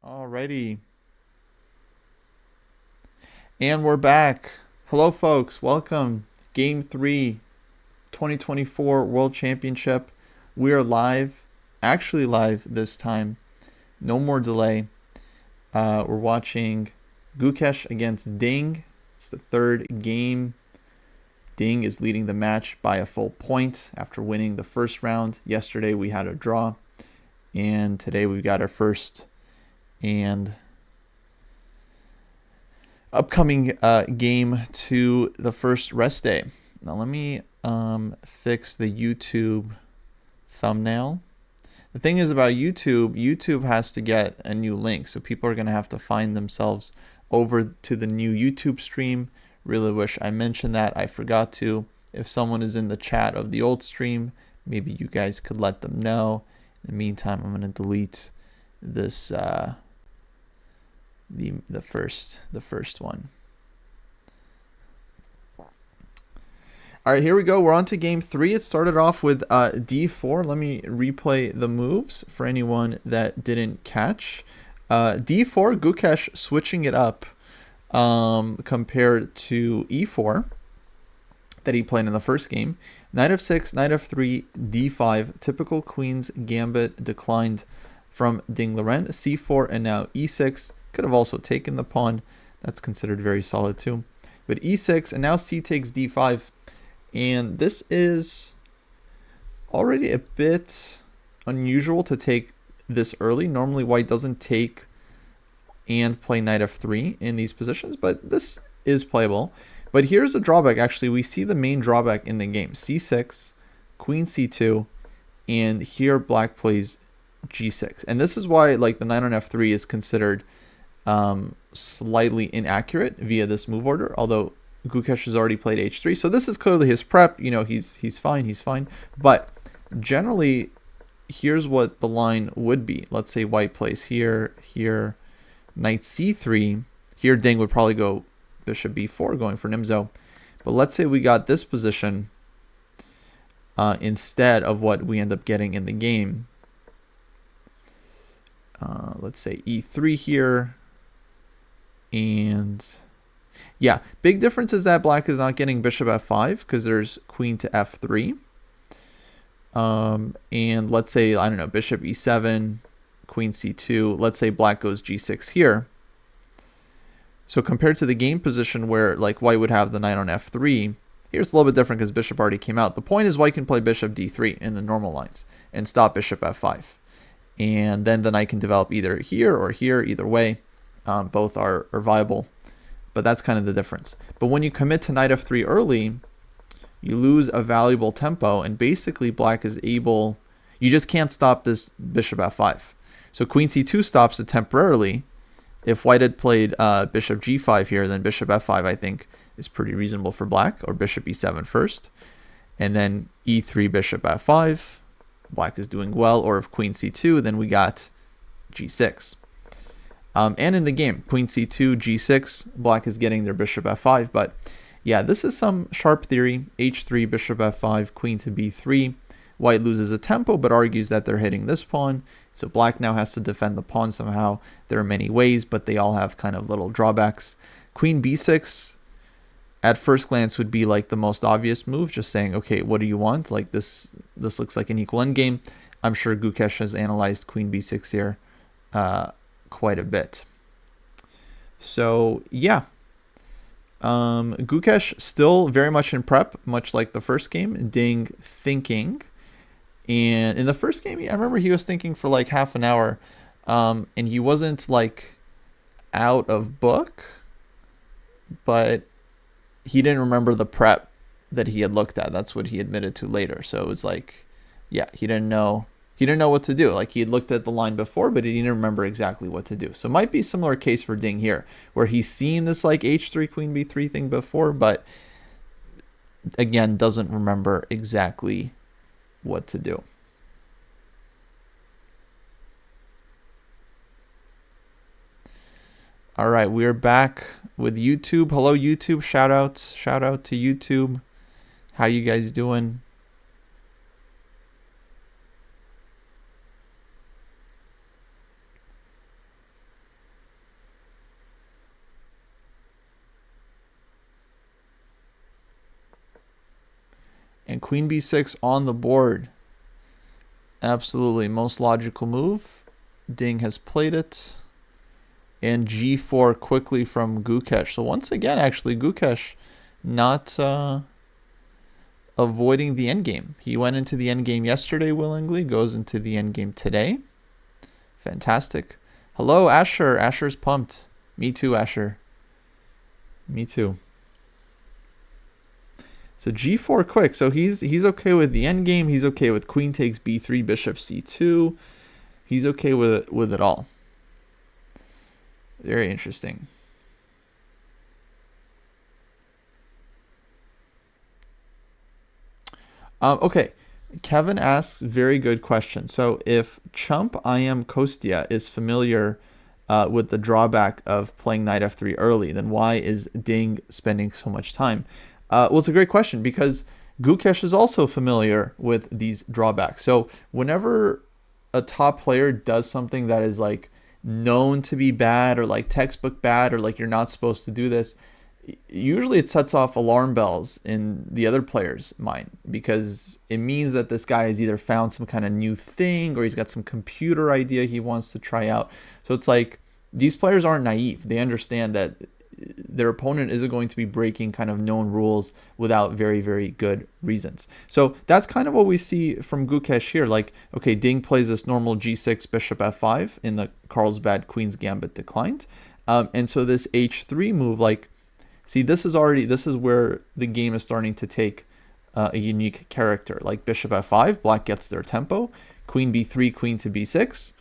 Alrighty. And we're back. Hello, folks. Welcome. Game 3, 2024 World Championship. We are live. Actually live this time. No more delay. We're watching Gukesh against Ding. It's the third game. Ding is leading the match by a full point after winning the first round. Yesterday we had a draw. And today we've got our first and upcoming game to the first rest day. Now let me fix the YouTube thumbnail. The thing is about YouTube has to get a new link, so people are going to have to find themselves over to the new YouTube stream. Really wish I mentioned that. I forgot to. If someone is in the chat of the old stream, maybe you guys could let them know. In the meantime, I'm going to delete this the first one. All right, here we go. We're on to game 3. It started off with d4. Let me replay the moves for anyone that didn't catch. d4, Gukesh switching it up compared to e4 that he played in the first game. Knight f6, knight f3, d5. Typical queen's gambit declined from Ding Liren. c4 and now e6. Could have also taken the pawn. That's considered very solid too. But e6 and now c takes d5. And this is already a bit unusual to take this early. Normally white doesn't take and play knight f3 in these positions, but this is playable. But here's a drawback. Actually, we see the main drawback in the game. c6, queen c2, and here black plays g6. And this is why like the knight on f3 is considered slightly inaccurate via this move order, although Gukesh has already played h3, so this is clearly his prep. You know, he's fine. But generally, here's what the line would be. Let's say white plays here, knight c3. Here Ding would probably go bishop b4, going for Nimzo. But let's say we got this position instead of what we end up getting in the game. Let's say e3 here. And yeah, big difference is that black is not getting bishop f5 because there's queen to f3. And let's say, I don't know, bishop e7, queen c2. Let's say black goes g6 here. So compared to the game position where like white would have the knight on f3, here's a little bit different because bishop already came out. The point is white can play bishop d3 in the normal lines and stop bishop f5. And then the knight can develop either here or here, either way. Both are viable, but that's kind of the difference. But when you commit to knight f3 early, you lose a valuable tempo, and basically black is able, you just can't stop this bishop f5. So queen c2 stops it temporarily. If white had played bishop g5 here, then bishop f5 I think is pretty reasonable for black, or bishop e7 first. And then e3, bishop f5, black is doing well. Or if queen c2, then we got g6. And in the game, queen c2, g6, black is getting their bishop f5. But yeah, this is some sharp theory. h3, bishop f5, queen to b3. White loses a tempo, but argues that they're hitting this pawn. So black now has to defend the pawn somehow. There are many ways, but they all have kind of little drawbacks. Queen b6, at first glance, would be like the most obvious move. Just saying, okay, what do you want? Like this looks like an equal endgame. I'm sure Gukesh has analyzed queen b6 here quite a bit. So yeah, Gukesh still very much in prep, much like the first game. Ding thinking, and in the first game I remember he was thinking for like half an hour, and he wasn't like out of book, but he didn't remember the prep that he had looked at. That's what he admitted to later. So it was like, yeah, he didn't know what to do. Like he had looked at the line before, but he didn't remember exactly what to do. So it might be a similar case for Ding here, where he's seen this like h3, queen b3 thing before, but again, doesn't remember exactly what to do. All right, we're back with YouTube. Hello, YouTube. Shout out to YouTube. How you guys doing? And queen b6 on the board. Absolutely. Most logical move. Ding has played it. And g4 quickly from Gukesh. So once again, actually, Gukesh not avoiding the endgame. He went into the endgame yesterday willingly, goes into the endgame today. Fantastic. Hello, Asher. Asher's pumped. Me too, Asher. Me too. So g4 quick. So he's okay with the endgame. He's okay with queen takes b3, bishop c2. He's okay with it all. Very interesting. Okay, Kevin asks, very good question. So if Chump I am Kostya is familiar with the drawback of playing knight f3 early, then why is Ding spending so much time? Well, it's a great question because Gukesh is also familiar with these drawbacks. So whenever a top player does something that is like known to be bad or like textbook bad or like you're not supposed to do this, usually it sets off alarm bells in the other player's mind because it means that this guy has either found some kind of new thing or he's got some computer idea he wants to try out. So it's like these players aren't naive. They understand that their opponent isn't going to be breaking kind of known rules without very, very good reasons. So that's kind of what we see from Gukesh here. Like, okay, Ding plays this normal g6, bishop f5 in the Carlsbad Queen's Gambit declined. And so this h3 move, like, see, this is where the game is starting to take a unique character. Like bishop f5, black gets their tempo. Queen b3, queen to b6.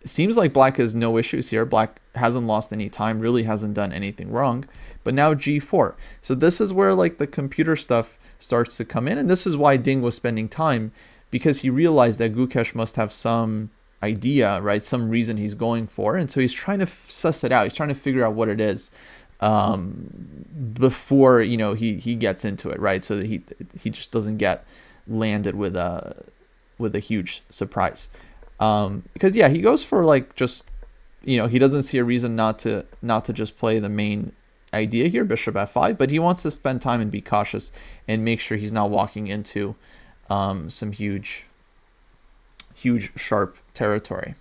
Seems like black has no issues here. Black hasn't lost any time, really hasn't done anything wrong. But now g4. So this is where like the computer stuff starts to come in. And this is why Ding was spending time, because he realized that Gukesh must have some idea, right? Some reason he's going for. And so he's trying to suss it out. He's trying to figure out what it is before, you know, he gets into it, right? So that he just doesn't get landed with a huge surprise. Because yeah, he goes for like just, you know, he doesn't see a reason not to just play the main idea here, bishop f5, but he wants to spend time and be cautious and make sure he's not walking into some huge sharp territory.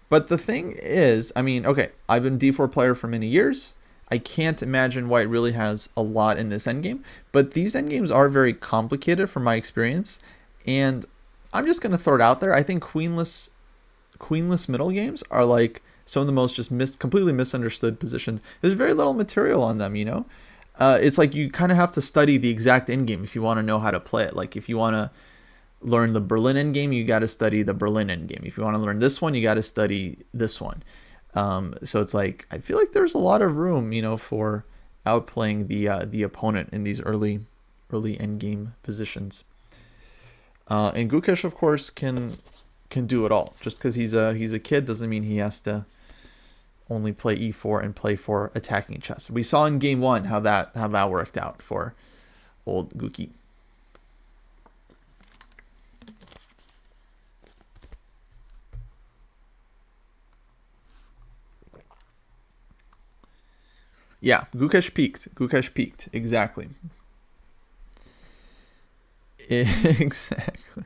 But the thing is, I mean, okay, I've been d4 player for many years. I can't imagine White really has a lot in this endgame, but these endgames are very complicated from my experience, and I'm just going to throw it out there. I think queenless middle games are like some of the most just completely misunderstood positions. There's very little material on them, you know? It's like you kind of have to study the exact endgame if you want to know how to play it. Like if you want to learn the Berlin endgame, you got to study the Berlin endgame. If you want to learn this one, you got to study this one. So it's like, I feel like there's a lot of room, you know, for outplaying the opponent in these early endgame positions. And Gukesh, of course, can do it all. Just because he's a kid doesn't mean he has to only play e4 and play for attacking chess. We saw in game one how that worked out for old Guki. Yeah, Gukesh peaked. Exactly. Exactly.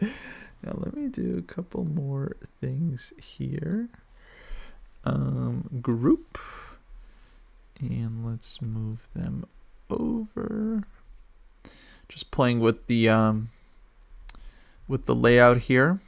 Now let me do a couple more things here. Group. And let's move them over. Just playing with the layout here.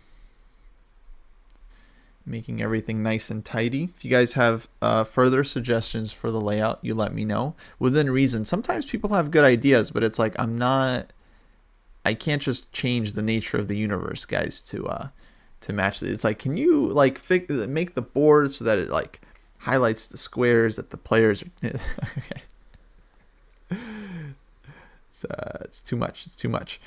Making everything nice and tidy. If you guys have further suggestions for the layout, you let me know within reason. Sometimes people have good ideas, but it's like I can't just change the nature of the universe, guys, to match it. It's like, can you like make the board so that it like highlights the squares that the players are okay. It's too much. It's too much.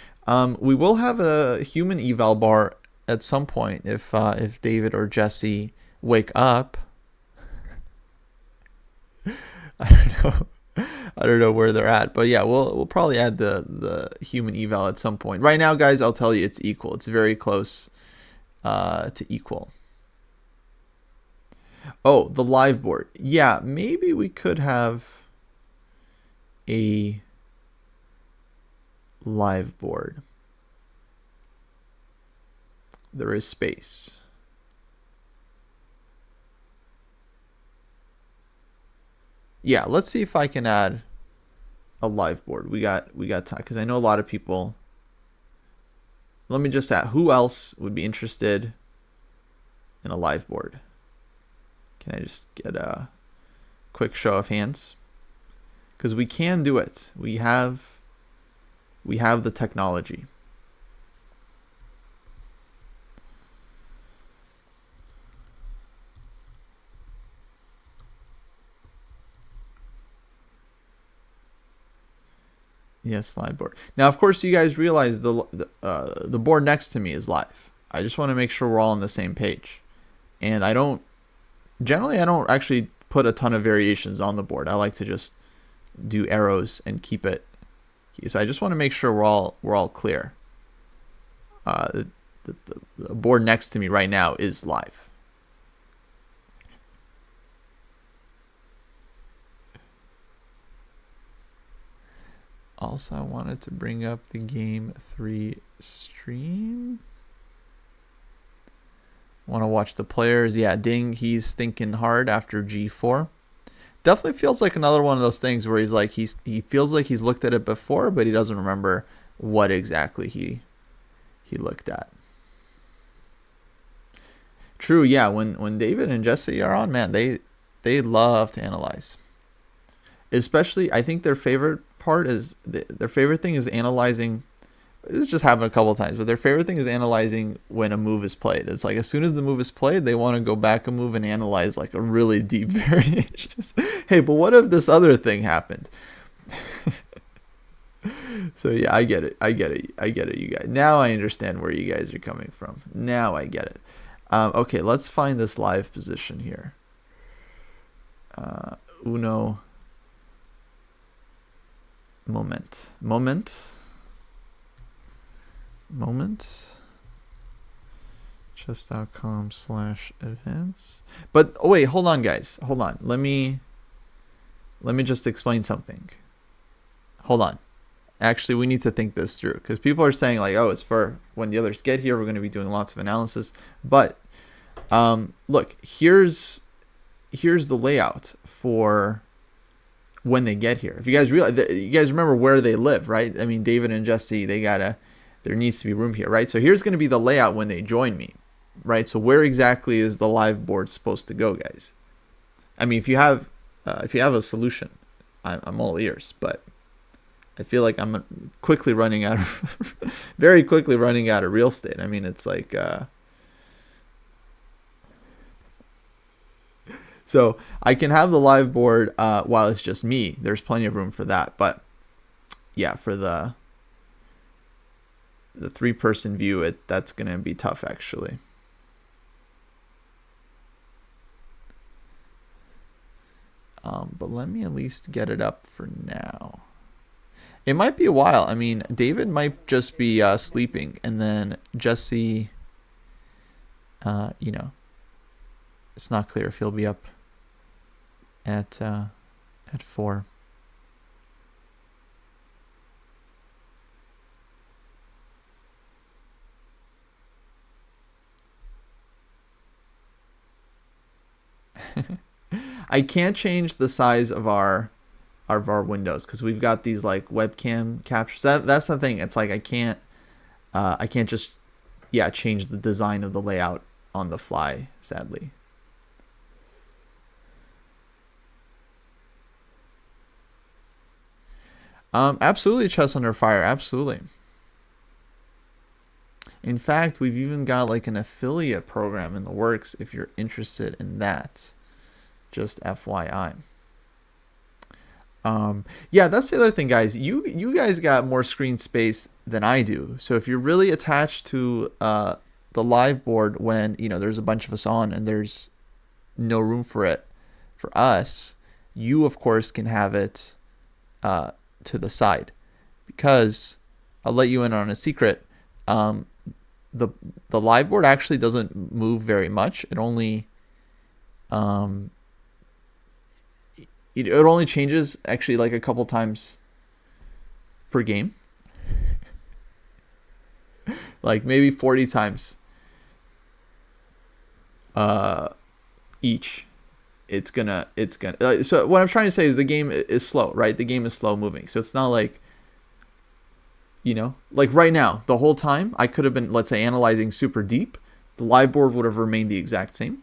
We will have a human eval bar at some point if David or Jesse wake up. I don't know where they're at, but yeah, we'll probably add the human eval at some point. Right now, guys, I'll tell you it's equal. It's very close to equal. Oh, the live board. Yeah, maybe we could have a live board. There is space. Yeah, let's see if I can add a live board. We got time, because I know a lot of people. Let me just add, who else would be interested in a live board? Can I just get a quick show of hands? Because we can do it. We have the technology. Yes, live board. Now, of course, you guys realize the board next to me is live. I just want to make sure we're all on the same page. And I don't actually put a ton of variations on the board. I like to just do arrows and keep it. So I just want to make sure we're all clear. The board next to me right now is live. Also, I wanted to bring up the game 3 stream. Want to watch the players? Yeah, Ding, he's thinking hard after G4. Definitely feels like another one of those things where he's like he feels like he's looked at it before, but he doesn't remember what exactly he looked at. True, yeah. When David and Jesse are on, man, they love to analyze. Especially, I think their favorite part is their favorite thing is analyzing. This just happened a couple of times, but their favorite thing is analyzing when a move is played. It's like as soon as the move is played, they want to go back a move and analyze like a really deep variation. Just, hey, but what if this other thing happened? So yeah, I get it, you guys. Now I understand where you guys are coming from. Now I get it. Okay, let's find this live position here. Uno moment. chess.com/events. But oh wait, hold on guys, hold on. Let me just explain something. Hold on. Actually, we need to think this through, because people are saying like, oh, it's for when the others get here, we're going to be doing lots of analysis. But look, here's the layout for when they get here. If you guys realize, you guys remember where they live, right? I mean, David and Jesse, there needs to be room here, right? So here's going to be the layout when they join me, right? So where exactly is the live board supposed to go, guys? I mean, if you have a solution, I'm all ears, but I feel like I'm quickly running out of, very quickly running out of real estate. I mean, it's like, so I can have the live board while it's just me. There's plenty of room for that. But yeah, for the 3-person view, that's going to be tough actually. But let me at least get it up for now. It might be a while. I mean, David might just be sleeping, and then Jesse, it's not clear if he'll be up at 4. I can't change the size of our windows because we've got these like webcam captures. That's the thing. It's like I can't just change the design of the layout on the fly, sadly. Absolutely, Chess Under Fire, absolutely. In fact, we've even got like an affiliate program in the works if you're interested in that. Just FYI. Yeah, that's the other thing, guys. You guys got more screen space than I do. So if you're really attached to the live board when there's a bunch of us on and there's no room for it for us, you of course can have it to the side, because I'll let you in on a secret. The live board actually doesn't move very much. It only it only changes actually like a couple times per game. Like maybe 40 times each. It's gonna so what I'm trying to say is the game is slow, right? The game is slow moving. So it's not like, you know, like right now, the whole time I could have been, let's say, analyzing super deep. The live board would have remained the exact same.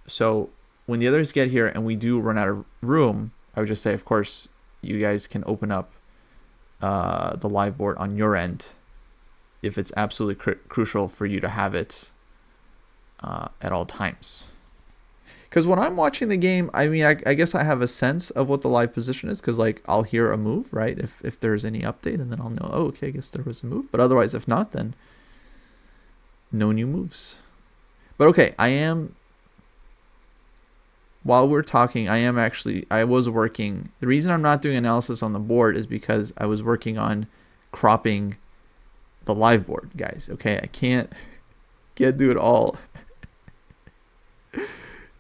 So when the others get here and we do run out of room, I would just say, of course, you guys can open up the live board on your end if it's absolutely crucial for you to have it at all times. Because when I'm watching the game, I mean, I guess I have a sense of what the live position is, because like I'll hear a move, right? If there's any update, and then I'll know, oh, okay, I guess there was a move. But otherwise, if not, then no new moves. But okay, while we're talking, I was working. The reason I'm not doing analysis on the board is because I was working on cropping the live board, guys. Okay, I can't do it all.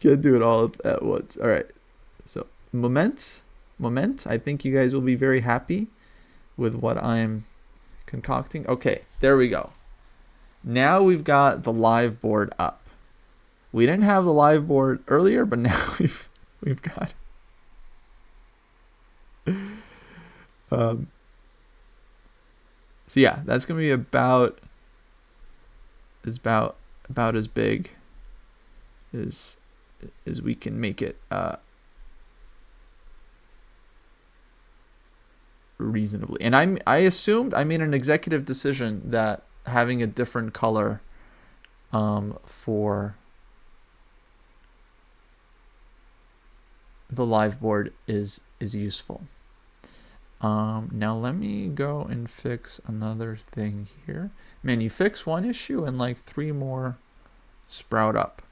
Can't do it all at once. All right. So moment. I think you guys will be very happy with what I'm concocting. Okay, there we go. Now we've got the live board up. We didn't have the live board earlier, but now we've got so yeah, that's gonna be about as big as we can make it reasonably. And I assumed, I made an executive decision that having a different color for the live board is useful. Now let me go and fix another thing here. Man, you fix one issue and like 3 more sprout up.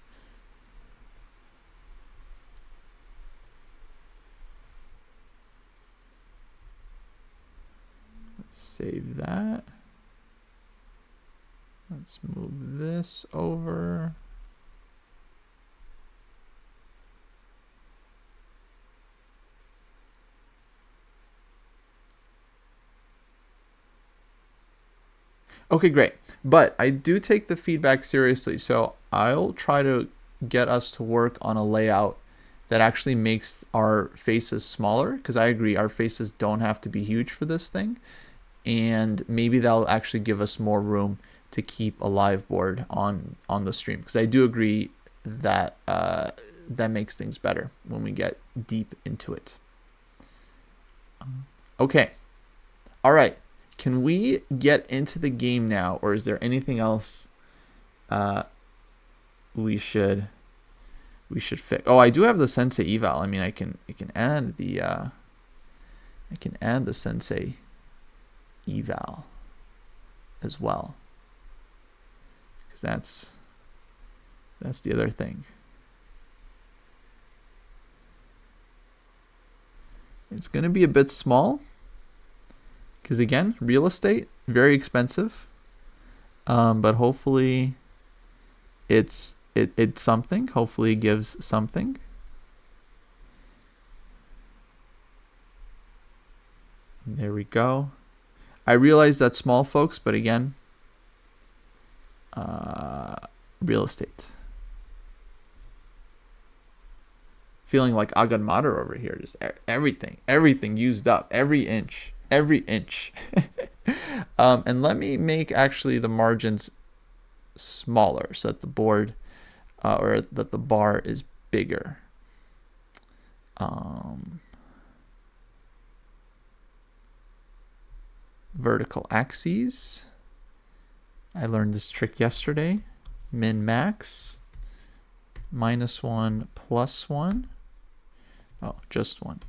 Let's save that. Let's move this over. Okay, great. But I do take the feedback seriously, so I'll try to get us to work on a layout that actually makes our faces smaller, because I agree our faces don't have to be huge for this thing, and maybe that'll actually give us more room to keep a live board on the stream, because I do agree that that makes things better when we get deep into it. Okay. All right. Can we get into the game now, or is there anything else we should fix? Oh, I do have the sensei eval. I mean, I can add the sensei eval as well, because that's the other thing. It's going to be a bit small, because again, real estate, very expensive, but hopefully it's something. Hopefully it gives something. And there we go. I realize that's small, folks, but again, real estate. Feeling like Aganmaru over here, just everything used up, every inch. And let me make actually the margins smaller so that the board or that the bar is bigger. Vertical axes. I learned this trick yesterday. Min max. -1 +1. Oh, just 1.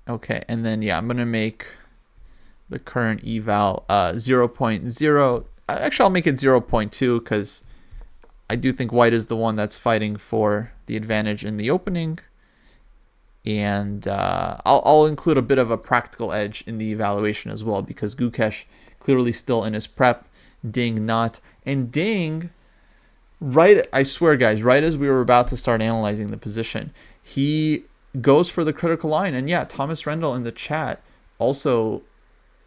Okay, and then yeah, I'm gonna make the current eval 0.0. Actually, I'll make it 0.2 because I do think white is the one that's fighting for the advantage in the opening. And I'll include a bit of a practical edge in the evaluation as well, because Gukesh clearly still in his prep, Ding not. And ding, right, I swear, guys, right as we were about to start analyzing the position, he goes for the critical line. And yeah, Thomas Rendell in the chat also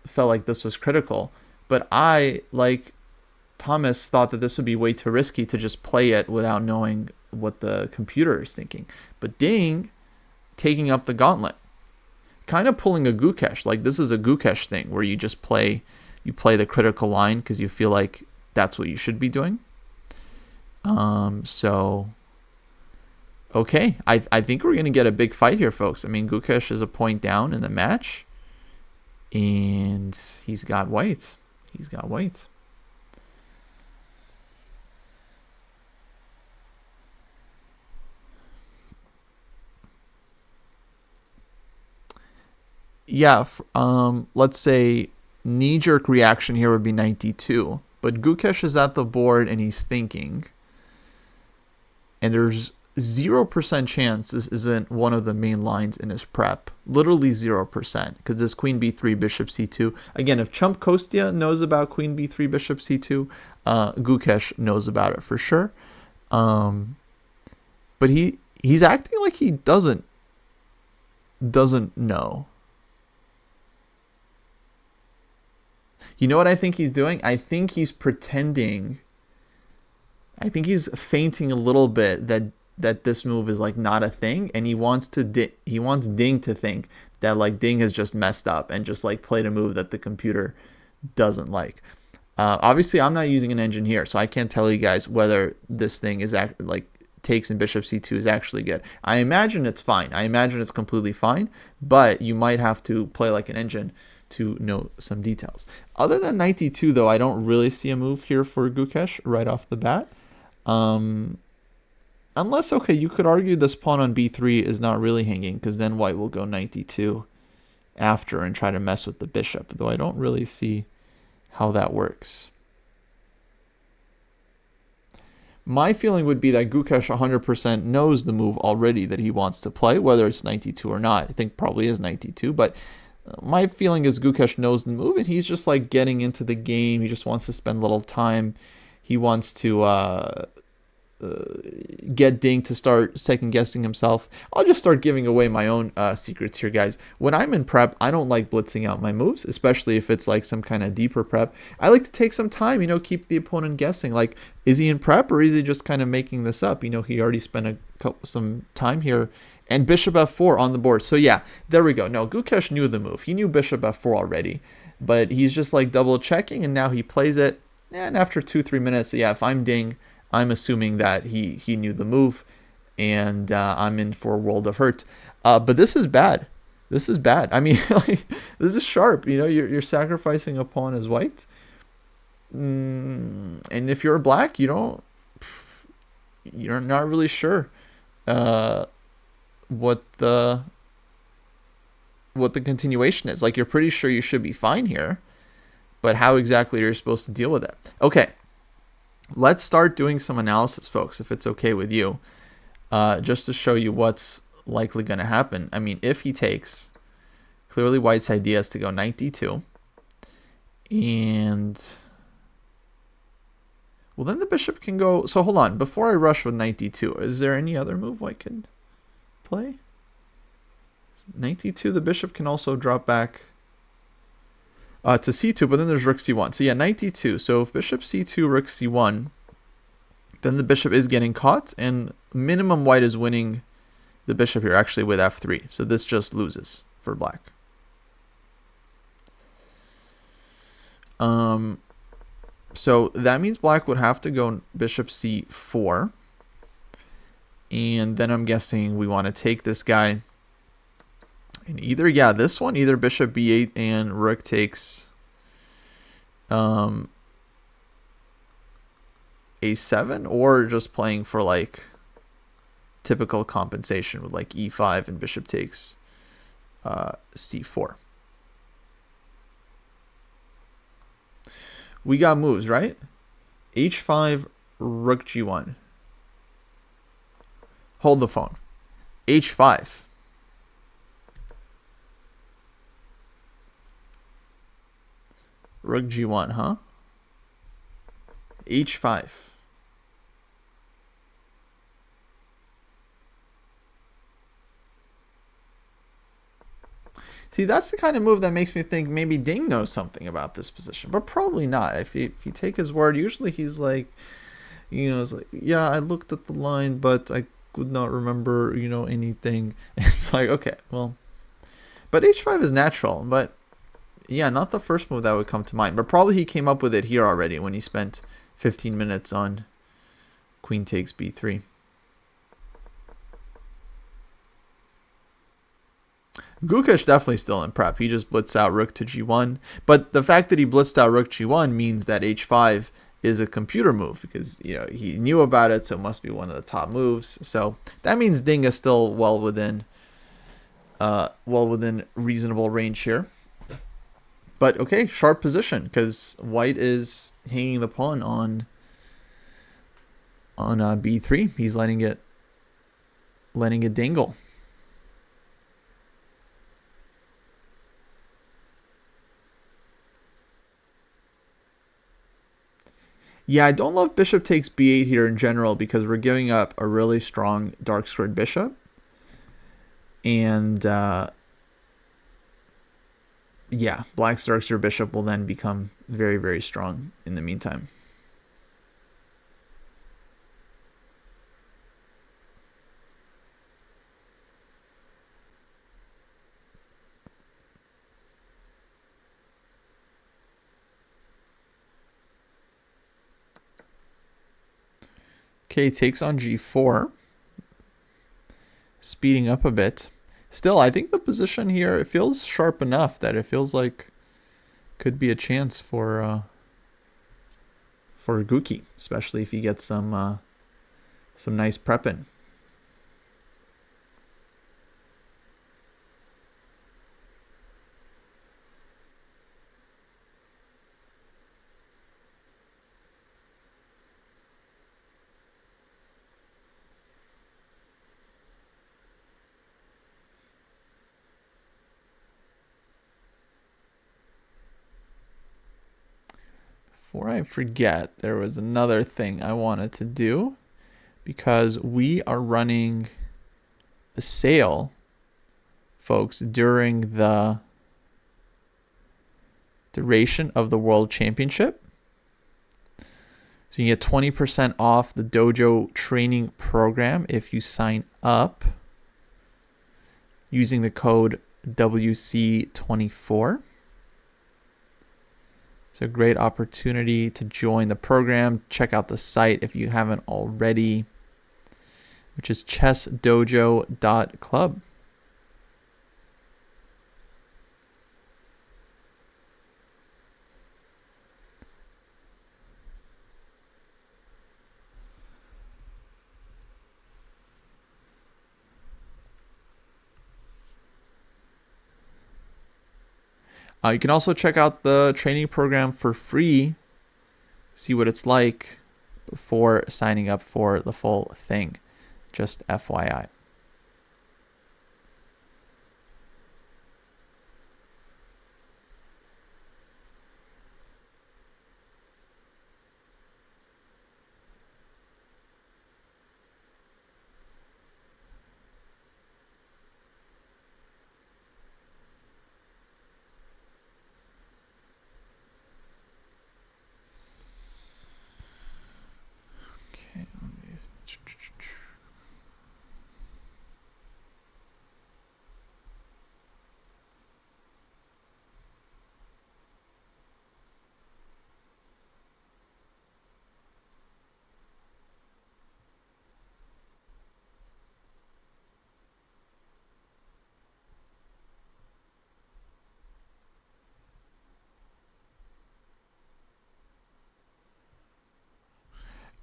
felt like this was critical. But I, like Thomas, thought that this would be way too risky to just play it without knowing what the computer is thinking. But ding, taking up the gauntlet. Kind of pulling a Gukesh. Like, this is a Gukesh thing where you just play the critical line because you feel like that's what you should be doing. So, okay. I think we're going to get a big fight here, folks. I mean, Gukesh is a point down in the match. And he's got white. He's got white. Yeah, let's say knee-jerk reaction here would be 92. But Gukesh is at the board and he's thinking. And there's 0% chance this isn't one of the main lines in his prep. Literally 0%. Because this queen b3, bishop c2. Again, if chump Kostya knows about queen b3, bishop c2, Gukesh knows about it for sure. But he's acting like he doesn't know. You know what I think he's doing? I think he's pretending. I think he's feinting a little bit that this move is like not a thing, and he wants Ding to think that like Ding has just messed up and just like played a move that the computer doesn't like. Obviously, I'm not using an engine here, so I can't tell you guys whether this thing is like takes in bishop c2 is actually good. I imagine it's fine. I imagine it's completely fine, but you might have to play like an engine to know some details. Other than 92, though, I don't really see a move here for Gukesh right off the bat. Unless, okay, you could argue this pawn on b3 is not really hanging, because then white will go 92 after and try to mess with the bishop, though I don't really see how that works. My feeling would be that Gukesh 100% knows the move already that he wants to play, whether it's 92 or not. I think probably is 92, but my feeling is Gukesh knows the move, and he's just like getting into the game. He just wants to spend a little time. He wants to get Ding to start second-guessing himself. I'll just start giving away my own secrets here, guys. When I'm in prep, I don't like blitzing out my moves, especially if it's like some kind of deeper prep. I like to take some time, keep the opponent guessing. Like, is he in prep or is he just kind of making this up? He already spent some time here. And bishop f4 on the board. So yeah, there we go. No, Gukesh knew the move. He knew bishop f4 already. But he's just like double checking, and now he plays it. And after 2-3 minutes, yeah, if I'm Ding, I'm assuming that he knew the move. And I'm in for a world of hurt. But this is bad. This is bad. I mean, like, this is sharp. You're sacrificing a pawn as white. And if you're black, you're not really sure what the continuation is. Like, you're pretty sure you should be fine here, but how exactly are you supposed to deal with it? Okay, let's start doing some analysis, folks, if it's okay with you, just to show you what's likely going to happen. I mean, if he takes, clearly white's idea is to go 92, and well, then the bishop can go. So hold on, before I rush with 92, is there any other move I could play? 92, the bishop can also drop back to c2, but then there's rook c1. So yeah, 92. So if bishop c2, rook c1, then the bishop is getting caught, and minimum white is winning the bishop here, actually, with f3. So this just loses for black. So that means black would have to go bishop c4. And then I'm guessing we want to take this guy. And either, yeah, this one, either bishop b8 and rook takes a7, or just playing for like typical compensation with like e5 and bishop takes c4. We got moves, right? h5, rook g1. Hold the phone. h5. Rook g1, huh? h5. See, that's the kind of move that makes me think maybe Ding knows something about this position, but probably not. If you take his word, usually he's like, it's like, yeah, I looked at the line, but I could not remember, anything. It's like, okay, well, but h5 is natural, but yeah, not the first move that would come to mind, but probably he came up with it here already when he spent 15 minutes on queen takes b3. Gukesh definitely still in prep. He just blitzed out rook to g1. But the fact that he blitzed out rook g1 means that h5 is a computer move because he knew about it, so it must be one of the top moves. So that means Ding is still well within reasonable range here. But okay, sharp position because White is hanging the pawn on b3. He's letting it dangle. Yeah, I don't love bishop takes b8 here in general because we're giving up a really strong dark squared bishop. And yeah, black's dark squared bishop will then become very, very strong in the meantime. Okay, takes on g4. Speeding up a bit. Still, I think the position here, it feels sharp enough that it feels like could be a chance for Gukesh, especially if he gets some nice prep in. Before I forget, there was another thing I wanted to do because we are running a sale, folks, during the duration of the World Championship. So you get 20% off the Dojo training program if you sign up using the code WC24. It's a great opportunity to join the program. Check out the site if you haven't already, which is ChessDojo.club. You can also check out the training program for free, see what it's like before signing up for the full thing. Just FYI.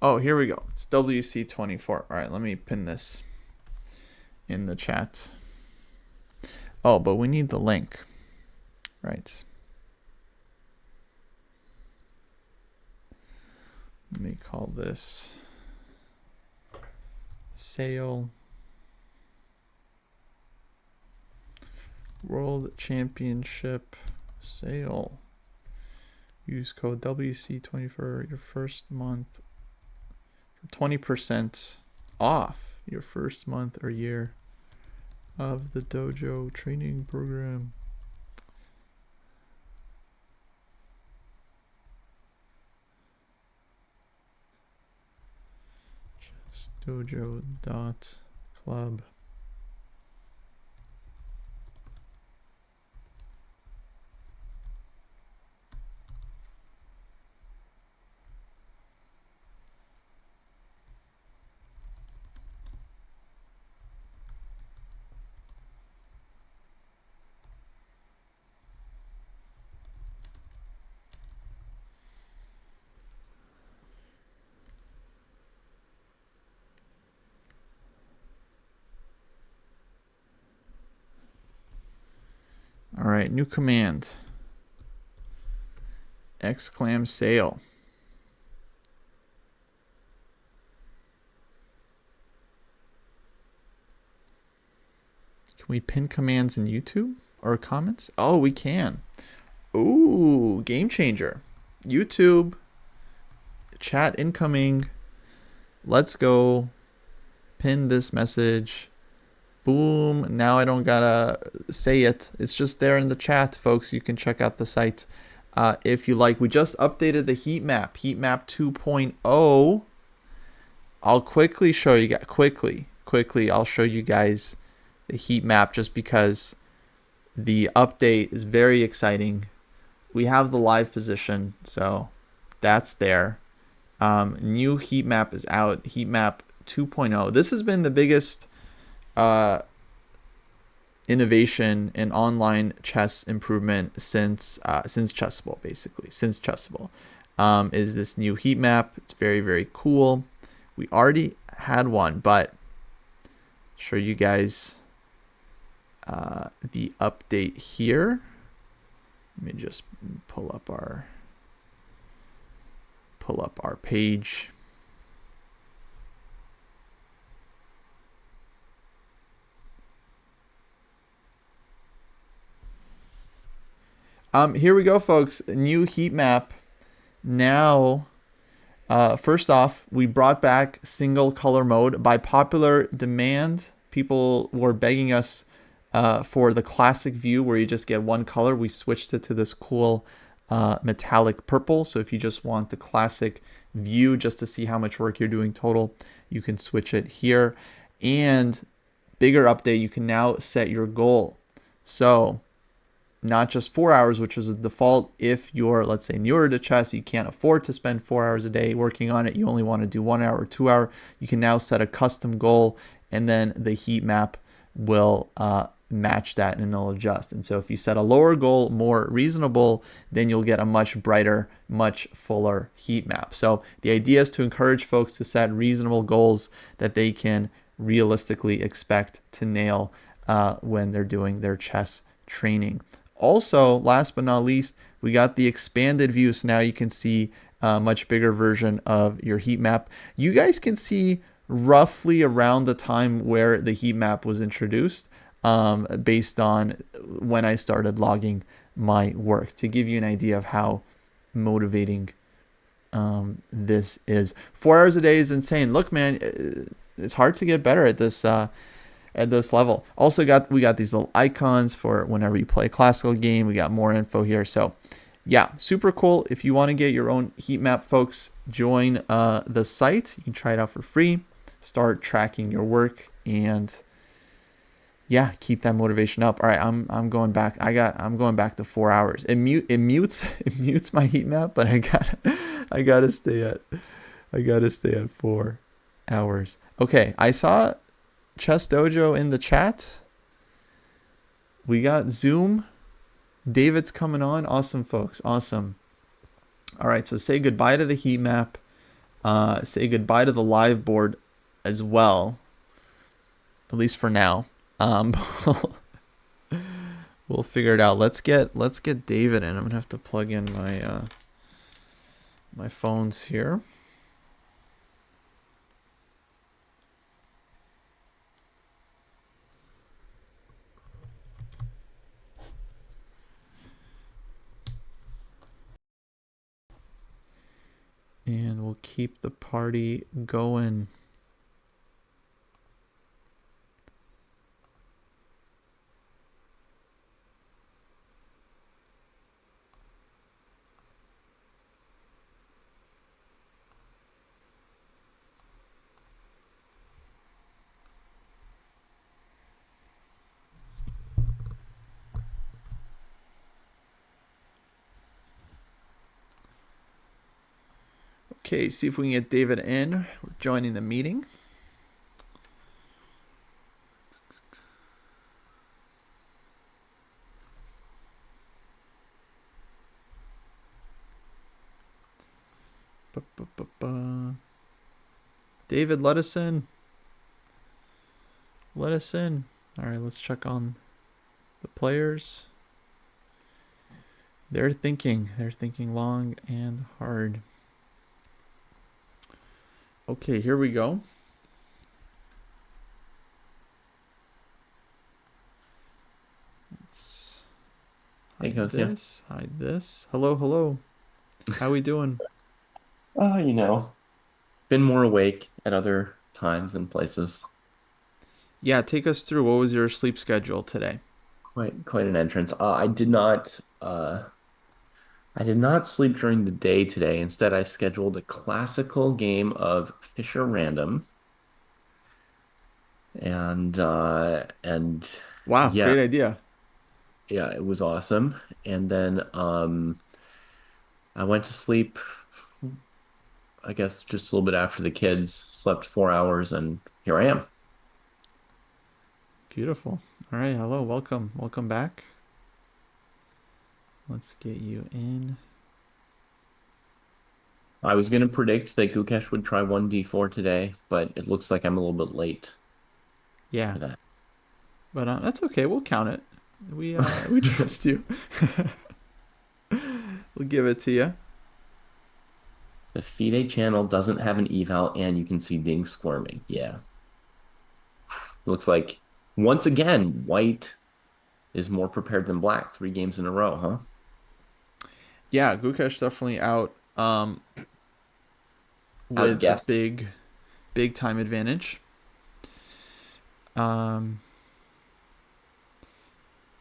Oh, here we go. It's WC24. All right, let me pin this in the chat. Oh, but we need the link. Right. Let me call this sale World Championship sale Use code WC20 for your first month for 20% off your first month or year of the Dojo training program. ChessDojo.club. All right, new command. Exclam sale. Can we pin commands in YouTube or comments? Oh, we can. Ooh, game changer. YouTube, chat incoming. Let's go. Pin this message. Boom. Now I don't gotta say it. It's just there in the chat, folks. You can check out the site if you like. We just updated the heat map 2.0. I'll quickly show you guys. Quickly, I'll show you guys the heat map just because the update is very exciting. We have the live position, so that's there. New heat map is out. Heat map 2.0. This has been the biggest innovation in online chess improvement since Chessable, basically. Since Chessable is this new heat map. It's very, very cool. We already had one, but I'll show you guys the update here. Let me just pull up our page. Here we go, folks. New heat map. Now, first off, we brought back single color mode by popular demand. People were begging us for the classic view where you just get one color. We switched it to this cool metallic purple. So if you just want the classic view just to see how much work you're doing total, you can switch it here. And bigger update, you can now set your goal. So not just 4 hours, which was the default. If you're, let's say, newer to chess, you can't afford to spend 4 hours a day working on it, you only want to do 1 hour or 2 hour, you can now set a custom goal, and then the heat map will match that and it'll adjust. And so if you set a lower goal, more reasonable, then you'll get a much brighter, much fuller heat map. So the idea is to encourage folks to set reasonable goals that they can realistically expect to nail when they're doing their chess training. Also, last but not least, we got the expanded view. So now you can see a much bigger version of your heat map. You guys can see roughly around the time where the heat map was introduced based on when I started logging my work, to give you an idea of how motivating this is. 4 hours a day is insane. Look, man, it's hard to get better at this level. Also we got these little icons for whenever you play a classical game. We got more info here. So yeah, super cool. If you want to get your own heat map, folks, join the site. You can try it out for free. Start tracking your work and yeah, keep that motivation up. All right, I'm going back. I'm going back to 4 hours. It mutes my heat map, but I gotta stay at 4 hours. Okay, I saw Chess Dojo in the chat. We got Zoom. David's coming on. Awesome, folks. Awesome. All right, so say goodbye to the heat map. Say goodbye to the live board as well, at least for now. We'll figure it out. Let's get David in. I'm gonna have to plug in my phones here. we'll keep the party going. Okay, see if we can get David in. We're joining the meeting. David, let us in. Let us in. All right, let's check on the players. They're thinking long and hard. Okay, here we go. Let's hide this. Hide this. Hello, hello. How we doing? Been more awake at other times and places. Yeah, take us through. What was your sleep schedule today? Quite an entrance. I did not sleep during the day today. Instead, I scheduled a classical game of Fisher Random, and Wow, yeah, great idea. yeah, it was awesome. And then I went to sleep, I guess, just a little bit after the kids slept 4 hours, and here I am. Beautiful. All right, hello, welcome. Welcome back. Let's get you in. I was going to predict that Gukesh would try 1d4 today, but it looks like I'm a little bit late Yeah, for that. but that's okay. We'll count it. We trust you. We'll give it to you. The FIDE channel doesn't have an eval, and you can see Ding squirming. Yeah. Looks like, once again, white is more prepared than black. 3 games in a row, huh? Yeah, Gukesh definitely out with a Outguessed. big time advantage. Um,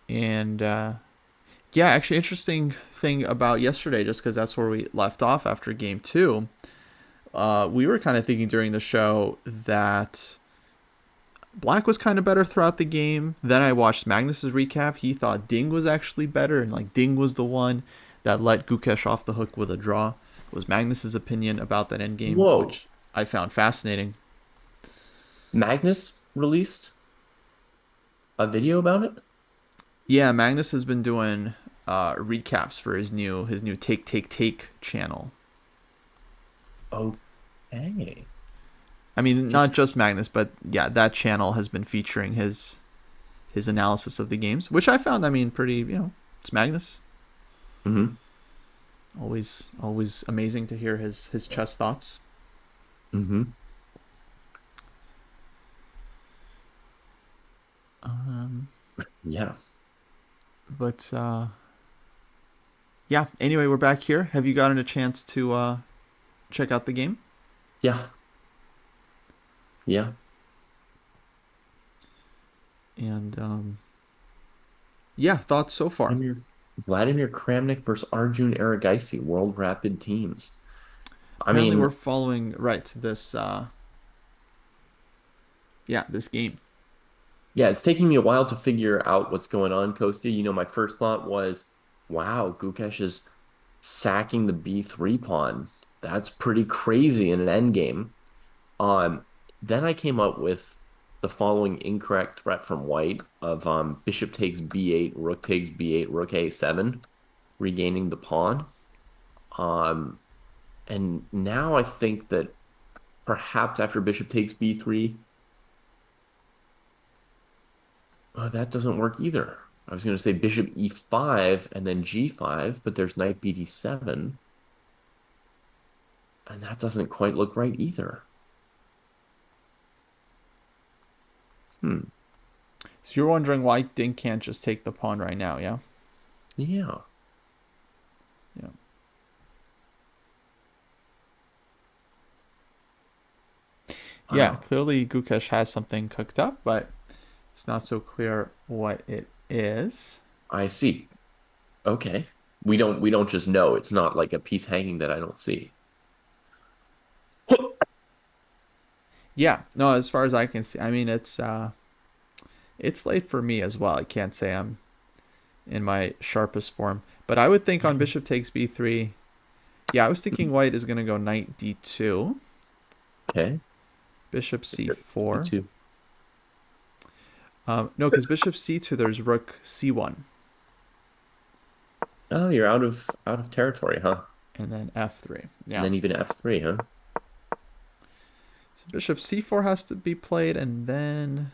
and yeah, actually, interesting thing about yesterday, just because that's where we left off after game two. We were kind of thinking during the show that Black was kind of better throughout the game. Then I watched Magnus's recap. He thought Ding was actually better, and like Ding was the one that let Gukesh off the hook with a draw. It was Magnus's opinion about that endgame, Whoa. which I found fascinating. Magnus released a video about it? Yeah, Magnus has been doing recaps for his new take channel. Okay. I mean, not just Magnus, but yeah, that channel has been featuring his analysis of the games, which I found, I mean, pretty, it's Magnus. Mm-hmm. Always amazing to hear his chess thoughts. Mm-hmm. Um, Yeah. but yeah. Anyway, we're back here. Have you gotten a chance to check out the game? Yeah. Yeah. And yeah, thoughts so far. Vladimir, Vladimir Kramnik versus Arjun Erigaisi, World Rapid Teams. I Apparently, mean, we're following right this yeah, this game. yeah, it's taking me a while to figure out what's going on, Kostya. My first thought was, wow, Gukesh is sacking the B3 pawn. That's pretty crazy in an endgame. Um, then I came up with the following incorrect threat from white of bishop takes B8, rook takes B8, rook A7, regaining the pawn. Um, and now I think that perhaps after bishop takes B3, oh, that doesn't work either. I was going to say bishop E5 and then G5, but there's knight BD7, and that doesn't quite look right either. Hmm. So you're wondering why Ding can't just take the pawn right now, yeah? Yeah. Yeah. Yeah, Wow. clearly Gukesh has something cooked up, but it's not so clear what it is. I see. Okay. We don't just know. It's not like a piece hanging that I don't see. Yeah, no, as far as I can see, I mean it's late for me as well. I can't say I'm in my sharpest form, but I would think on bishop takes b3. Yeah, I was thinking white is going to go knight d2, Okay. bishop Bishop c4. C2. No, because bishop c2, there's rook c1, Oh, you're out of territory, huh? and then f3. And Yeah, then even F3, huh? so bishop c4 has to be played, and then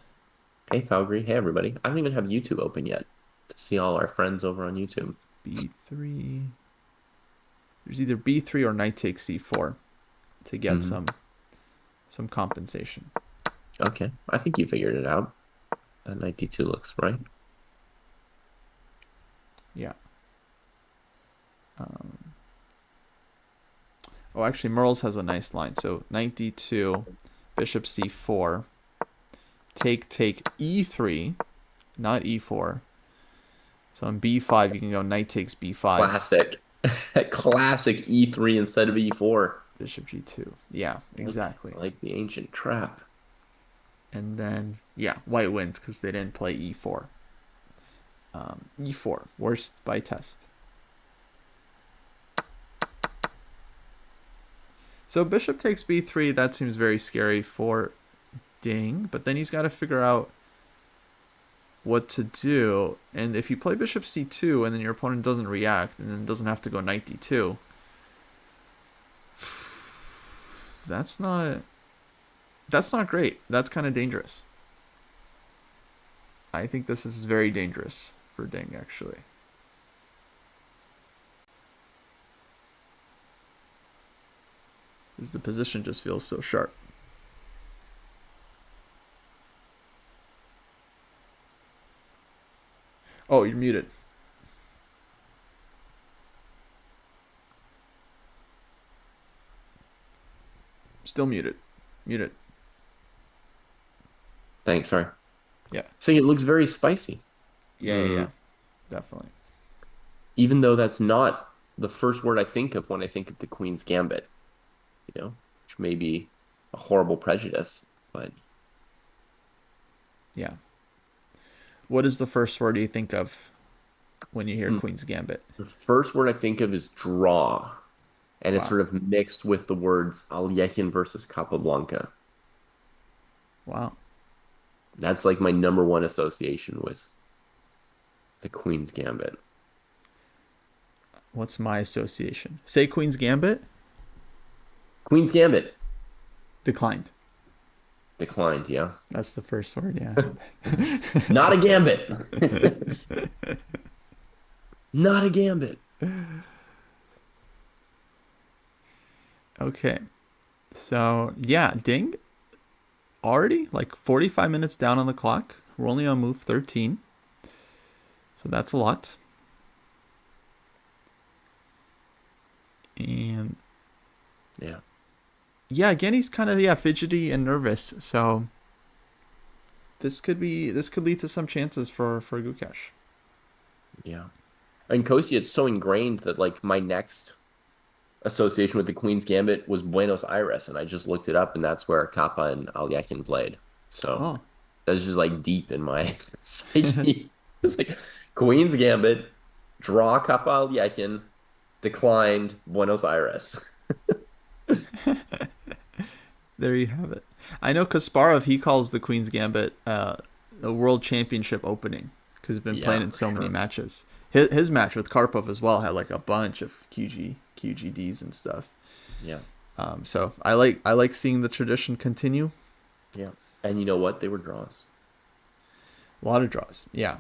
Hey, Falgary. Hey, everybody. I don't even have YouTube open yet to see all our friends over on so YouTube. b3. There's either b3 or knight takes c4 to get Hmm. some compensation. Okay. I think you figured it out. That knight D2 looks right. Yeah. Um, oh, actually, Merle's has a nice line. So knight d2, bishop c4, take e3, not e4. So on b5, you can go knight takes b5, Classic. Classic E3 instead of E4. bishop g2. Yeah, Like, exactly. like the ancient trap. And then, yeah, white wins because they didn't play e4. E4, worst by test. So bishop takes b3, that seems very scary for Ding, but then he's got to figure out what to do. And if you play bishop c2 and then your opponent doesn't react and then doesn't have to go knight d2, that's not great. That's kind of dangerous. I think this is very dangerous for Ding, actually. Because the position just feels so sharp. Oh, you're muted. Still muted. Muted. Thanks, sorry. Yeah. So it looks very spicy. Yeah, yeah, Hmm. yeah. Definitely. Even though that's not the first word I think of when I think of the Queen's Gambit, which may be a horrible prejudice, but Yeah. What is the first word you think of when you hear hmm, Queen's Gambit? the first word I think of is draw, and it's Wow. sort of mixed with the words Alekhine versus Capablanca. Wow. That's like my number one association with the Queen's Gambit. What's my association? Say Queen's Gambit? Queen's Gambit Declined. declined, yeah. That's the first word, yeah. Not a gambit. Not a gambit. Okay. So, yeah, Ding already like 45 minutes down on the clock. We're only on move 13. So that's a lot. And Yeah. yeah, again he's kind of fidgety and nervous. So this could lead to some chances for Gukesh. Yeah. And Kostya, it's so ingrained that like my next association with the Queen's Gambit was Buenos Aires, and I just looked it up, and that's where Kappa and Alekhine played. So Oh. that's just like deep in my psyche. It's like Queen's Gambit, draw Kappa Alekhine, declined Buenos Aires. There you have it. I know Kasparov, he calls the Queen's Gambit the World Championship opening because he's been playing Yeah, in for so many sure. matches. His match with Karpov as well had like a bunch of QGDs and stuff. Yeah. So I like seeing the tradition continue. Yeah. And you know what? They were draws. A lot of draws. Yeah.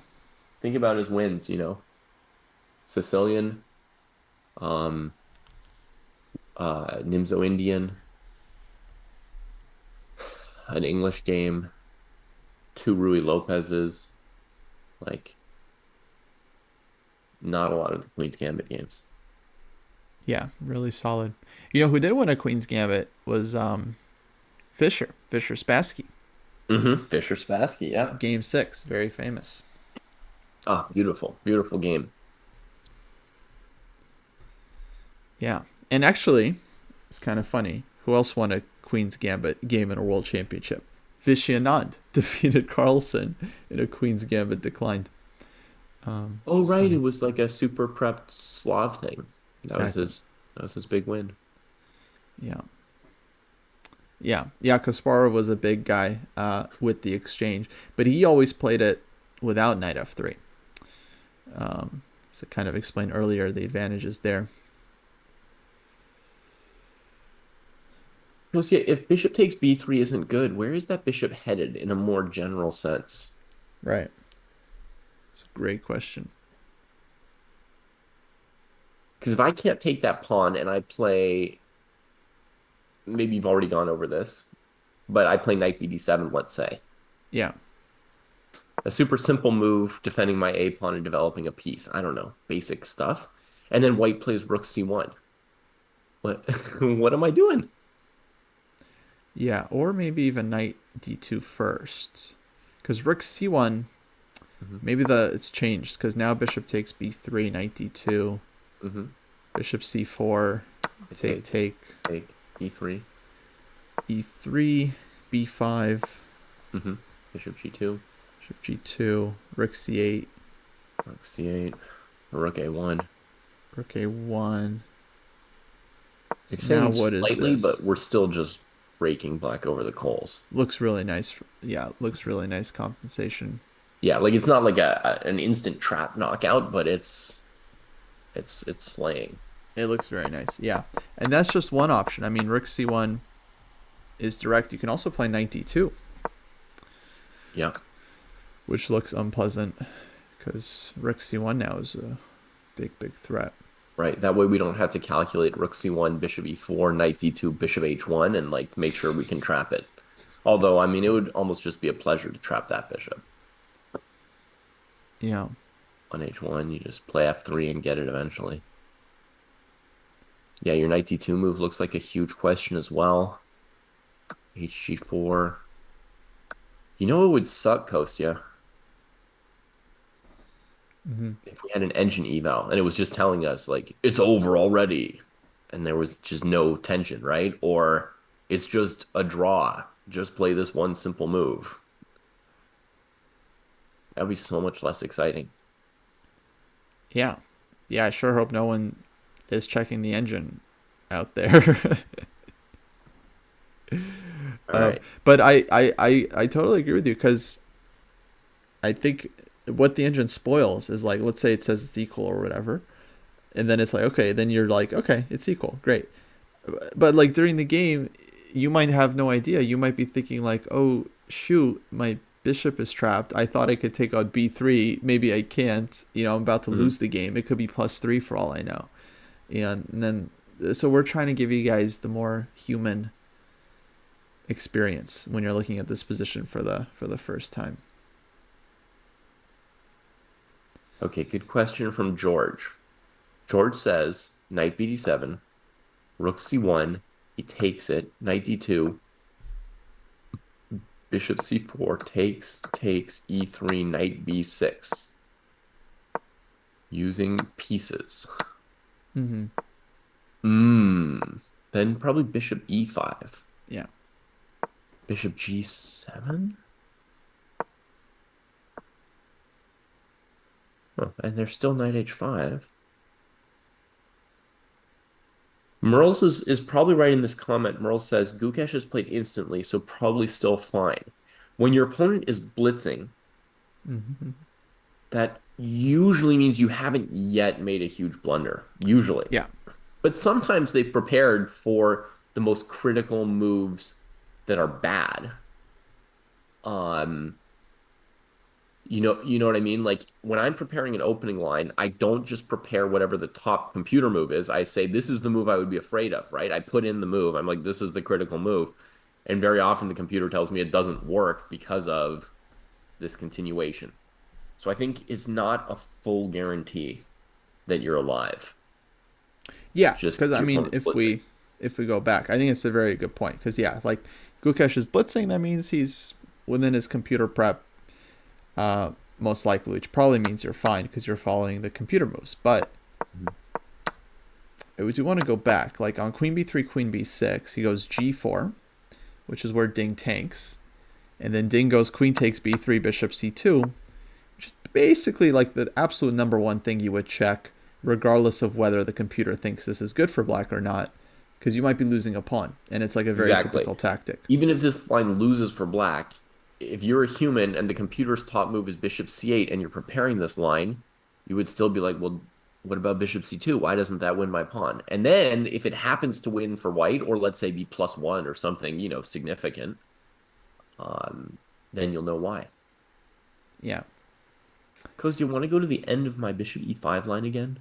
Think about his wins. Sicilian, um, Nimzo Indian, an English game, two Rui Lopez's, like not a lot of the Queen's Gambit games. Yeah, really solid. You know who did win a Queen's Gambit was Fischer Spassky. Fischer Spassky, yeah. Game 6, very famous. Ah, beautiful, beautiful game. Yeah. And actually, it's kind of funny. Who else won a Queen's Gambit game in a world championship? Vishnunad defeated Carlsen in a Queen's Gambit declined. Oh, It's right, it funny. was like a super prepped Slav thing. Exactly. That was his big win. Yeah. Yeah. Kasparov was a big guy with the exchange, but he always played it without knight f3. So kind of explained earlier the advantages there. Because yeah, if bishop takes b3 isn't good, where is that bishop headed in a more general sense? Right. It's a great question. Because if I can't take that pawn and I play, maybe you've already gone over this, but I play knight bd7, let's say. Yeah. A super simple move, defending my a pawn and developing a piece. I don't know, basic stuff. And then white plays rook c1. What what am I doing? Yeah. Or maybe even knight d2 first. Because rook c1, Hmm. maybe it's changed because now bishop takes b3, knight d2, Hmm. bishop c4, I take, take, take, take e3. e3, b5, Hmm. Bishop g2, bishop g2, rook c8, rook c8, rook a1. rook a1. So now Extending what is slightly, this? but we're still just raking black over the coals. Looks really nice. Yeah, looks really nice compensation. Yeah, like it's not like an instant trap knockout, but it's slaying. It looks very nice. Yeah, and that's just one option. I mean, rook c1 is direct. You can also play knight d2, Yeah, which looks unpleasant because rook c1 now is a big threat. right. That way we don't have to calculate rook c1, bishop e4, knight d2, bishop h1, and like make sure we can trap it. Although, I mean, it would almost just be a pleasure to trap that bishop. Yeah. On h1, you just play f3 and get it eventually. Yeah, your knight d2 move looks like a huge question as well. Hg4. You know what would suck, Kostya? Mm-hmm. If we had an engine eval and it was just telling us like it's over already and there was just no tension, right? Or it's just a draw. Just play this one simple move. That would be so much less exciting. Yeah. Yeah. I sure hope no one is checking the engine out there. All right. But I totally agree with you because I think what the engine spoils is like, let's say it says it's equal or whatever, and then it's like, okay, then you're like, okay, it's equal, great. But like during the game, you might have no idea. You might be thinking like, oh shoot, my bishop is trapped. I thought I could take out b3. Maybe I can't. I'm about to Mhm. lose the game. It could be +3 for all I know. And then so we're trying to give you guys the more human experience when you're looking at this position for the first time. Okay, good question from George. George says knight bd7, rook c1, he takes it, knight d2, bishop c4, takes e3, knight b6, using pieces. Mm-hmm. Then probably bishop e5, Yeah. bishop g7. Oh, and there's still knight h5. Merles is probably right in this comment. Merles says Gukesh has played instantly, so probably still fine. When your opponent is blitzing, Mm-hmm. that usually means you haven't yet made a huge blunder, usually. Yeah. But sometimes they've prepared for the most critical moves that are bad. Um, you know what I mean? Like when I'm preparing an opening line, I don't just prepare whatever the top computer move is. I say this is the move I would be afraid of, right? I put in the move. I'm like, this is the critical move. And very often the computer tells me it doesn't work because of this continuation. So I think it's not a full guarantee that you're alive Yeah. just Because because I your mean, opponent's blitzing. if we go back. I think it's a very good point because yeah, like Gukesh is blitzing, that means he's within his computer prep, most likely, which probably means you're fine because you're following the computer moves. But we do want to go back. Like on queen b3, queen b6, he goes g4, which is where Ding tanks, and then Ding goes queen takes b3, bishop c2, which is basically like the absolute number one thing you would check, regardless of whether the computer thinks this is good for black or not, because you might be losing a pawn, and it's like a very Exactly. typical tactic. Even if this line loses for black, if you're a human and the computer's top move is bishop c8 and you're preparing this line, you would still be like, well, what about bishop c2? Why doesn't that win my pawn? And then if it happens to win for white, or let's say be +1 or something, significant, then you'll know why. Yeah. Because do you want to go to the end of my bishop e5 line again?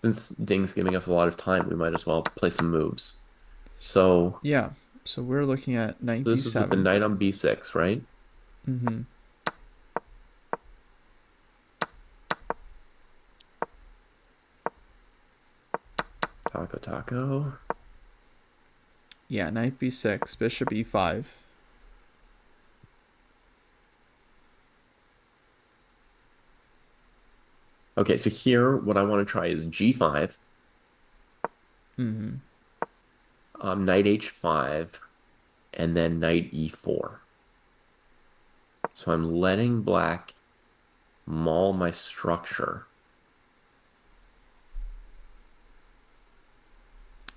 Since Ding's giving us a lot of time, we might as well play some moves. So Yeah. So we're looking at knight this is with the d7. knight on b6, right? Mm-hmm. Taco, taco. Yeah, knight b6, bishop e5. Okay, so here, what I want to try is g5, Mm-hmm. knight h5, and then knight e4. So I'm letting black maul my structure.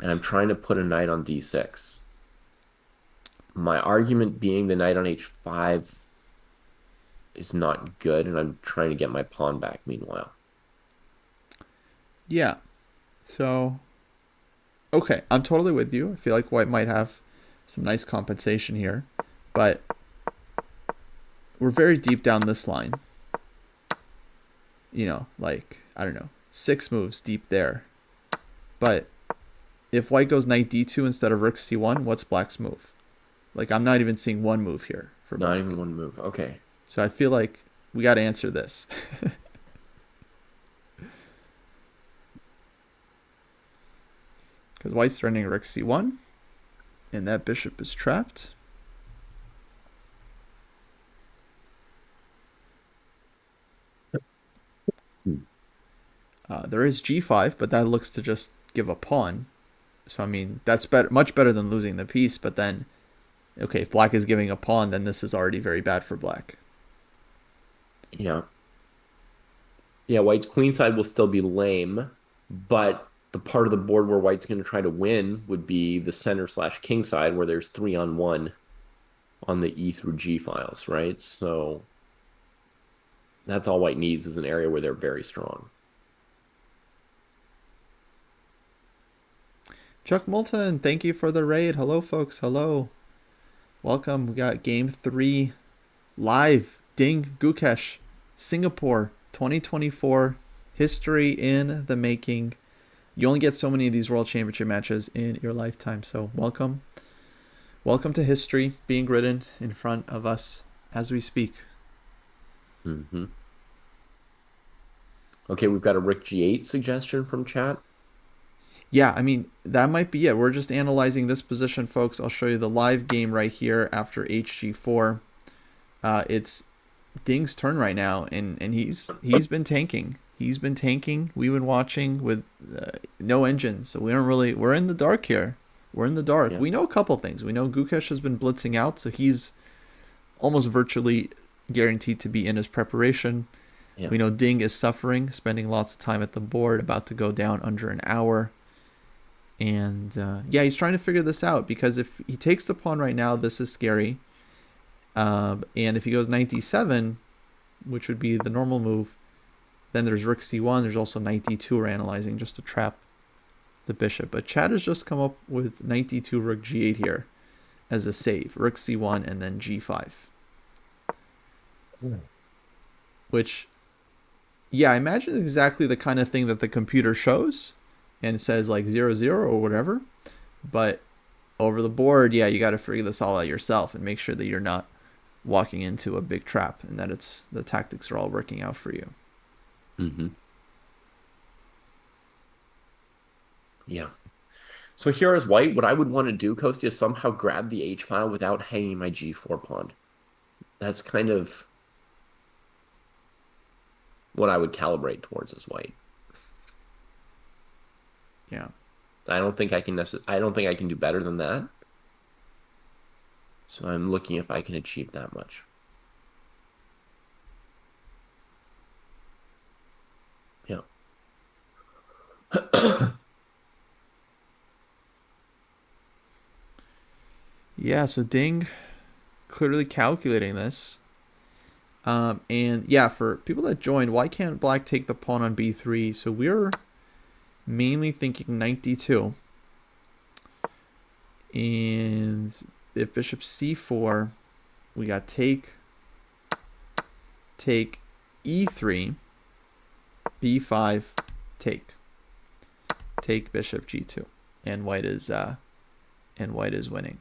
And I'm trying to put a knight on d6. My argument being the knight on h5 is not good, and I'm trying to get my pawn back meanwhile. Yeah. So, okay, I'm totally with you. I feel like white might have some nice compensation here, but we're very deep down this line. Like, I don't know, 6 moves deep there. But if white goes knight d2 instead of rook c1, what's black's move? Like, I'm not even seeing one move here for black. Not even one move. Okay. So I feel like we got to answer this. Because white's threatening rook c1, and that bishop is trapped. There is g5, but that looks to just give a pawn. So, I mean, that's much better than losing the piece. But then, okay, if black is giving a pawn, then this is already very bad for black. Yeah. Yeah, white's queen side will still be lame, but the part of the board where white's going to try to win would be the center/king side, where there's 3-on-1 on the E through G files, right? So that's all white needs, is an area where they're very strong. Chuck Moulton, thank you for the raid. Hello, folks. Hello. Welcome. We got game 3 live. Ding, Gukesh, Singapore, 2024. History in the making. You only get so many of these World Championship matches in your lifetime. So welcome. Welcome to history being written in front of us as we speak. Mm-hmm. Okay, we've got a Rook G8 suggestion from chat. Yeah, I mean, that might be it. We're just analyzing this position, folks. I'll show you the live game right here after HG4. It's Ding's turn right now, and he's been tanking. He's been tanking. We've been watching with no engine, so we're in the dark here. We're in the dark. Yeah. We know a couple things. We know Gukesh has been blitzing out, so he's almost virtually guaranteed to be in his preparation. Yeah. We know Ding is suffering, spending lots of time at the board, about to go down under an hour. And yeah, he's trying to figure this out, because if he takes the pawn right now, this is scary. And if he goes knight d7, which would be the normal move, then there's rook c1. There's also knight d2 we're analyzing just to trap the bishop. But Chad has just come up with knight d2, rook g8 here as a save. Rook c1 and then g5. Yeah. Which, yeah, I imagine exactly the kind of thing that the computer shows and says like 0-0 or whatever. But over the board, yeah, you got to figure this all out yourself and make sure that you're not walking into a big trap and that the tactics are all working out for you. Mm-hmm. Yeah. So here is white. What I would want to do, Kostya, is somehow grab the H file without hanging my G4 pawn. That's kind of what I would calibrate towards as white. Yeah. I don't think I can do better than that. So I'm looking if I can achieve that much. Yeah. Yeah, so Ding clearly calculating this. And yeah, for people that joined, why can't black take the pawn on b3? So we're mainly thinking knight d2. And if bishop c4, we got take e3, b5, take bishop g2, and white is winning.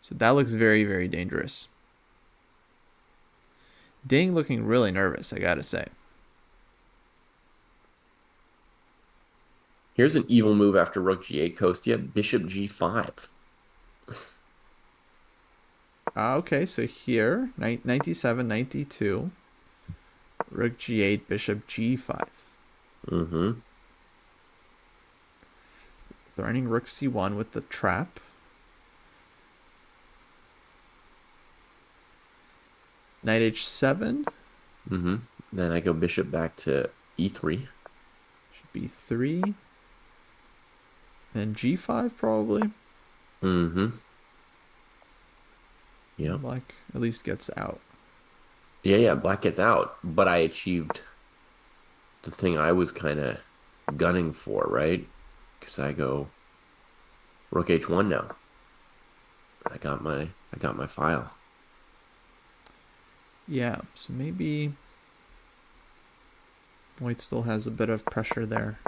So that looks very, very dangerous. Ding looking really nervous, I gotta say. Here's an evil move after rook g8, Kostya. Bishop g5. Okay, so here, knight 97, knight d2, rook g8, bishop g5. Mm-hmm. Threatening rook c1 with the trap. Knight h7. Mm-hmm. Then I go bishop back to e3. Should be 3. Then g5 probably. Mm-hmm. Yeah. Black at least gets out. Yeah, yeah. Black gets out, but I achieved the thing I was kind of gunning for, right? Because I go rook h1 now. I got my file. Yeah, so maybe white still has a bit of pressure there.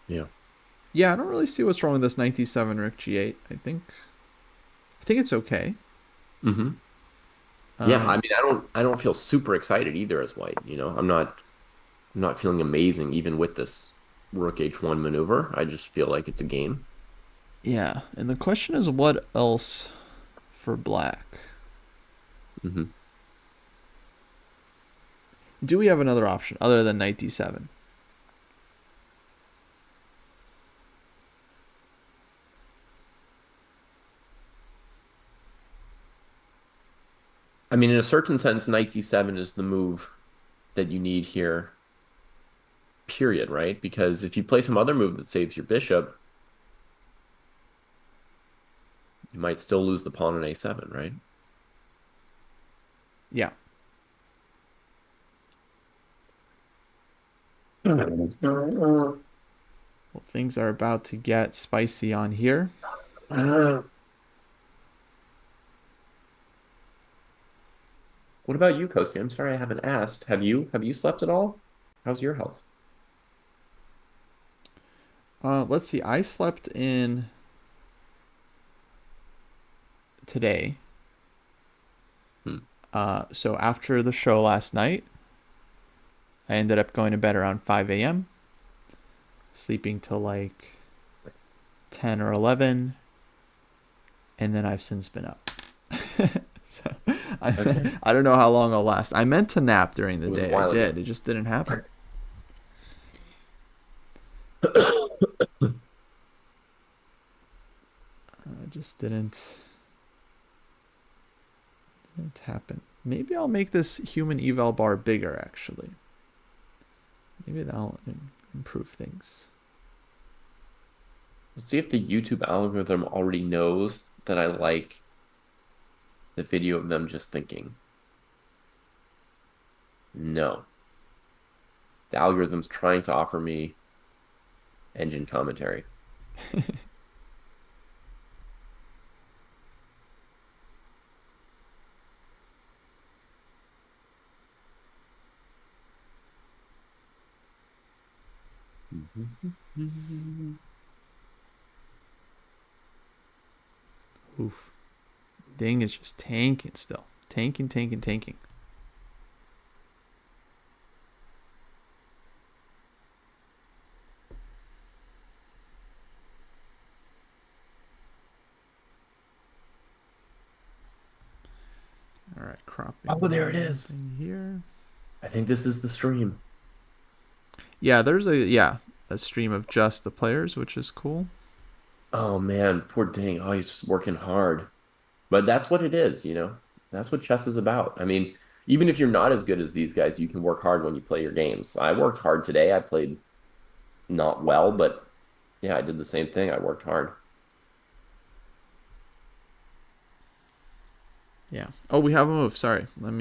Yeah. Yeah, I don't really see what's wrong with this 97 rook g8. I think it's okay. Mm-hmm. Yeah, I Um, mean, I don't feel super excited either as white, you know. I'm not feeling amazing even with this rook h1 maneuver. I just feel like it's a game. yeah, and the question is what else for black? Mm-hmm. Do we have another option other than knight d7? I mean, in a certain sense, knight d7 is the move that you need here, period, right? Because if you play some other move that saves your bishop, you might still lose the pawn on a7, right? Yeah. Well, things are about to get spicy on here. What about you, Kostya? I'm sorry I haven't asked. Have you slept at all? How's your health? Let's see. I slept in today. Hmm. So after the show last night, I ended up going to bed around 5 a.m., sleeping till like 10 or 11, and then I've since been up. So Okay. I don't know how long I'll last. I meant to nap during It the was a day. I while did. ago. It just didn't happen. It just didn't happen. Maybe I'll make this human eval bar bigger, actually. Maybe that'll improve things. Let's see if the YouTube algorithm already knows that I like the video of them just thinking. No. The algorithm's trying to offer me engine commentary. Oof. Ding is just tanking still. Tanking, tanking, tanking. All right, cropping Oh, there it is. here. I think this is the stream. Yeah, there's a stream of just the players, which is cool. Oh man, poor Ding. Oh, he's working hard. But that's what it is, you know? That's what chess is about. I mean, even if you're not as good as these guys, you can work hard when you play your games. I worked hard today. I played not well, but yeah, I did the same thing. I worked hard. Yeah. Oh, we have a move. Sorry. Let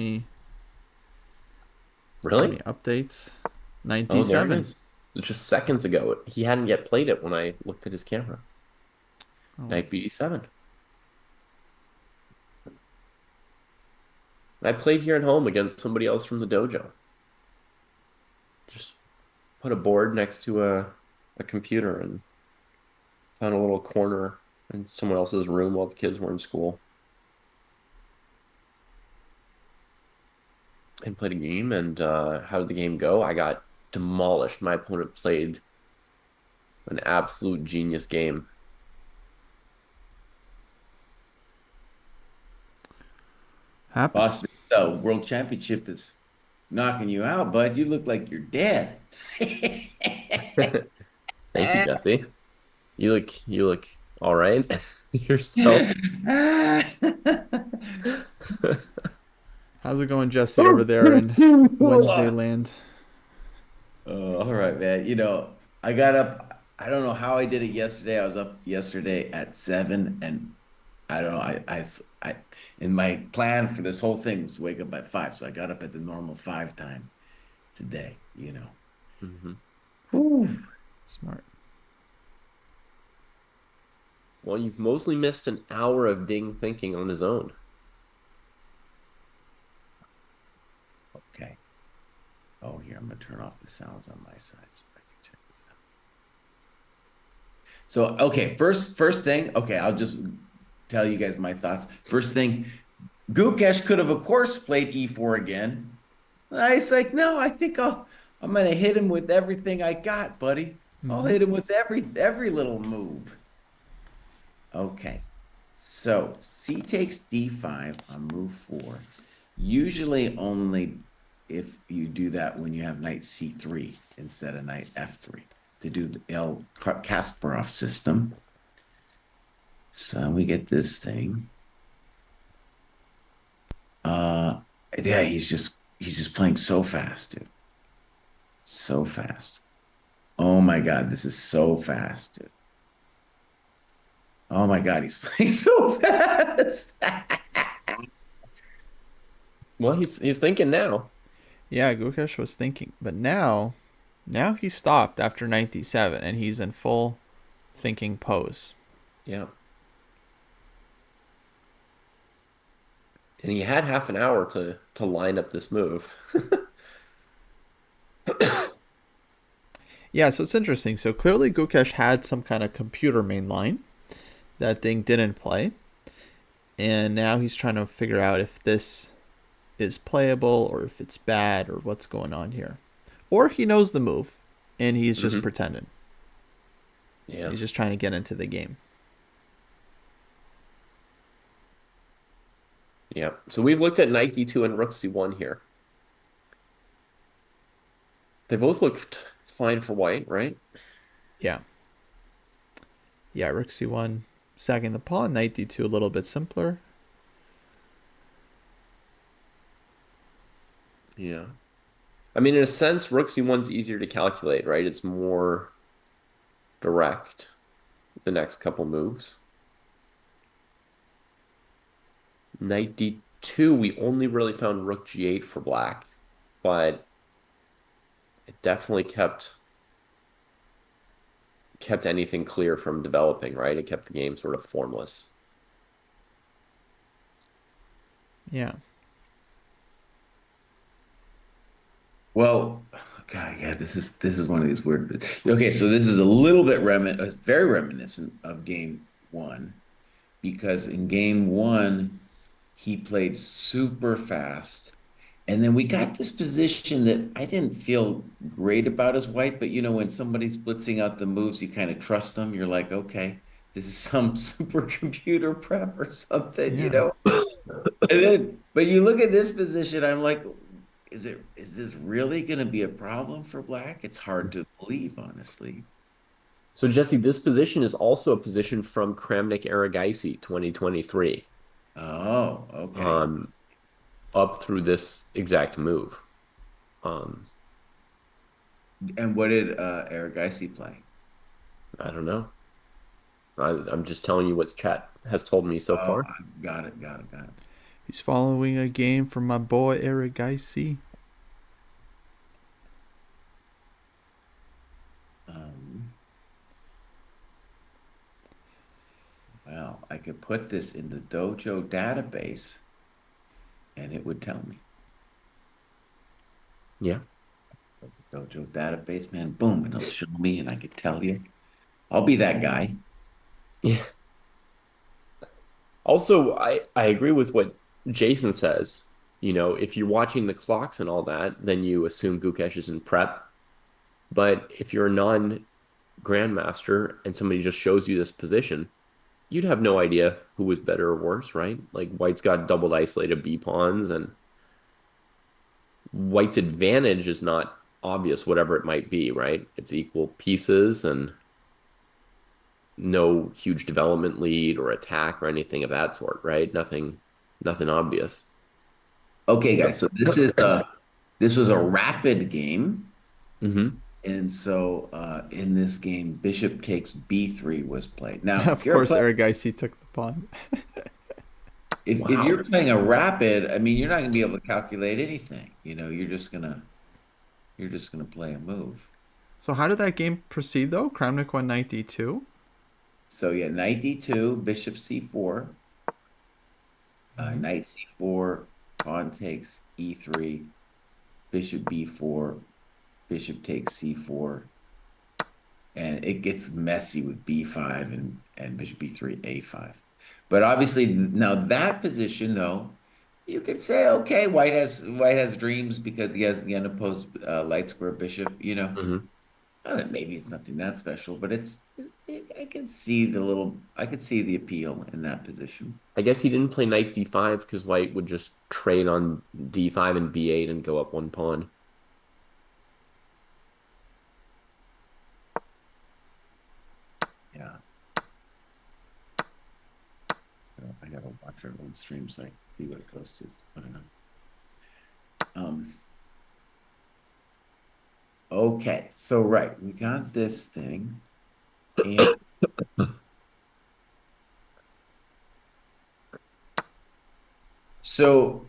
Really? me update. Oh, there it 97. is. Just seconds ago. He hadn't yet played it when I looked at his camera. Oh, Knight BD7. I played here at home against somebody else from the dojo. Just put a board next to a computer and found a little corner in someone else's room while the kids were in school and played a game. And how did the game go? I got demolished. My opponent played an absolute genius game. happens. Boston, the world championship is knocking you out, bud. You look like you're dead. Thank you, Jesse. You look all right yourself. How's it going, Jesse, over there in Wednesday land? Oh, all right, man. I got up. I don't know how I did it yesterday. I was up yesterday at 7, and I don't know. In my plan for this whole thing was to wake up at 5, so I got up at the normal 5 time today. Mhm. Whew. Smart. Well, you've mostly missed an hour of Ding thinking on his own. Okay. Oh, here, I'm gonna turn off the sounds on my side so I can check this out. So, okay, first thing, okay, I'll just tell you guys my thoughts. First thing, Gukesh could have, of course, played E4 again. I was like, no, I'm gonna hit him with everything I got, buddy. I'll Mm-hmm. hit him with every little move. Okay. So C takes D5 on move 4. Usually only if you do that when you have knight C3 instead of knight F3 to do the L Kasparov system. So we get this thing. Yeah, he's just playing so fast, dude. So fast. Oh my God, this is so fast, dude. Oh my God, he's playing so fast. Well, he's thinking now. Yeah, Gukesh was thinking, but now he stopped after 97, and he's in full thinking pose. Yeah. And he had half an hour to line up this move. Yeah, so it's interesting. So clearly Gukesh had some kind of computer main line that Ding didn't play, and now he's trying to figure out if this is playable or if it's bad or what's going on here. Or he knows the move and he's just Hmm. pretending. Yeah. He's just trying to get into the game. Yeah. So we've looked at knight d2 and rook c1 here. They both looked fine for white, right? Yeah. Yeah, rook c1 sagging the pawn, knight d2 a little bit simpler. Yeah. I mean, in a sense, rook c1's easier to calculate, right? It's more direct, the next couple moves. Knight d2, we only really found rook g8 for black, but it definitely kept anything clear from developing, right? It kept the game sort of formless. Yeah. Well, God, yeah, this is one of these weird. Okay, so this is a little bit very reminiscent of game 1 because in game 1 he played super fast. And then we got this position that I didn't feel great about as white, but when somebody's blitzing out the moves, you kind of trust them. You're like, okay, this is some supercomputer prep or something, you Yeah. know? And then, but you look at this position, I'm like, is this really going to be a problem for black? It's hard to believe, honestly. So Jesse, this position is also a position from Kramnik Aragaisi 2023, Oh, okay. um, up through this exact move. Um, And what did Eric Geisy play? I don't know. I'm just telling you what chat has told me so Oh, far. I got it, got it, got it. He's following a game from my boy Eric Geisy. Um, well, I could put this in the Dojo database and it would tell me. Yeah. Dojo database, man, boom, it'll show me and I could tell you. I'll be that guy. Yeah. Also, I agree with what Jason says. If you're watching the clocks and all that, then you assume Gukesh is in prep. But if you're a non-grandmaster and somebody just shows you this position, you'd have no idea who was better or worse, right? Like White's got doubled isolated B pawns, and White's advantage is not obvious, whatever it might be, right? It's equal pieces and no huge development lead or attack or anything of that sort, right? Nothing obvious. Okay, guys, so this was a rapid game. Hmm. And so in this game, bishop takes b3 was played. Now, Of course, Eric Geisy took the pawn. if Wow. you're playing a rapid, I mean, you're not going to be able to calculate anything. You're just gonna play a move. So how did that game proceed though? Kramnik won knight d2. So yeah, knight d2, bishop c4, Mm-hmm. knight c4, pawn takes e3, bishop b4, bishop takes c4, and it gets messy with b5 and bishop b3, a5. But obviously now that position though, you could say okay, white has dreams because he has the unopposed light square bishop. Hmm. Maybe it's nothing that special, but I could see the appeal in that position. I guess he didn't play knight d5 because White would just trade on d5 and b8 and go up one pawn. Yeah. I gotta watch everyone's stream so I can see what it goes to. I don't know. Um, okay, so right, we got this thing. And so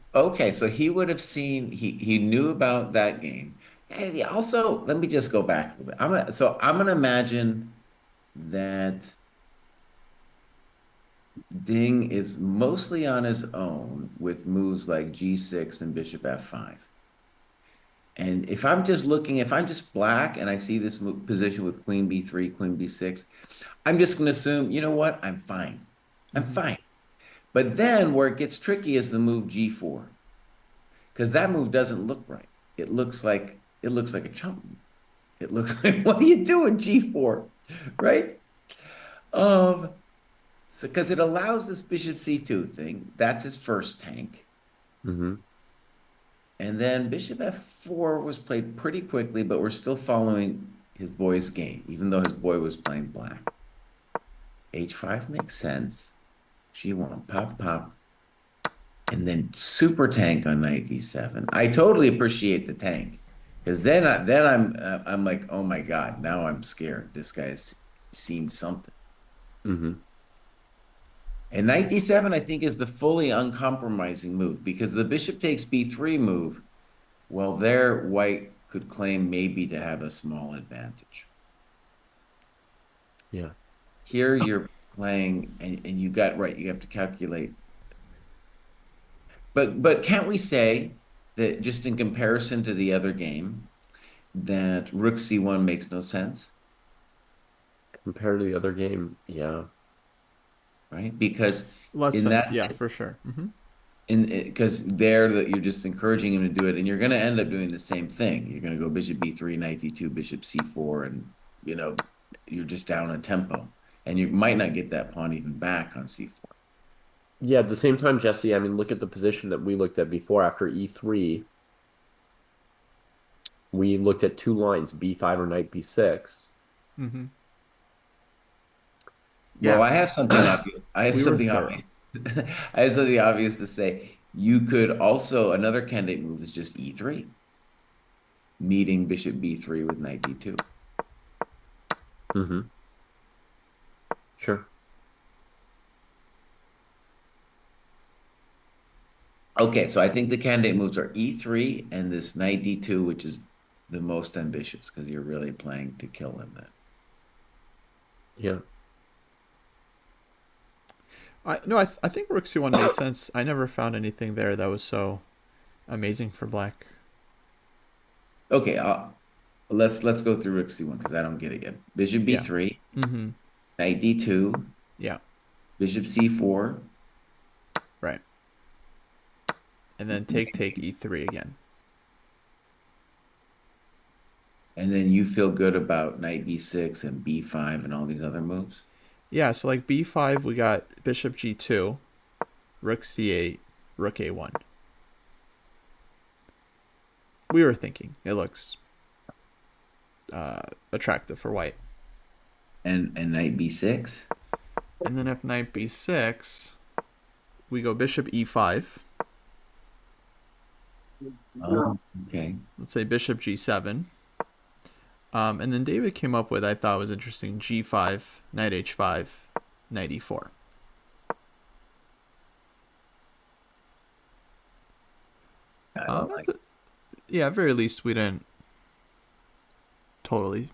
he would have seen he knew about that game. And also, let me just go back a little bit. I'm gonna imagine that Ding is mostly on his own with moves like G6 and Bishop F5. And if I'm just black and I see this position with Queen B3, Queen B6, I'm just going to assume, you know what? I'm fine. I'm Mm-hmm. fine. But then where it gets tricky is the move G4, because that move doesn't look right. It looks like a chump move. It looks like, what are you doing, G4? Right? Um, so because it allows this bishop C2 thing. That's his first tank. Hmm. And then bishop f4 was played pretty quickly, but we're still following his boy's game, even though his boy was playing black. H5 makes sense. G1, pop, pop. And then super tank on knight d7. I totally appreciate the tank because then I'm like, oh my God, now I'm scared. This guy's seen something. Hmm. And knight d7, I think, is the fully uncompromising move because the bishop takes b3 move. Well, there, white could claim maybe to have a small advantage. Yeah. Here you're playing, and you got right, you have to calculate. But can't we say that just in comparison to the other game, that Rook C1 makes no sense, Compared to the other game, yeah. right? Because Less in sense, that yeah, for sure. Mm-hmm. in because there that you're just encouraging him to do it, and you're going to end up doing the same thing. You're going to go bishop b3, knight d2, bishop c4, and you know you're just down a tempo, and you might not get that pawn even back on c4. Yeah, at the same time, Jesse, I mean, look at the position that we looked at before after e3. We looked at two lines, b5 or knight b6. Mm-hmm. Well, Yeah, I have something obvious. I have we were something obvious. thorough. I have something obvious to say. You could also another candidate move is just e3, meeting bishop b3 with knight d2. Mm-hmm. Sure. Okay, so I think the candidate moves are e3 and this knight d2, which is the most ambitious because you're really playing to kill him then. Yeah. I think rook c1 made sense. I never found anything there that was so amazing for black. Okay, let's go through rook c1 because I don't get it yet. Bishop Yeah. b3, Mm-hmm. knight d2, Yeah. bishop c4, Right. And then take e3 again. and then you feel good about knight d6 and b5 and all these other moves. Yeah, so like b5 we got bishop g2, rook c8, rook a1. We were thinking it looks attractive for white. And knight b6. And then if knight b6, we go bishop e5. Oh, okay. Let's say bishop g7. And then David came up with, I thought was interesting, g5, knight h5, knight e4. I don't like it. Yeah, at very least we didn't totally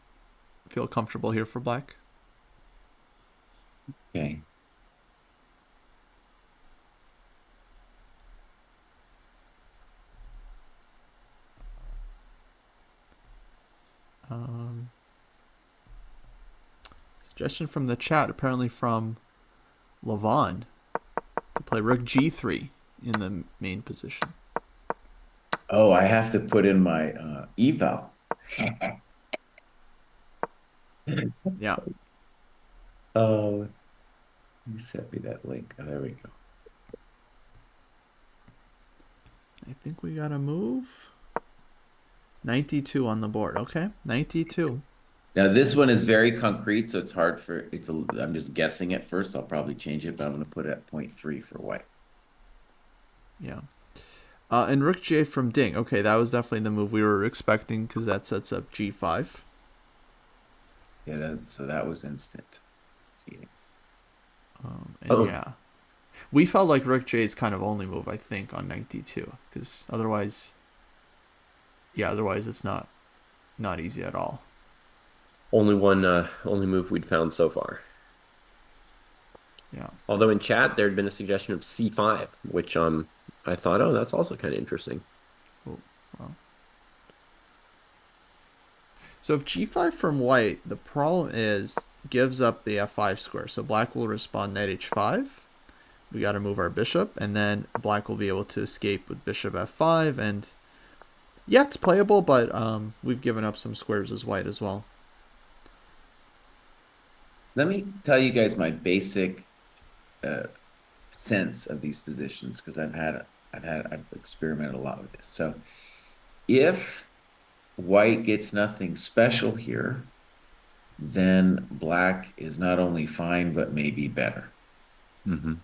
feel comfortable here for black. Okay. Um, Suggestion from the chat, apparently from Levon, to play rook g3 in the main position. Oh, I have to put in my eval. Yeah. Oh, you sent me that link. Oh, there we go. I think we got to move. Knight d2 on the board. Okay, knight d2. Now this one is very concrete, so it's hard for I'm just guessing at first. I'll probably change it, but I'm going to put it at 0.3 for white. Yeah. And rook g8 from Ding. Okay, that was definitely the move we were expecting because that sets up g5. Yeah, so that was instant. And yeah, we felt like rook j8's kind of only move, I think, on knight d2 because otherwise it's not easy at all. Only move we'd found so far. Yeah. Although in chat there had been a suggestion of c5, which I thought, oh, that's also kind of interesting. Oh, wow. So if g5 from white, the problem is gives up the f5 square. So black will respond knight h5. We got to move our bishop, and then black will be able to escape with bishop f5. And yeah, it's playable, but we've given up some squares as white as well. Let me tell you guys my basic sense of these positions because I've experimented a lot with this. So if white gets nothing special here, then black is not only fine but maybe better. Mm-hmm.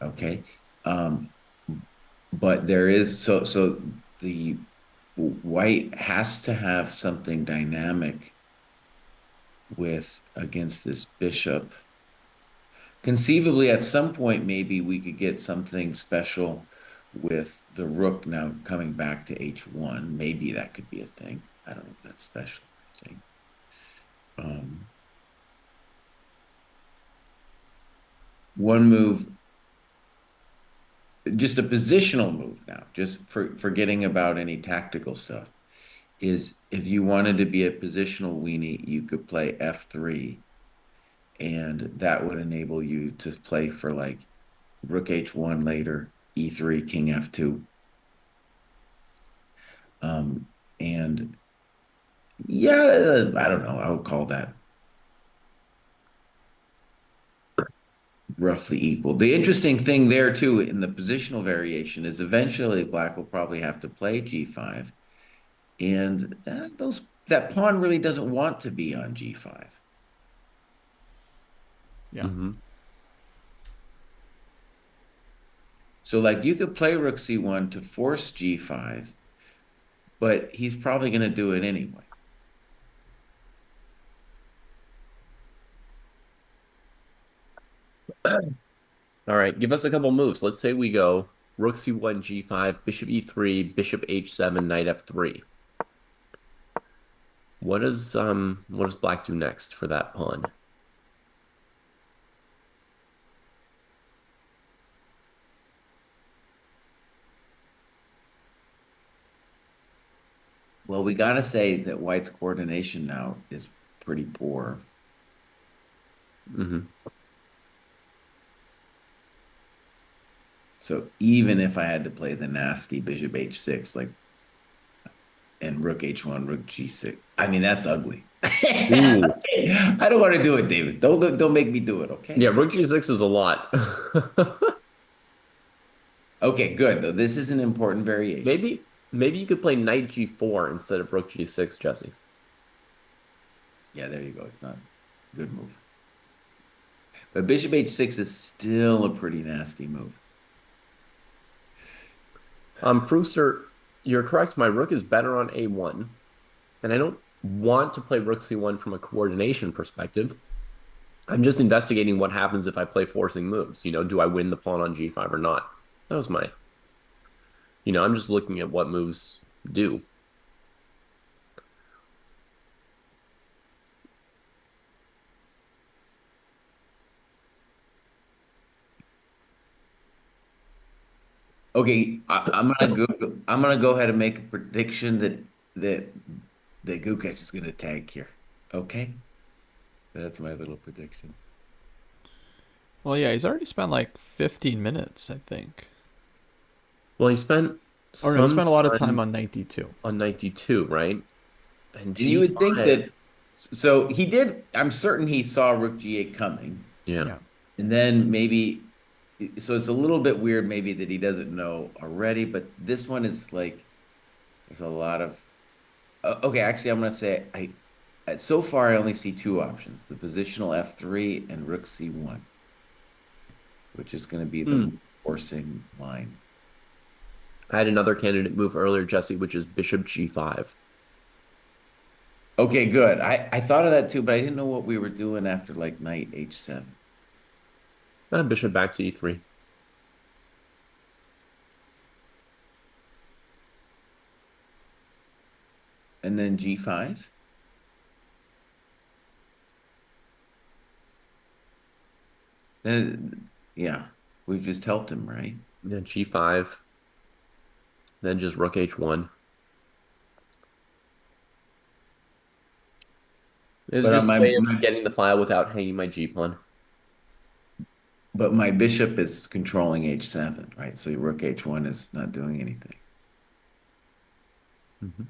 Okay. But there is so the white has to have something dynamic with against this bishop. Conceivably, at some point, maybe we could get something special with the rook now coming back to h1. Maybe that could be a thing. I don't know if that's special. One move, just a positional move now, just forgetting about any tactical stuff, is if you wanted to be a positional weenie, you could play f3, and that would enable you to play for like rook h1 later, E3, king F2. Um, and yeah, I don't know. I would call that roughly equal. The interesting thing there too in the positional variation is eventually black will probably have to play G5, and those that pawn really doesn't want to be on G5. Yeah. Mm-hmm. So like you could play Rook C1 to force G5, but he's probably going to do it anyway. All right, give us a couple moves. Let's say we go Rook C1, G5, Bishop E3, Bishop H7, Knight F3. What does black do next for that pawn? Well, we got to say that White's coordination now is pretty poor. Mm-hmm. So even if I had to play the nasty Bishop H6, like and Rook H1, Rook G6, I mean that's ugly. Ooh. I don't want to do it, David. Don't make me do it, Yeah, okay? Rook G6 is a lot. Okay, good. Though this is an important variation. Maybe you could play Knight G4 instead of Rook G6, Jesse. Yeah, there you go. It's not a good move. But Bishop H6 is still a pretty nasty move. Pruesser, you're correct. My rook is better on A1, and I don't want to play Rook C1 from a coordination perspective. I'm just investigating what happens if I play forcing moves. Do I win the pawn on G5 or not? That was I'm just looking at what moves do. Okay, I'm gonna go ahead and make a prediction that that Gukesh is gonna tag here. Okay? That's my little prediction. Well, yeah, he's already spent like 15 minutes, I think. Well, he spent Or no, he some spent a lot of time time on knight d2. on knight d2, right? And And you would think G5. that, so he did, I'm certain he saw Rook G8 coming. Yeah. Yeah. And then maybe, so it's a little bit weird maybe that he doesn't know already, but this one is like, there's a lot of, okay, actually, I'm going to say, so far I only see two options, the positional F3 and Rook C1, which is going to be the Hmm. forcing line. I had another candidate move earlier, Jesse, which is Bishop G5. Okay, good. I thought of that too, but I didn't know what we were doing after like knight H7. Bishop back to E3. And then G5. Then, yeah, we've just helped him, right? Then G5. Then just Rook H1. It's But just a my, way of my getting the file without hanging my G pawn. but my bishop is controlling H7, right? So Rook H1 is not doing anything. Mhm.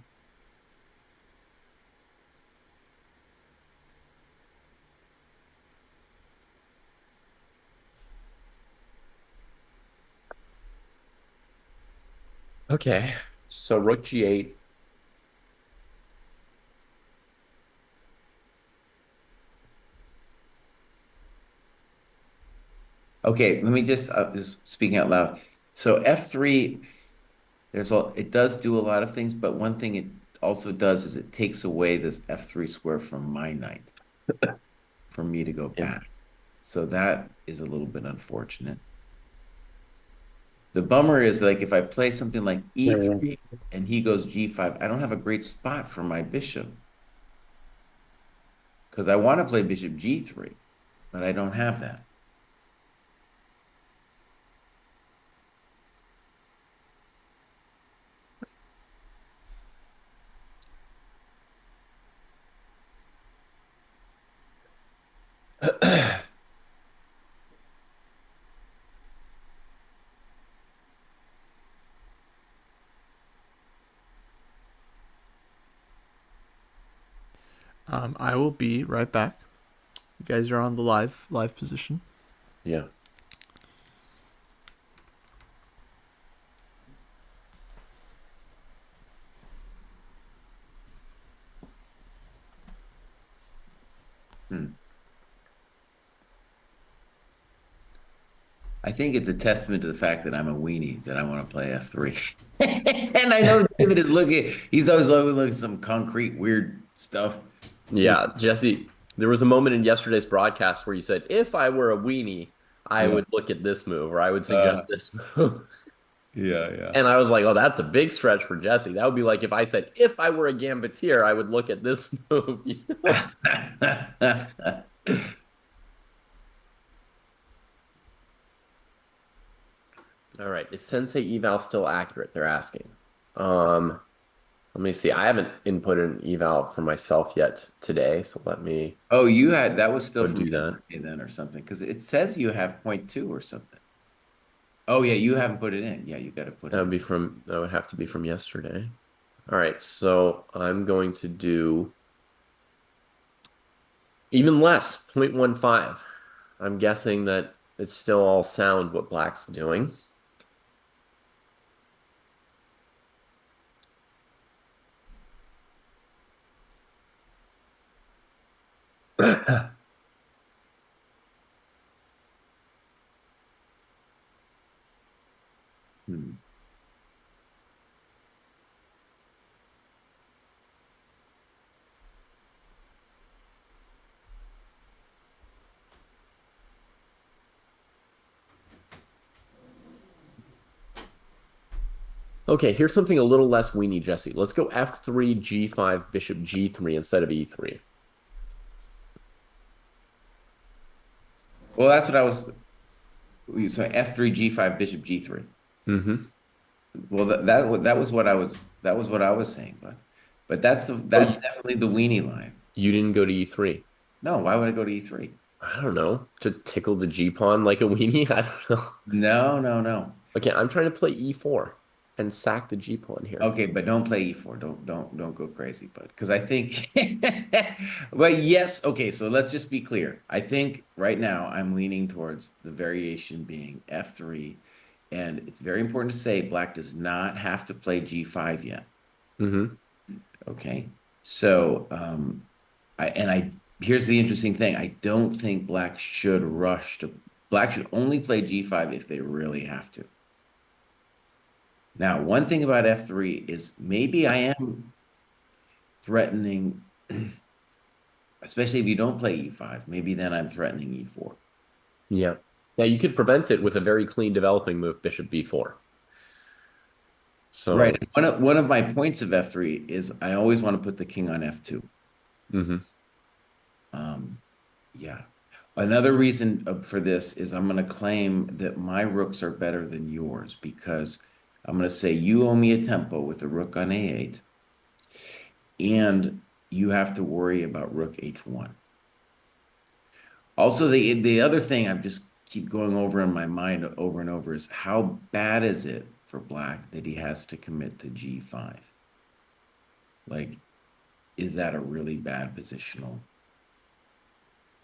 Okay. So Rook G8. Okay, let me just speaking out loud. So F3, it does do a lot of things, but one thing it also does is it takes away this F3 square from my knight for me to go Yeah. back. So that is a little bit unfortunate. The bummer is like if I play something like Yeah. E3 and he goes G5, I don't have a great spot for my bishop because I want to play bishop G3, but I don't have that. I will be right back. You guys are on the live position. Yeah. Hmm. I think it's a testament to the fact that I'm a weenie that I want to play F3. And I know David is looking, he's always looking at some concrete, weird stuff. Yeah, Jesse, there was a moment in yesterday's broadcast where you said, if I were a weenie, I Yeah. would look at this move or I would Uh, suggest this move. yeah, yeah. And I was like, oh, that's a big stretch for Jesse. That would be like if I said, if I were a gambitier, I would look at this move. All right. Is Sensei eval still accurate? They're asking. Um, Let me see. I haven't inputted an eval for myself yet today, so let me Oh, you had that was still go from do that. yesterday then or something because it says you have point 0.2 or something. Oh yeah, you haven't put it in. Yeah, you got to put it in. That would have to be from yesterday. All right, so I'm going to do even less, 0.15. I'm guessing that it's still all sound what Black's doing. Hmm. Okay, here's something a little less weenie, Jesse. Let's go F3, G5, Bishop G3 instead of E3. Well, that's what I was. So F3, G5, Bishop G3. Mm-hmm. Well, that was what I was saying, but Oh, that's definitely the weenie line. you didn't go to E3. No, why would I go to E3? I don't know. To tickle the G pawn like a weenie? I don't know. No, no, no. Okay, I'm trying to play E4 and sack the G pawn here. Okay, but don't play E4. Don't go crazy, bud. Because I think, well, yes. Okay, so let's just be clear. I think right now I'm leaning towards the variation being F3, and it's very important to say Black does not have to play G5 yet. Mm-hmm. Okay, so I here's the interesting thing. I don't think Black should rush to. Black should only play G5 if they really have to. Now, one thing about F3 is maybe I am threatening, especially if you don't play E5, maybe then I'm threatening E4. Yeah. Yeah, you could prevent it with a very clean developing move, Bishop B4. Right. So, One of my points of F3 is I always want to put the king on F2. mm-hmm. Um, yeah. Another reason for this is I'm going to claim that my rooks are better than yours because I'm going to say you owe me a tempo with a rook on A8, and you have to worry about rook H1. Also, the other thing I'm just keep going over in my mind over and over is how bad is it for Black that he has to commit to G5? Like, is that a really bad positional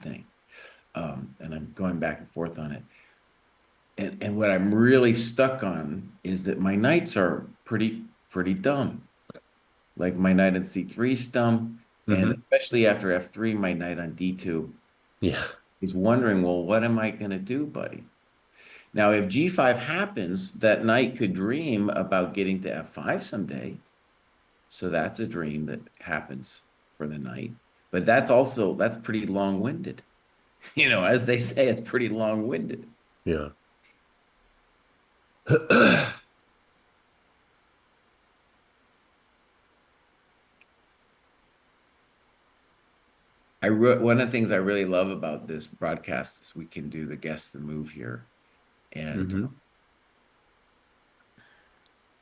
thing? And I'm going back and forth on it. And what I'm really stuck on is that my knights are pretty dumb. Like my knight on C3 is dumb, and Mm-hmm. especially after F3, my knight on D2 Yeah. is wondering, well, what am I going to do, buddy? Now, if G5 happens, that knight could dream about getting to F5 someday. So that's a dream that happens for the knight. But that's pretty long-winded. As they say, it's pretty long-winded. Yeah. One of the things I really love about this broadcast is we can do the guess the move here. And Mm-hmm.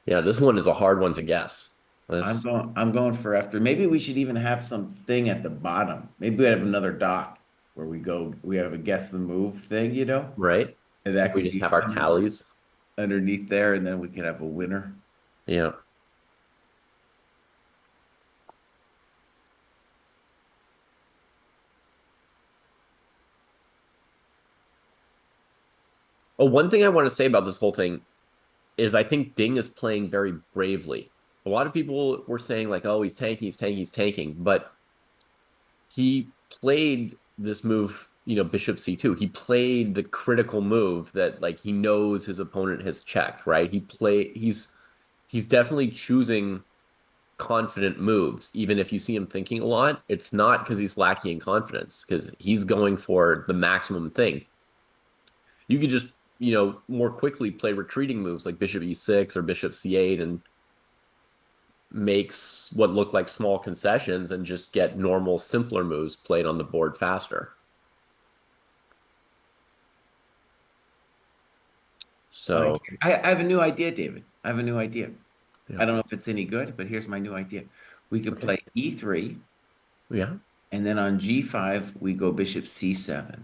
Yeah, this one is a hard one to guess. This, I'm going for after. Maybe we should even have something at the bottom. Maybe we have another doc where we have a guess the move thing. right? And And that we could just be have our tallies. underneath there, and then we could have a winner. Yeah. Oh, one thing I want to say about this whole thing is I think Ding is playing very bravely. A lot of people were saying like, "Oh, he's tanking, he's tanking, he's tanking," but he played this move, Bishop C2. He played the critical move that like he knows his opponent has checked, right? He's definitely choosing confident moves, even if you see him thinking a lot. It's not because he's lacking in confidence, because he's going for the maximum thing. You could just, more quickly play retreating moves like Bishop E6 or Bishop C8 and makes what look like small concessions and just get normal, simpler moves played on the board faster. So, I have a new idea, David. I have a new idea. yeah. I don't know if it's any good, but here's my new idea. We could Okay. play E3, Yeah. and then on G5, we go bishop C7.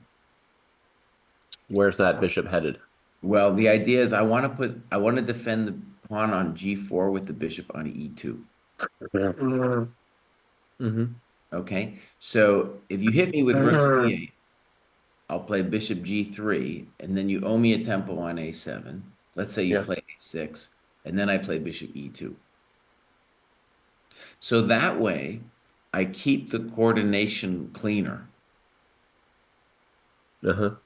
Where's that bishop headed? Well, the idea is I want to defend the pawn on G4 with the bishop on E2. Mm-hmm. Okay. So if you hit me with rook C8, I'll play bishop G3, and then you owe me a tempo on A7. Let's say you Yeah. play A6, and then I play bishop E2. So that way, I keep the coordination cleaner. Uh-huh.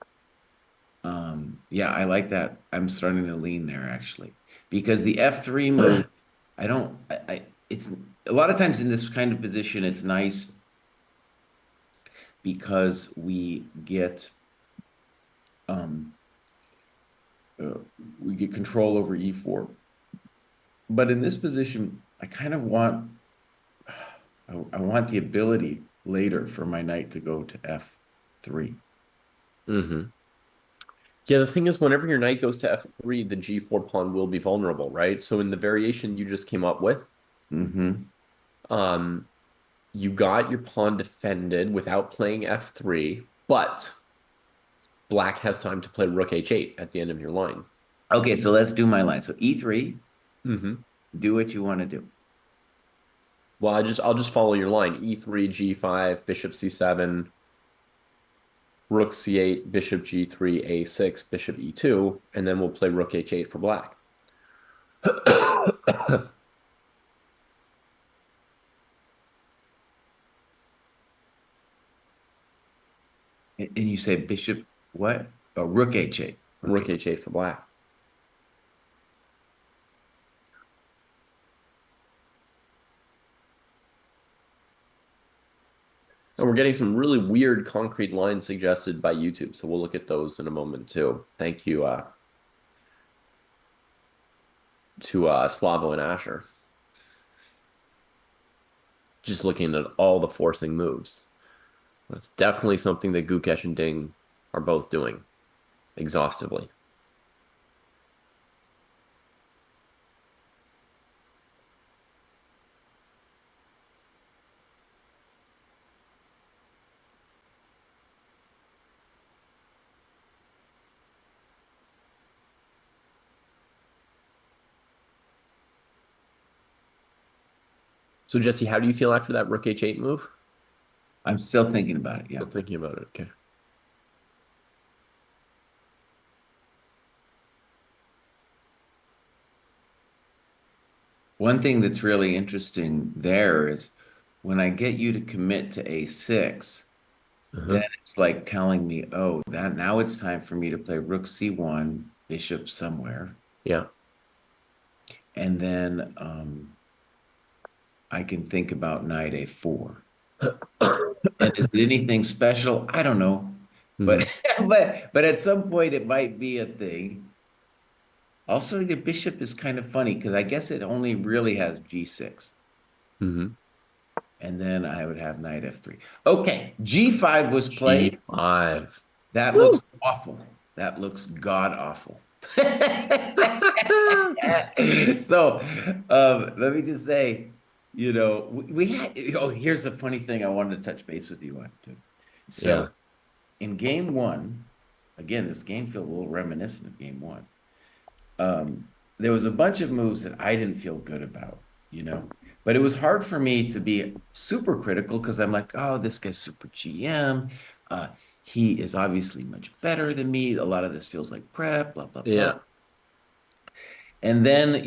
Yeah, I like that. I'm starting to lean there actually, because the F3 move, I don't, it's a lot of times in this kind of position, it's nice because um, uh, we get control over E4. But in this position, I kind of want, I want the ability later for my knight to go to F3. Mm-hmm. Yeah, the thing is, whenever your knight goes to F3, the G4 pawn will be vulnerable, right? So in the variation you just came up with, Mm-hmm. um, you got your pawn defended without playing F3, but black has time to play rook H8 at the end of your line. Okay, so let's do my line. So E3, Mm-hmm. do what you want to do. Well, I'll just follow your line. E3, G5, Bishop C7, Rook C8, Bishop G3, A6, Bishop E2, and then we'll play Rook H8 for black. And you say bishop what? Oh, rook H8. Rook Rook H8. H8 for black. And we're getting some really weird concrete lines suggested by YouTube, so we'll look at those in a moment too. Thank you to Slavo and Asher. Just looking at all the forcing moves. That's definitely something that Gukesh and Ding are both doing exhaustively. So Jesse, how do you feel after that Rook H8 move? I'm still thinking about it. Yeah. Still thinking about it. Okay. One thing that's really interesting there is when I get you to commit to A6, then Uh-huh. it's like telling me, oh, that now it's time for me to play rook C1, bishop somewhere. Yeah. And then I can think about knight A4. And is it anything special? I don't know. But Hmm. but at some point it might be a thing. Also, the bishop is kind of funny because I guess it only really has G6. Hmm. And then I would have knight F3. Okay, G5 was played. G5. That looks Woo! awful. That looks god awful. So let me just say, we had, oh, here's a funny thing I wanted to touch base with you on too. So Yeah. in game one, again, this game feels a little reminiscent of game one. There was a bunch of moves that I didn't feel good about, but it was hard for me to be super critical because I'm like, oh, this guy's super GM. Uh, He is obviously much better than me. A lot of this feels like prep, blah, blah, blah. Yeah. And then,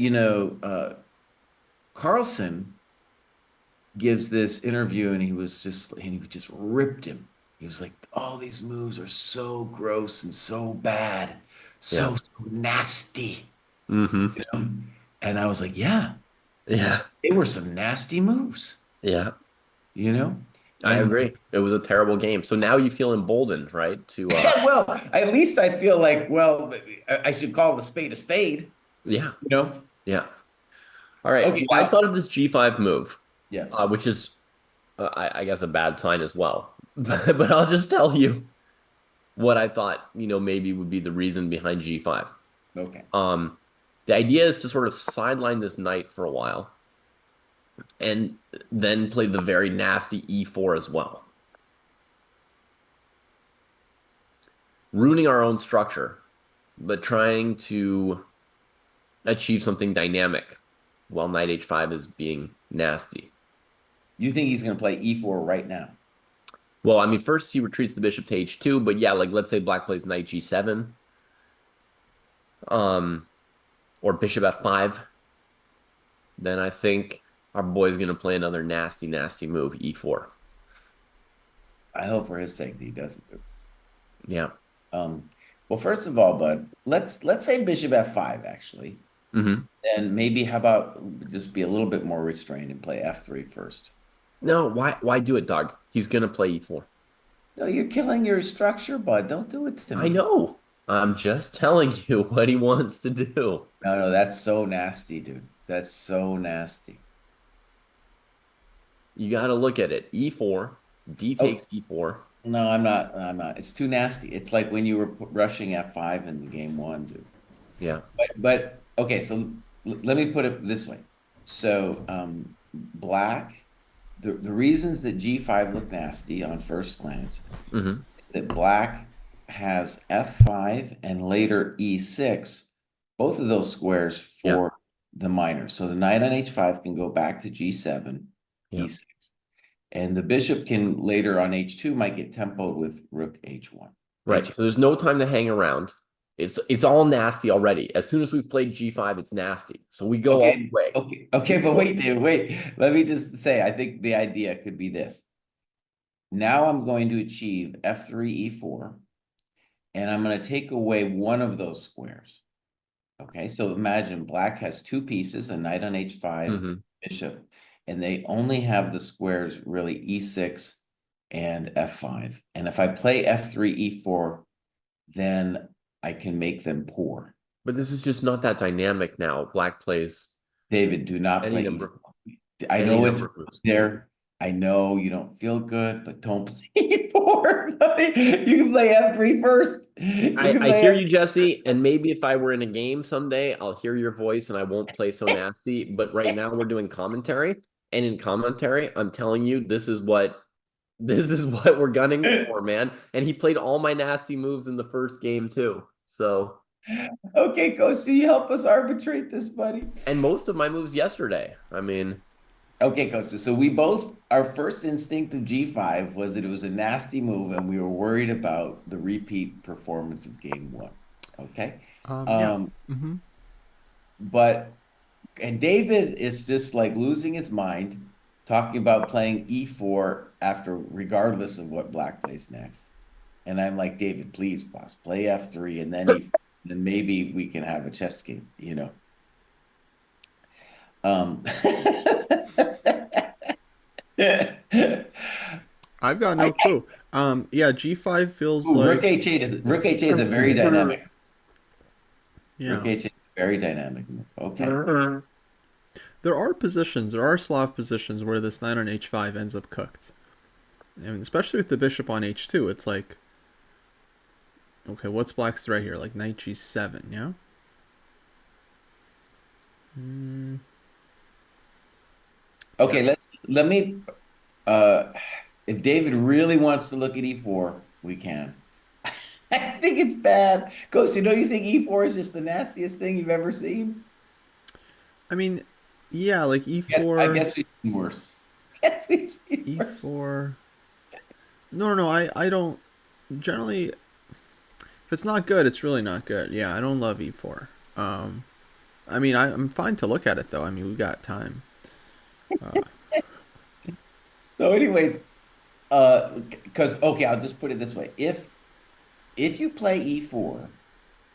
Carlson gives this interview and he just ripped him. He was like, all these moves are so gross and so bad, Yeah. so nasty, Hmm. you know? And I was like, yeah, Yeah. they were some nasty moves, Yeah. you know? I And agree. It was a terrible game. So now you feel emboldened, right? To well, at least I feel like, well, I should call a spade, yeah. you know? Yeah. All right. Okay, Well, I now, thought of this G5 move, yeah. which is I guess a bad sign as well. But I'll just tell you what I thought, maybe would be the reason behind G5. Okay. Um, the idea is to sort of sideline this knight for a while and then play the very nasty E4 as well, ruining our own structure, but trying to achieve something dynamic while knight H5 is being nasty. You think he's going to play E4 right now? Well, I mean, first he retreats the bishop to H2, but yeah, like let's say black plays knight G7, um, or bishop F5, then I think our boy's gonna play another nasty, nasty move, E4. I hope for his sake that he doesn't do. Yeah. Um, well, first of all, bud, let's say bishop F5 actually. Hmm. And maybe how about just be a little bit more restrained and play F3 first? No, why do it, dog? He's gonna play E4. No, you're killing your structure, bud. Don't do it to I me. know. I'm just telling you what he wants to do. No, no, that's so nasty, dude. That's so nasty. You got to look at it. E4, D Oh, takes E4. no, I'm not. I'm not. It's too nasty. It's like when you were rushing F5 in the game one, dude. Yeah. But okay, so let me put it this way. So black, the reasons that G5 look nasty on first glance Hmm. is that black has F5 and later E6, both of those squares Yeah. for the minor. So the knight on H5 can go back to G7, Yeah. E6. And the bishop can later on H2 might get tempoed with rook H1. Right. So there's no time to hang around. It's all nasty already. As soon as we've played G5, it's nasty. So we go all the Okay, way. okay, but wait, David, wait. Let me just say, I think the idea could be this. Now I'm going to achieve F3, E4, and I'm going to take away one of those squares. Okay, so imagine black has two pieces, a knight on H5, Hmm. bishop, and they only have the squares really E6 and F5. And if I play F3, E4, then I can make them poor. But this is just not that dynamic now. Black plays David, do not any play number E4. I any know it's number of moves. there. I know you don't feel good, but don't play E4, buddy. You can play F3 first. You can I play hear F. you, Jesse, and maybe if I were in a game someday, I'll hear your voice and I won't play so nasty. But right now we're doing commentary, and in commentary, I'm telling you, this is what we're gunning for, man. And he played all my nasty moves in the first game too. So, Okay, Kostya, you help us arbitrate this, buddy. and most of my moves yesterday. I mean, Okay, Kostya. So our first instinct of G5 was that it was a nasty move, and we were worried about the repeat performance of game one. Okay. Yeah. Um, Mm-hmm. but and David is just like losing his mind, talking about playing E4 after regardless of what black plays next. And I'm like, David, please, boss, play F3, and then then maybe we can have a chess game. Um, I've got I, no clue. Yeah, G5 feels ooh, like Rook H8 is a very dynamic. Rook yeah. H8 is a very dynamic move. Okay. There are Slav positions where this knight on H5 ends up cooked. I mean, especially with the bishop on H2, it's like, okay, what's black's threat here? Like knight G7, yeah? Mm, yeah. Okay, let me uh if David really wants to look at E4, we can. I think it's bad. Ghost, you think E4 is just the nastiest thing you've ever seen? I mean, yeah, like Yes, I E4, guess we've seen worse. Yes, we've seen worse. E4. No, no, no, I don't. generally, if it's not good, it's really not good. Yeah, I don't love e4. I mean, I'm fine to look at it though. I mean, we got time. So, anyways, because okay, I'll just put it this way: if you play e4,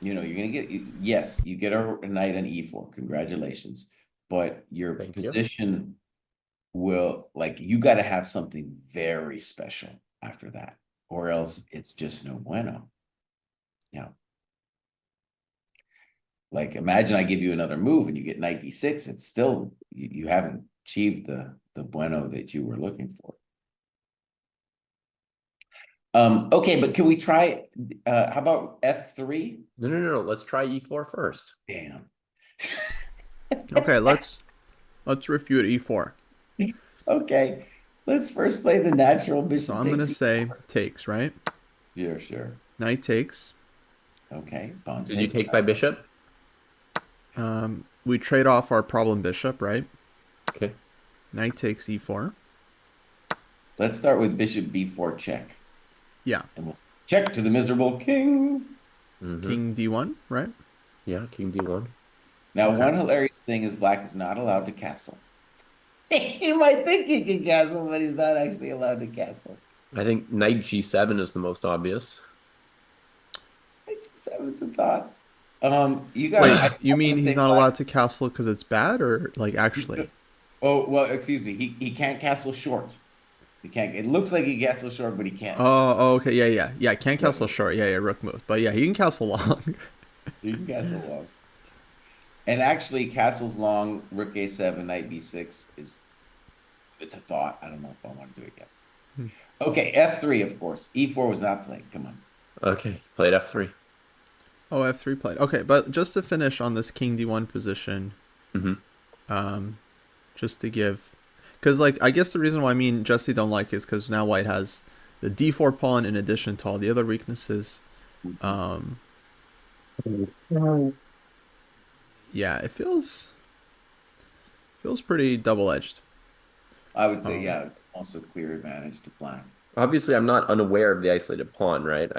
you're gonna get yes, you get a knight on e4. Congratulations, but your Thank you. position will like you got to have something very special after that, or else it's just no bueno. Yeah. Like imagine I give you another move and you get knight d6, it's still you haven't achieved the bueno that you were looking for. Okay, but can we try how about f3? No. Let's try e4 first. Damn. Okay, let's refute e4. Okay, let's first play the natural So bishop I'm gonna takes say e4. takes, right? Sure. Knight takes. Okay, pawn Did you takes. take by bishop? We trade off our problem bishop, right? Okay. Knight takes e4. Let's start with bishop b4 check. Yeah. And we'll check to the miserable king. King d1, right? Yeah, king d1. Now, Okay. one hilarious thing is black is not allowed to castle. You might think he can castle, but he's not actually allowed to castle. I think knight g7 is the most obvious. I just haven't a thought. You Wait, got. I you want mean to he's say not black. allowed to castle because it's bad, or like actually? Oh well, excuse me. He can't castle short. He can't. It looks like he castles short, but he can't. Okay, yeah. Can't Yeah, castle short. Yeah, rook moves, but yeah, he can castle long. he can castle long. And actually, castles long, rook a7, knight b6 is it's a thought. I don't know if I want to do it yet. Okay, f3, of course. e4 was not played. Come on. Okay, played f3. Oh, f3 played. Okay, but just to finish on this king d1 position, Mm-hmm. just to give, because like I guess the reason why me and Jesse don't like is because now White has the d4 pawn in addition to all the other weaknesses. Um, yeah, it feels pretty double edged. I would say, Um, yeah, also clear advantage to black. Obviously, I'm not unaware of the isolated pawn, right?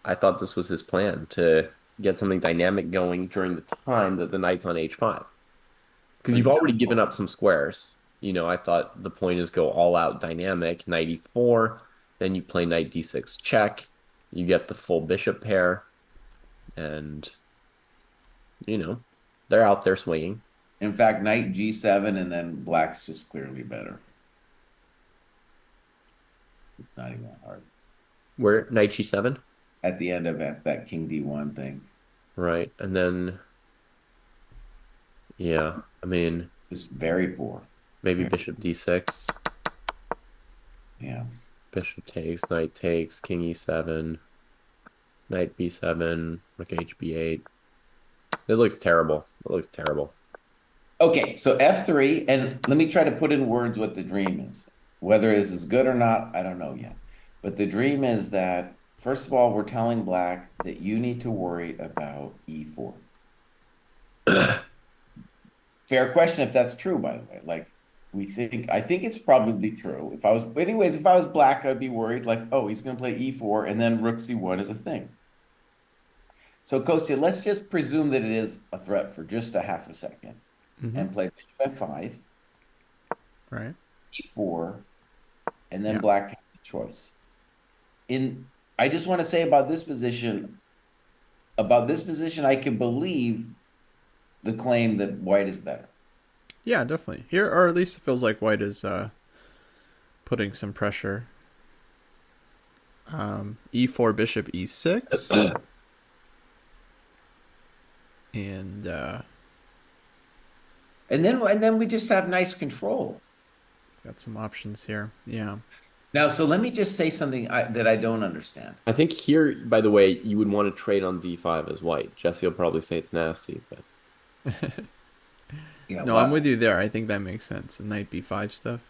I thought this was his plan to get something dynamic going during the time that the knight's on h5. Because For you've already given example, up some squares. I thought the point is go all out dynamic, knight e4, then you play knight d6 check, you get the full bishop pair, and, you know, they're out there swinging. in fact, knight g7 and then black's just clearly better. It's not even that hard. Where knight g7, At the end of that king d1 thing, right? And then, yeah, I mean, it's very poor. maybe Very, bishop d6, yeah. bishop takes, king e7, knight b7, rook hb8. It looks terrible. It looks terrible. Okay, so f3, and let me try to put in words what the dream is. Whether this is good or not, I don't know yet. But the dream is that, first of all, we're telling black that you need to worry about e4. Fair question if that's true, by the way. Like, I think it's probably true. Anyways, if I was black, I'd be worried, like, oh, he's going to play e4, and then rook c1 is a thing. So, Kostya, let's just presume that it is a threat for just a half a second mm-hmm. and play bishop f5, Right. e4, and then Yeah. black has the choice. I just want to say about this position, I can believe the claim that white is better. Yeah, definitely. Here, or at least it feels like White is putting some pressure. E4, bishop e6, and And then we just have nice control. got some options here. Yeah. Now, so let me just say something that I don't understand. I think here, by the way, you would want to trade on d5 as white. Jesse will probably say it's nasty, but Yeah, No, I'm what? with you there. I think that makes sense. The knight b5 stuff.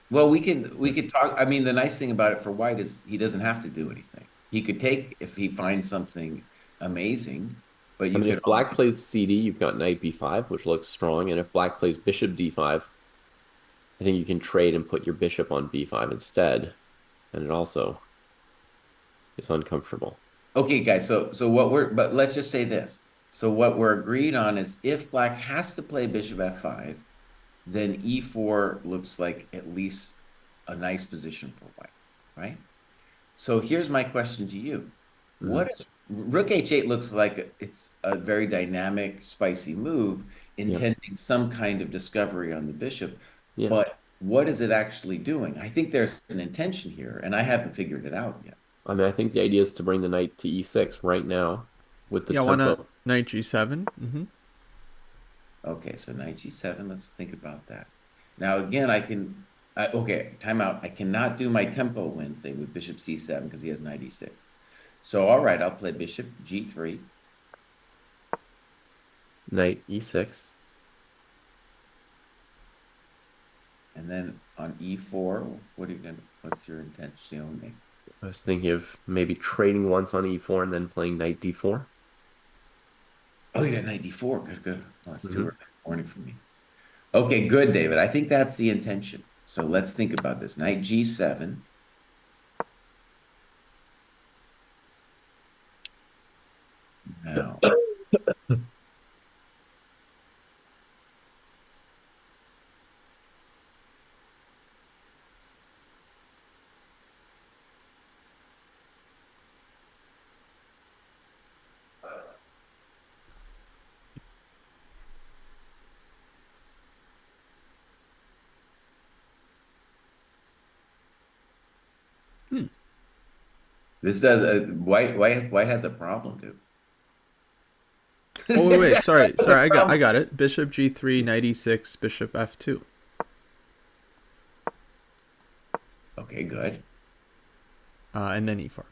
Well, we could talk. I mean, the nice thing about it for white is he doesn't have to do anything. He could take if he finds something amazing, but I you mean, could if black also plays CD, you've got knight b5, which looks strong, and if black plays bishop d5, I think you can trade and put your bishop on b5 instead, and it also is uncomfortable. Okay, guys, so what but let's just say this. So what we're agreed on is if black has to play bishop f5, then e4 looks like at least a nice position for white, right? So here's my question to you. Hmm. What is Rook h8 looks like it's a very dynamic, spicy move Yeah. intending some kind of discovery on the bishop, Yeah. but what is it actually doing? I think there's an intention here, and I haven't figured it out yet. I mean, I think the idea is to bring the knight to e6 right now with the Yeah, why not tempo. knight g7? Okay, so knight g7, let's think about that. Now, again, okay, time out. I cannot do my tempo win thing with bishop c7 because he has knight e6. So, all right, I'll play bishop g3. Knight e6. And then on e4, what's your intention? I was thinking of maybe trading once on e4 and then playing knight d4. Oh, you got knight d4. Good, good. Oh, that's too Hmm. early in the morning for me. Okay, good, David. I think that's the intention. So let's think about this. Knight g7. Now, this does white has a problem, dude. Oh wait, sorry, I got it. Bishop g3, knight e6, bishop f2. Okay, good. And then e4.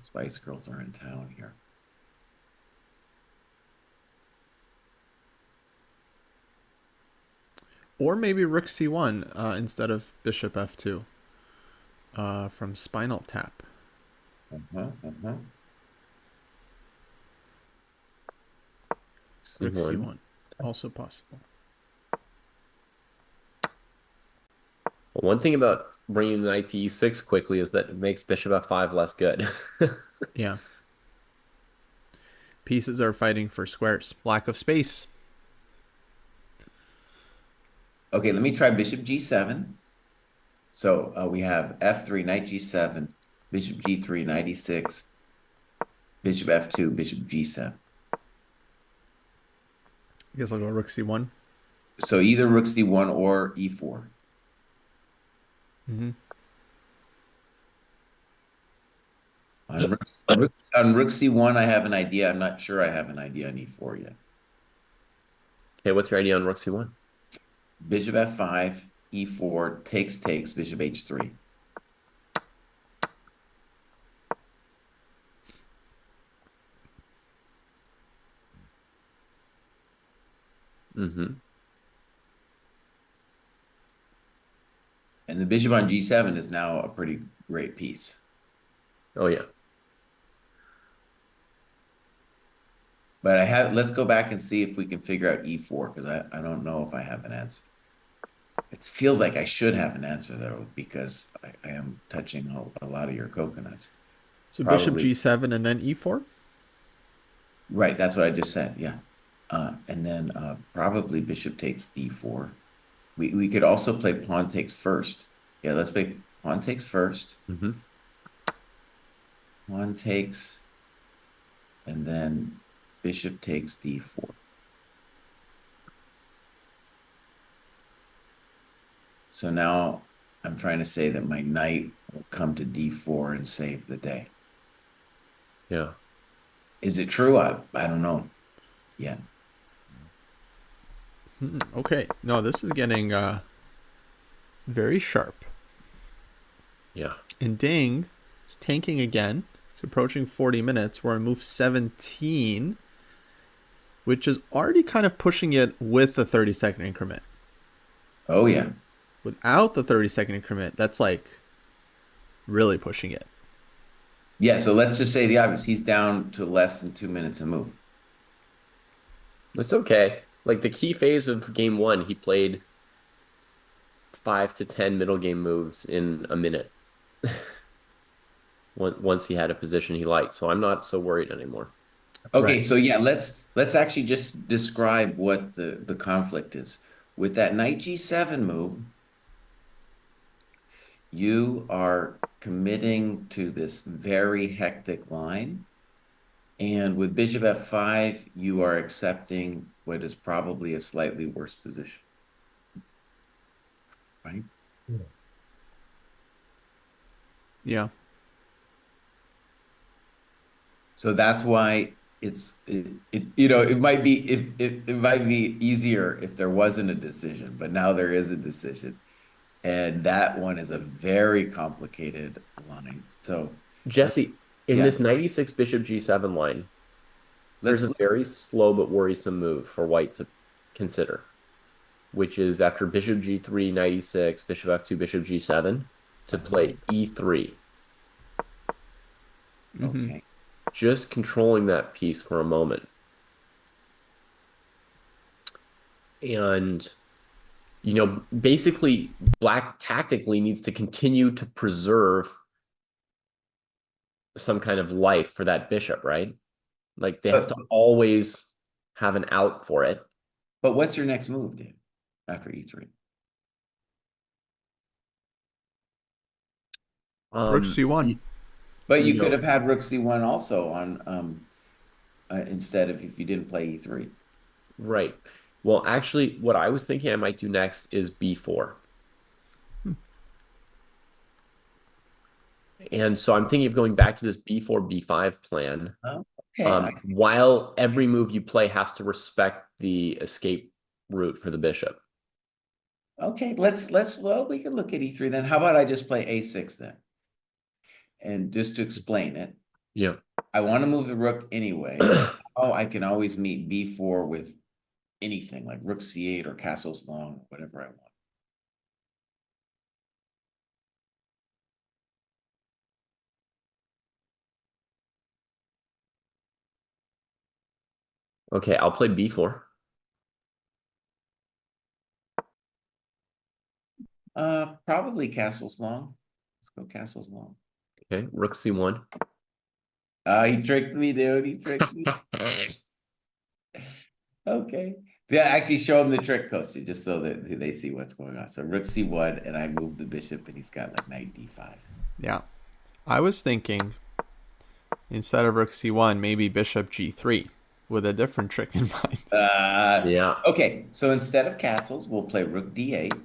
Spice Girls are in town here. Or maybe rook c1 instead of bishop f2 from Spinal Tap. Uh-huh, uh-huh. Rook c1. c1, also possible. Well, one thing about bringing the knight to e6 quickly is that it makes bishop f5 less good. Yeah. Pieces are fighting for squares. Lack of space. Okay, let me try bishop g7. So we have f3, knight g7, bishop g3, knight e6, bishop f2, bishop g7. I guess I'll go rook c1. So either rook c1 or e4. Mm-hmm. On rook c1, I have an idea. I'm not sure I have an idea on e4 yet. Okay, what's your idea on rook c1? Bishop f5, e4, takes, bishop h3. Mm-hmm. And the bishop on g7 is now a pretty great piece. Oh, yeah. But let's go back and see if we can figure out e4 because I don't know if I have an answer. It feels like I should have an answer though because I am touching a lot of your coconuts. So bishop Probably g7 and then e4. right. That's what I just said. Yeah. And then probably bishop takes d4. We could also play pawn takes first. Yeah, let's play pawn takes first. Mm-hmm. Pawn takes, and then bishop takes d4. So now I'm trying to say that my knight will come to d4 and save the day. Yeah. Is it true? I don't know. Yeah. Okay. No, this is getting very sharp. Yeah. And Ding is tanking again. It's approaching 40 minutes. We're on move 17, which is already kind of pushing it with the 30-second increment. Oh, yeah. Without the 30-second increment, that's like really pushing it. Yeah, so let's just say the obvious. He's down to less than 2 minutes a move. It's okay. Like the key phase of game one, he played 5 to 10 middle game moves in a minute. Once he had a position he liked, so I'm not so worried anymore. Okay, so yeah, let's actually just describe what the conflict is. With that knight G7 move, you are committing to this very hectic line. And with bishop f5, you are accepting what is probably a slightly worse position, right? Yeah. So that's why it might be it might be easier if there wasn't a decision, but now there is a decision. And that one is a very complicated line. So let's Jesse, in yeah, this 96 bishop g7 line, let's there's a very slow but worrisome move for white to consider, which is after bishop g3, 96, bishop f2, bishop g7, to play e3. Mm-hmm. okay. Just controlling that piece for a moment. And, basically, black tactically needs to continue to preserve some kind of life for that bishop, right? Like they have But to always have an out for it. but what's your next move, Dave, after E3? Rook Um, C1. you, But you you could know, have had Rook C1 also on instead of if you didn't play E3. right. Well, actually, what I was thinking I might do next is b4. And so I'm thinking of going back to this b4, b5 plan. Oh, okay, I see. While every move you play has to respect the escape route for the bishop. Okay, let's well, we can look at E3 then. How about I just play A6 then? And just to explain it, Yeah. I want to move the rook anyway. Oh, I can always meet B4 with anything like Rook C8 or castles long, whatever I want. Okay, I'll play b4. Probably castles long. Let's go castles long. Okay, rook c1. He tricked me, dude. He tricked me. Okay. Yeah, actually show him the trick, Kostya, just so that they see what's going on. So Rook C1, and I move the bishop, and he's got like knight D5. Yeah. I was thinking instead of Rook C1, maybe Bishop G3 with a different trick in mind. Yeah. Okay, so instead of castles, we'll play Rook D8.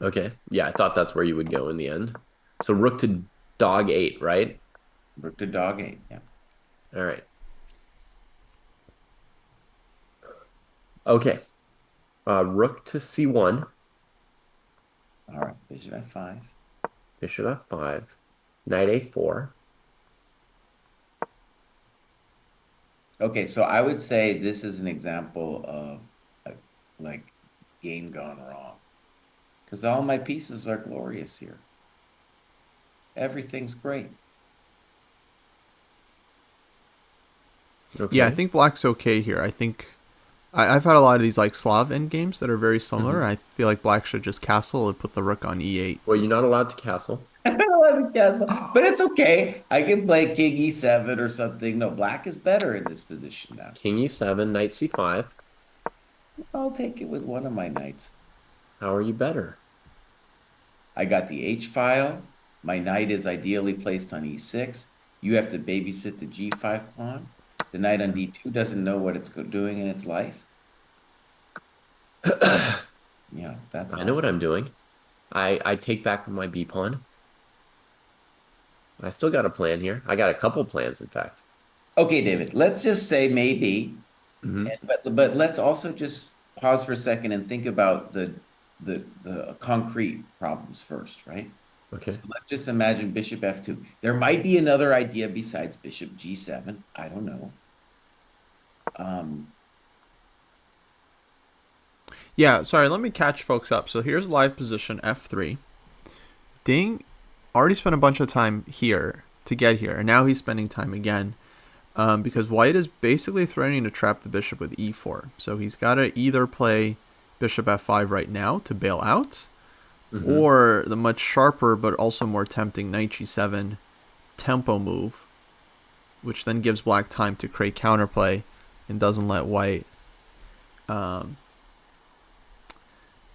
Okay. Yeah, I thought that's where you would go in the end. So rook to dog 8, right? Rook to dog 8. Yeah. All right. Okay. Rook to c1, All right, bishop F5. bishop f5, knight a4. Okay, so I would say this is an example of like game gone wrong because all my pieces are glorious here. Everything's great. Yeah, I Okay. think black's okay here. I think I've had a lot of these like Slav endgames that are very similar. I feel like black should just castle and put the rook on E8. Well, you're not allowed to castle. I don't love the castle, but it's okay. I can play King E7 or something. No, black is better in this position now. King e7, knight c5. I'll take it with one of my knights. How are you better? I got the H file. My knight is ideally placed on E6. You have to babysit the G5 pawn. The knight on D2 doesn't know what it's doing in its life. I Yeah, that's know all. what I'm doing. I take back my b pawn. I still got a plan here. I got a couple plans, in fact. Okay, David, let's just say maybe, Hmm. but let's also just pause for a second and think about the concrete problems first, right? So Okay. let's just imagine bishop f2. There might be another idea besides bishop g7. I don't know. Um, Yeah, sorry, let me catch folks up. So here's live position F3. Ding already spent a bunch of time here to get here, and now he's spending time again. because white is basically threatening to trap the bishop with e4. So he's got to either play bishop f5 right now to bail out, or the much sharper but also more tempting knight g7 tempo move, which then gives black time to create counterplay and doesn't let white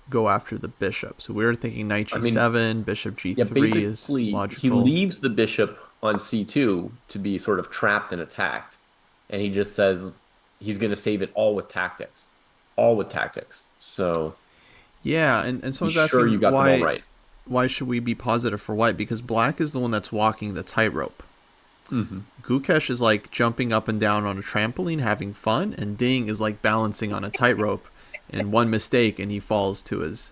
go after the bishop. So we were thinking knight I mean, g7, bishop yeah, g3 is basically, he logical. leaves the bishop on c2 to be sort of trapped and attacked. And he just says he's going to save it all with tactics, all with tactics. So Yeah, and be someone's sure asking you got them all right. why should we be positive for white? Because black is the one that's walking the tightrope. Gukesh is like jumping up and down on a trampoline, having fun, and Ding is like balancing on a tightrope, and one mistake and he falls to his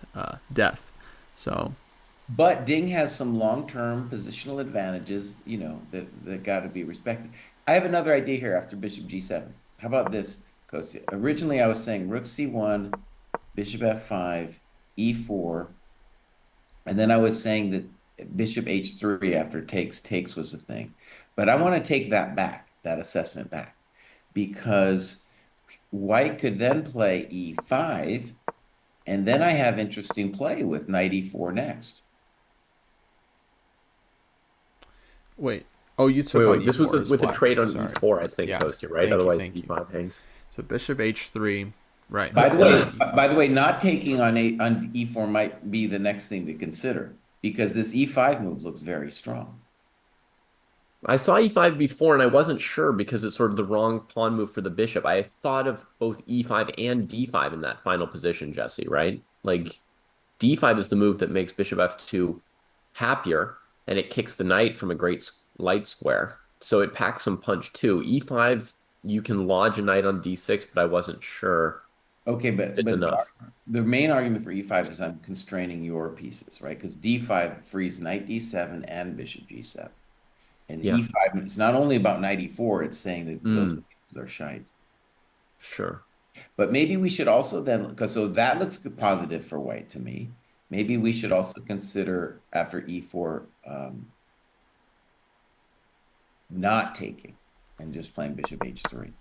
death. So, But Ding has some long-term positional advantages, that got to be respected. I have another idea here after bishop g7. How about this, Kostya? Originally, I was saying rook c1, bishop f5, e4, and then I was saying that bishop h3 after takes was a thing. But I want to take that assessment back, because white could then play e5, and then I have interesting play with knight e4 next. wait. Oh, you took Wait, on wait. This was e4 as with a black. trade on Sorry. e4, I think, Yeah. Kostya, right? Thank you. Otherwise, Thank you. e5 hangs. So bishop h3. Right. By the And way, then e5. by the way, not taking on e4 might be the next thing to consider, because this e5 move looks very strong. I saw e5 before, and I wasn't sure because it's sort of the wrong pawn move for the bishop. I thought of both e5 and d5 in that final position, Jesse, right? Like d5 is the move that makes bishop f2 happier, and it kicks the knight from a great light square. So it packs some punch too. E5, you can lodge a knight on d6, but I wasn't sure Okay, if but it's but enough. the main argument for e5 is I'm constraining your pieces, right? Because d5 frees knight d7 and bishop g7. And Yeah. e5, it's not only about knight e4, it's saying that those Mm, pieces are shite. sure. But maybe we should also then, because so that looks positive for white to me. Maybe we should also consider after e4 not taking and just playing bishop h3.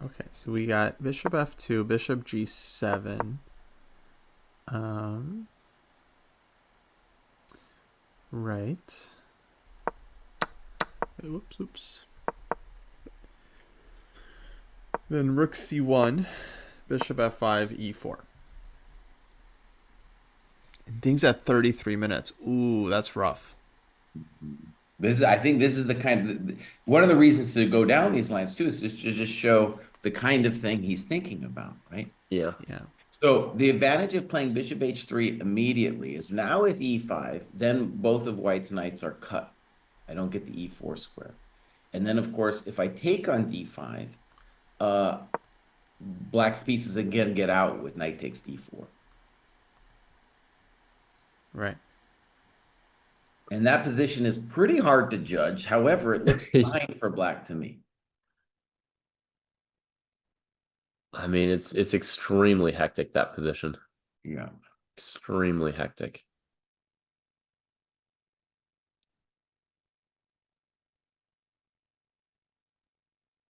Okay, so we got bishop f2, bishop g7. Um, right. Whoops, oops. Then rook c1, bishop f5, e4. And Ding's at 33 minutes. Ooh, that's rough. I think this is the one of the reasons to go down these lines too is just to just show the kind of thing he's thinking about, right? Yeah. Yeah. So the advantage of playing bishop h3 immediately is now with e5, then both of white's knights are cut. I don't get the e4 square. And then, of course, if I take on d5, black's pieces again get out with knight takes d4. Right. And that position is pretty hard to judge. However, it looks fine for black to me. I mean, it's extremely hectic, that position. Yeah. Extremely hectic.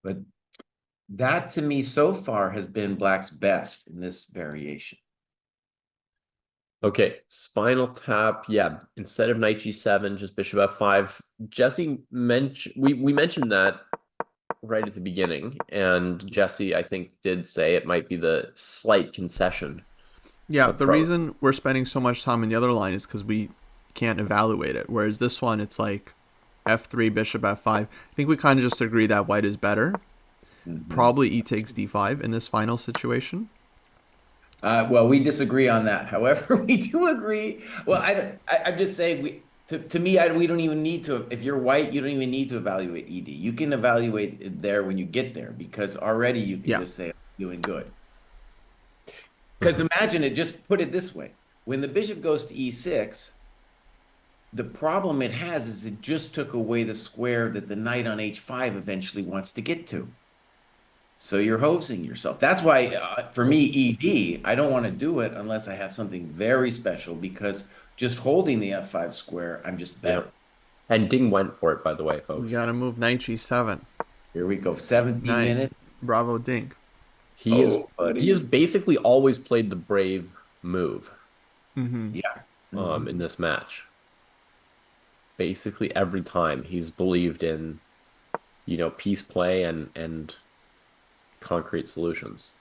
But that to me so far has been black's best in this variation. Okay, spinal tap. Yeah, instead of knight g7, just bishop f5. Jesse mentioned we mentioned that right at the beginning, and Jesse, I think, did say it might be the slight concession Yeah, the approach. reason we're spending so much time in the other line is because we can't evaluate it. Whereas this one, it's like f3, bishop f5. I think we kind of just agree that white is better. Probably e takes d5 in this final situation. Well, we disagree on that. However, we do agree. Well, I'm just saying to me, we don't even need to. If you're white, you don't even need to evaluate ED. You can evaluate it there when you get there, because already you can Yeah. just say, I'm doing good. Because imagine it, just put it this way. When the bishop goes to e6, the problem it has is it just took away the square that the knight on h5 eventually wants to get to. So you're hosing yourself. That's why, for me, ED, I don't want to do it unless I have something very special, because just holding the f5 square, I'm just Yeah. better. And Ding went for it, by the way, We folks. got to move knight g7. Here we go. 17 Nice. minutes. Bravo, Dink. He is Oh, he has buddy. basically always played the brave move Mm-hmm. Yeah. Mhm. in this match. Basically every time he's believed in, peace play and concrete solutions.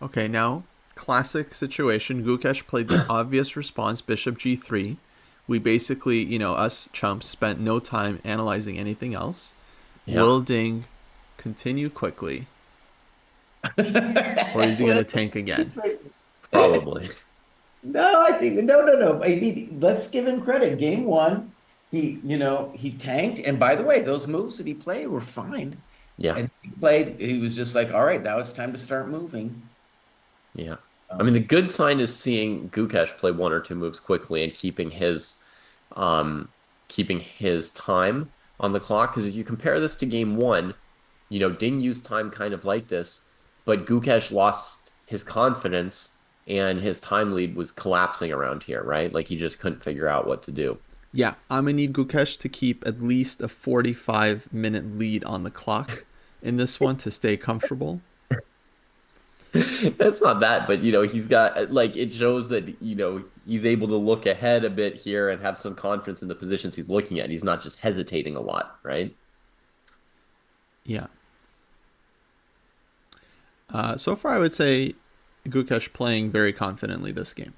Okay, now, classic situation. Gukesh played the obvious response, bishop g3. We basically, us chumps spent no time analyzing anything else. Yeah, Will Ding continue quickly, or is he going Well, to tank again? probably. no, I think no. Let's give him credit. Game one, he tanked. And by the way, those moves that he played were fine. Yeah. And he was just like, all right, now it's time to start moving. Yeah. I mean, the Um, good sign is seeing Gukesh play one or two moves quickly and um keeping his time on the clock. Because if you compare this to game one, Ding used time kind of like this, but Gukesh lost his confidence and his time lead was collapsing around here, right? Like he just couldn't figure out what to do. Yeah, I'm going to need Gukesh to keep at least a 45-minute lead on the clock in this one to stay comfortable. That's not that, but he's got like it shows that he's able to look ahead a bit here and have some confidence in the positions he's looking at. He's not just hesitating a lot, right? Yeah. So far, I would say Gukesh playing very confidently this game.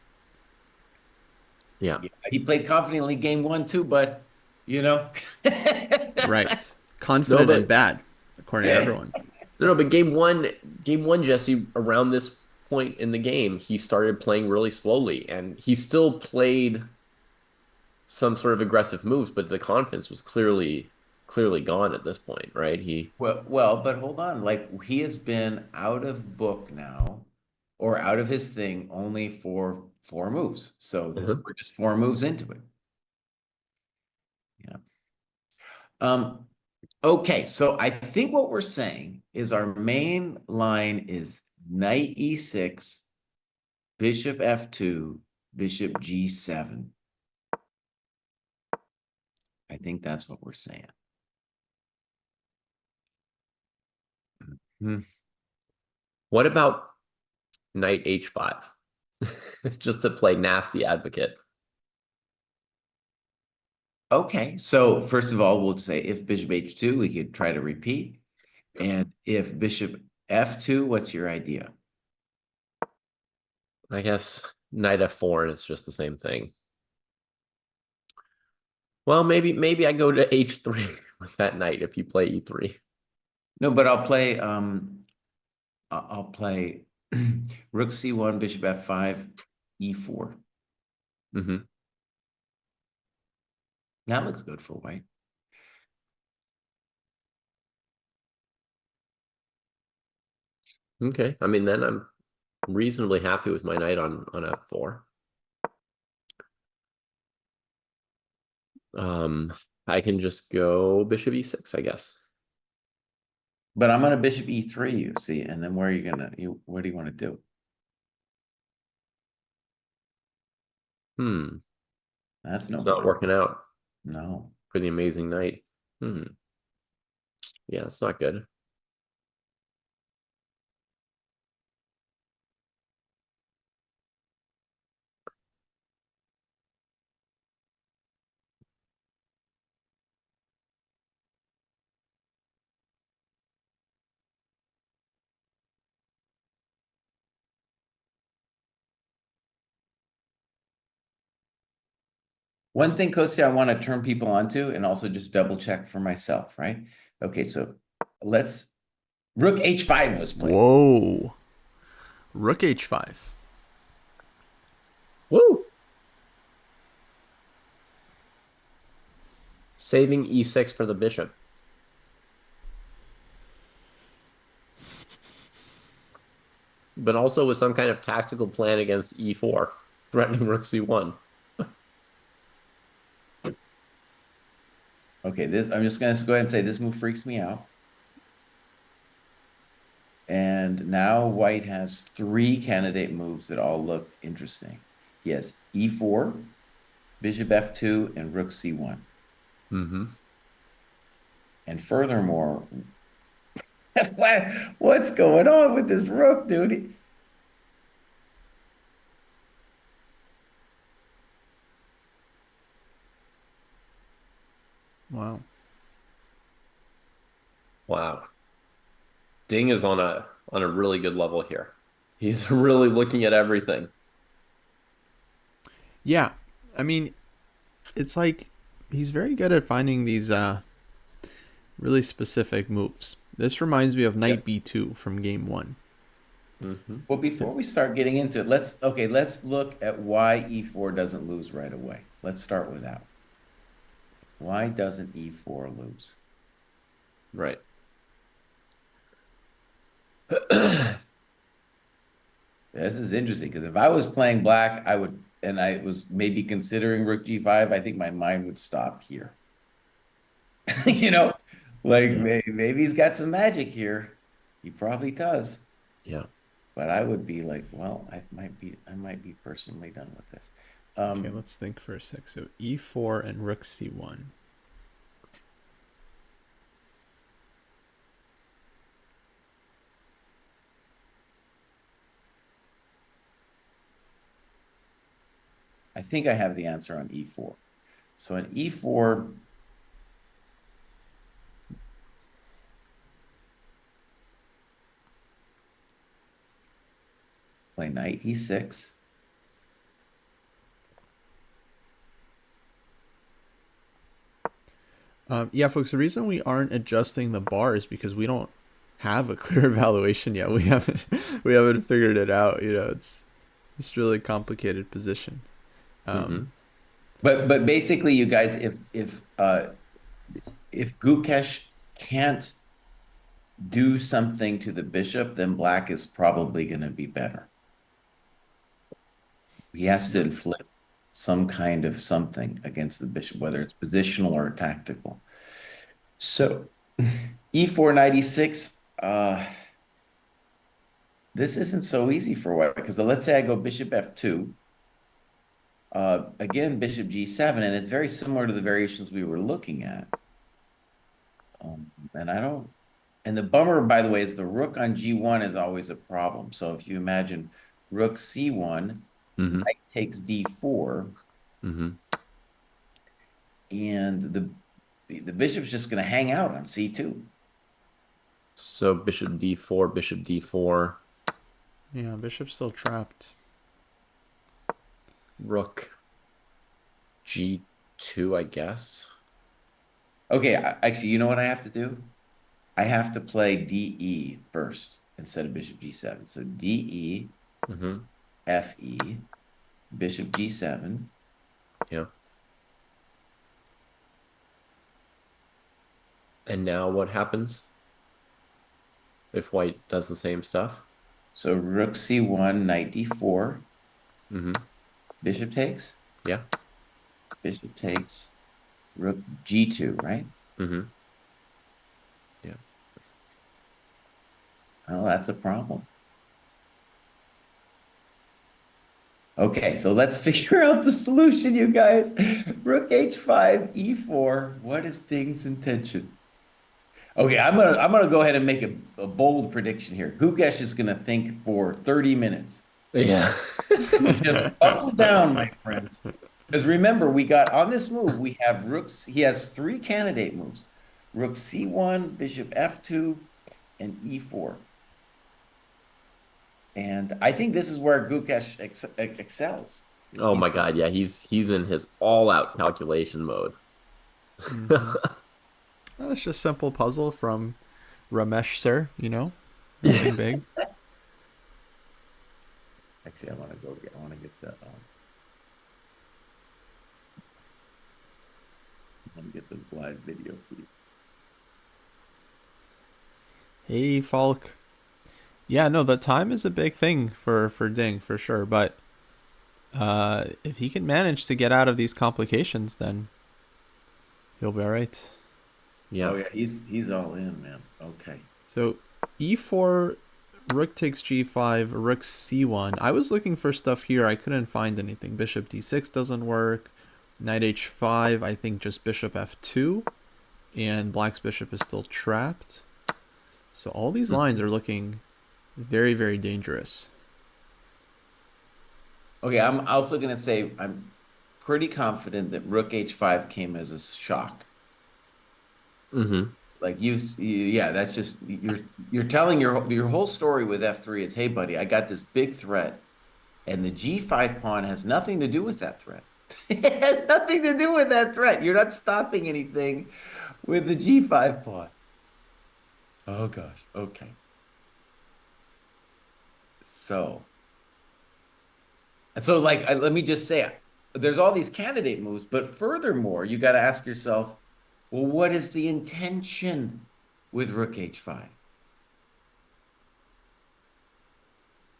Yeah. yeah, he played confidently game one too, but you know. Right. No, Confident and but bad, according to everyone. no, but game one, Jesse, around this point in the game, he started playing really slowly, and he still played some sort of aggressive moves, but the confidence was clearly gone at this point, right? But hold on. Like he has been out of book now, or out of his thing only for 4 moves. So Uh-huh. we're just 4 moves into it. Yeah. Um, okay, so I think what we're saying is our main line is knight e6, bishop f2, bishop g7. I think that's what we're saying. Hmm. What about knight h5? Just to play nasty advocate. Okay, so first of all, we'll say if bishop h2, we could try to repeat. And if bishop f2, what's your idea? I guess knight f4 is just the same thing. Well, maybe I go to h3 with that knight if you play e3. No, but I'll play rook c1, bishop f5, e4. Hmm. That looks good for white. Okay. I mean, then I'm reasonably happy with my knight on f4. Um, I can just go bishop e6, I guess. But I'm gonna bishop e3, you see, and then where are you gonna what do you want to do? Hmm. That's no It's not good. working out No. for the amazing knight. Hmm. Yeah, it's not good. One thing, Kostya, I want to turn people onto and also just double check for myself, right? Okay, so let's rook h5 was played. Whoa. Rook h5. Woo! Saving e6 for the bishop. But also with some kind of tactical plan against e4, threatening rook c1. Okay, this I'm just gonna go ahead and say this move freaks me out. And now white has 3 candidate moves that all look interesting. He has e4, bishop f2, and rook c1. Mm-hmm. And furthermore, what's going on with this rook, dude? Wow. Wow. Ding is on a really good level here. He's really looking at everything. Yeah. I mean, it's like he's very good at finding these really specific moves. This reminds me of Yep. knight b2 from game 1. Well, before we start getting into it, let's look at why e4 doesn't lose right away. Let's start with that. Why doesn't e4 lose? Right. This is interesting because if I was playing black, I would, and I was maybe considering rook g5, I think my mind would stop here. You know, like Yeah. maybe he's got some magic here. He probably does. Yeah. But I would be like, well, I might be personally done with this. Okay, let's think for a sec. So e4 and rook c1. I think I have the answer on e4. So on e4, play knight e6. Yeah, folks, the reason we aren't adjusting the bar is because we don't have a clear evaluation yet. We haven't figured it out. It's really complicated position. But basically, you guys, if Gukesh can't do something to the bishop, then black is probably going to be better. He has to inflict some kind of something against the bishop, whether it's positional or tactical. So e4 96, this isn't so easy for white because let's say I go bishop f2. Again, bishop g7, and it's very similar to the variations we were looking at. And I don't, and the bummer, by the way, is the rook on g1 is always a problem. So if you imagine rook c1, knight takes d4, and the bishop's just going to hang out on c2. So bishop d4, bishop d4. Yeah, bishop's still trapped. Rook g2, I guess. Okay, actually, you know what I have to do? I have to play DE first instead of bishop g7. So DE, FE, bishop g7. Yeah. And now what happens if white does the same stuff? So rook c1, knight d4. Bishop takes. Yeah. Bishop takes. Rook g2, right? Yeah. Well, that's a problem. Okay, so let's figure out the solution, you guys. Rook h5, e4. What is Ding's intention? Okay, I'm gonna go ahead and make a bold prediction here. Gukesh is gonna think for 30 minutes. Yeah. Just buckle down, my friends. Because remember, we got on this move, we have rooks. He has 3 candidate moves: rook c1, bishop f2, and e4. And I think this is where Gukesh excels. Oh my God, yeah, he's in his all-out calculation mode. Well, it's just simple puzzle from Ramesh sir, nothing big. Actually, I want to get the live video feed. Hey, Falk. Yeah, no, the time is a big thing for Ding, for sure. But if he can manage to get out of these complications, then he'll be all right. Yeah. Oh yeah, he's all in, man. Okay. So e4, rook takes g5, rook c1. I was looking for stuff here. I couldn't find anything. Bishop d6 doesn't work. Knight h5, I think just bishop f2 and black's bishop is still trapped. So all these lines are looking very, very dangerous. Okay, I'm also going to say I'm pretty confident that rook h5 came as a shock. Mm-hmm. Like yeah, that's just you're telling your whole story with f3 is, hey buddy, I got this big threat, and the g5 pawn has nothing to do with that threat. It has nothing to do with that threat. You're not stopping anything with the g5 pawn. Oh gosh. Okay. So, and so like let me just say, there's all these candidate moves, but furthermore, you got to ask yourself, well, what is the intention with rook h5?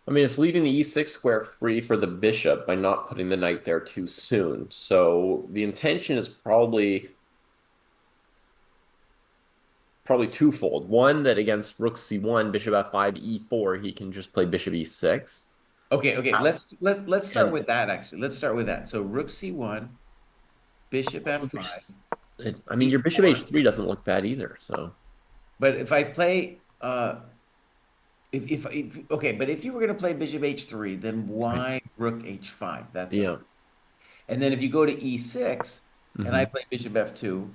I mean, it's leaving the e6 square free for the bishop by not putting the knight there too soon. So the intention is probably twofold. One, that against rook c1, bishop f5, e4, he can just play bishop e6. Okay. Let's start And with that actually. Let's start with that. So rook c1, bishop f5, I mean, your bishop e4. h3 doesn't look bad either. So But if I play if okay, but if you were going to play bishop h3, then right. why rook h5? That's a Yeah. And then if you go to e6 and I Hmm. play bishop f2,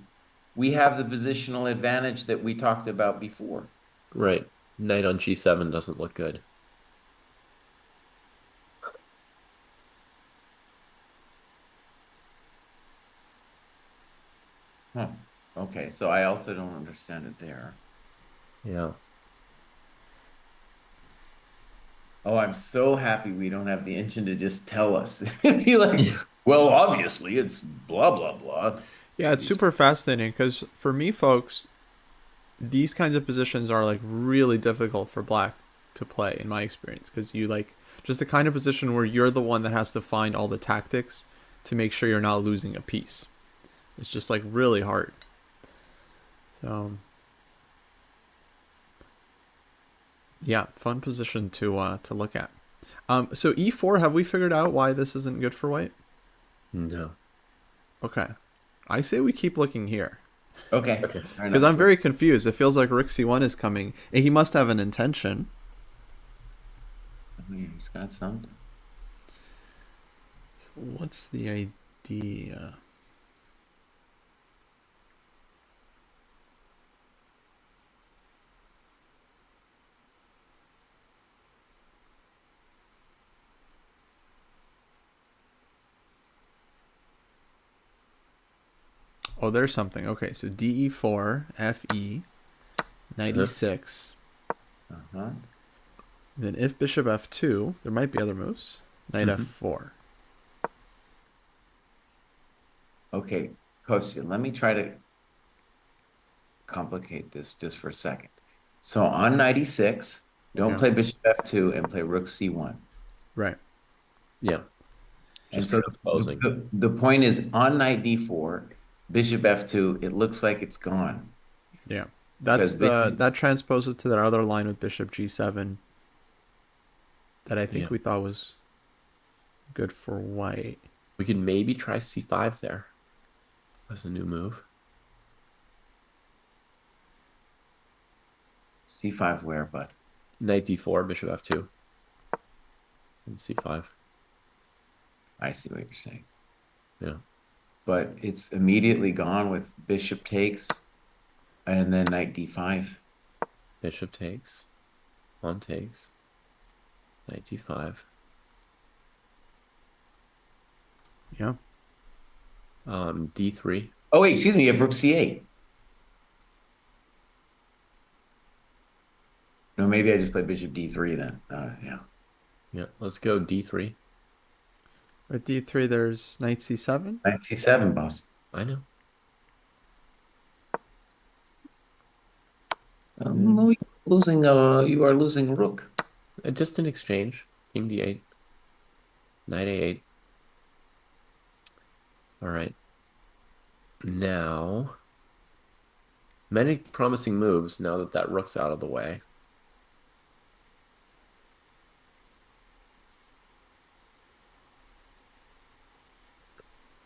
we have the positional advantage that we talked about before. Right. Knight on g7 doesn't look good. Huh. Okay, so I also don't understand it there. Yeah. Oh, I'm so happy we don't have the engine to just tell us. Be like, well, obviously it's blah blah blah. Yeah, it's super fascinating because for me, folks, these kinds of positions are like really difficult for black to play in my experience because you like just the kind of position where you're the one that has to find all the tactics to make sure you're not losing a piece. It's just like really hard. So yeah, fun position to look at. So e4, have we figured out why this isn't good for white? No. Okay, I say we keep looking here Okay, Okay. fair because enough. I'm very confused. It feels like rook c1 is coming, and he must have an intention. He's got something. So what's the idea? Oh, there's something. Okay, so DE4, FE, knight Uh-huh. e6. Uh-huh. Then if bishop f2, there might be other moves. Knight Mhm. f4. Okay, Kostya, let me try to complicate this just for a second. So on 96, don't Yeah, play bishop f2 and play rook c1. right. Yeah. And Just so transposing. the point is on knight d4, bishop f2, it looks like it's gone Yeah, that's because the bishop, that transposes to that other line with bishop g7 that I Yeah. think we thought was good for white. We could maybe try c5 there as a new move. c5 where, but Knight d4, bishop f2, and c5. I see what you're saying. Yeah. But it's immediately gone with bishop takes and then knight d5. Bishop takes, pawn takes, knight d5. Yeah, D3. Oh, wait, excuse me, you have rook c8. No, maybe I just played bishop d3 then. Yeah. Yeah. Let's go d3. at d3 there's knight c7. Knight c7, boss. I know. Then No, you are losing rook. Just an exchange. King d8, knight a8. All right. Now, many promising moves now that that rook's out of the way.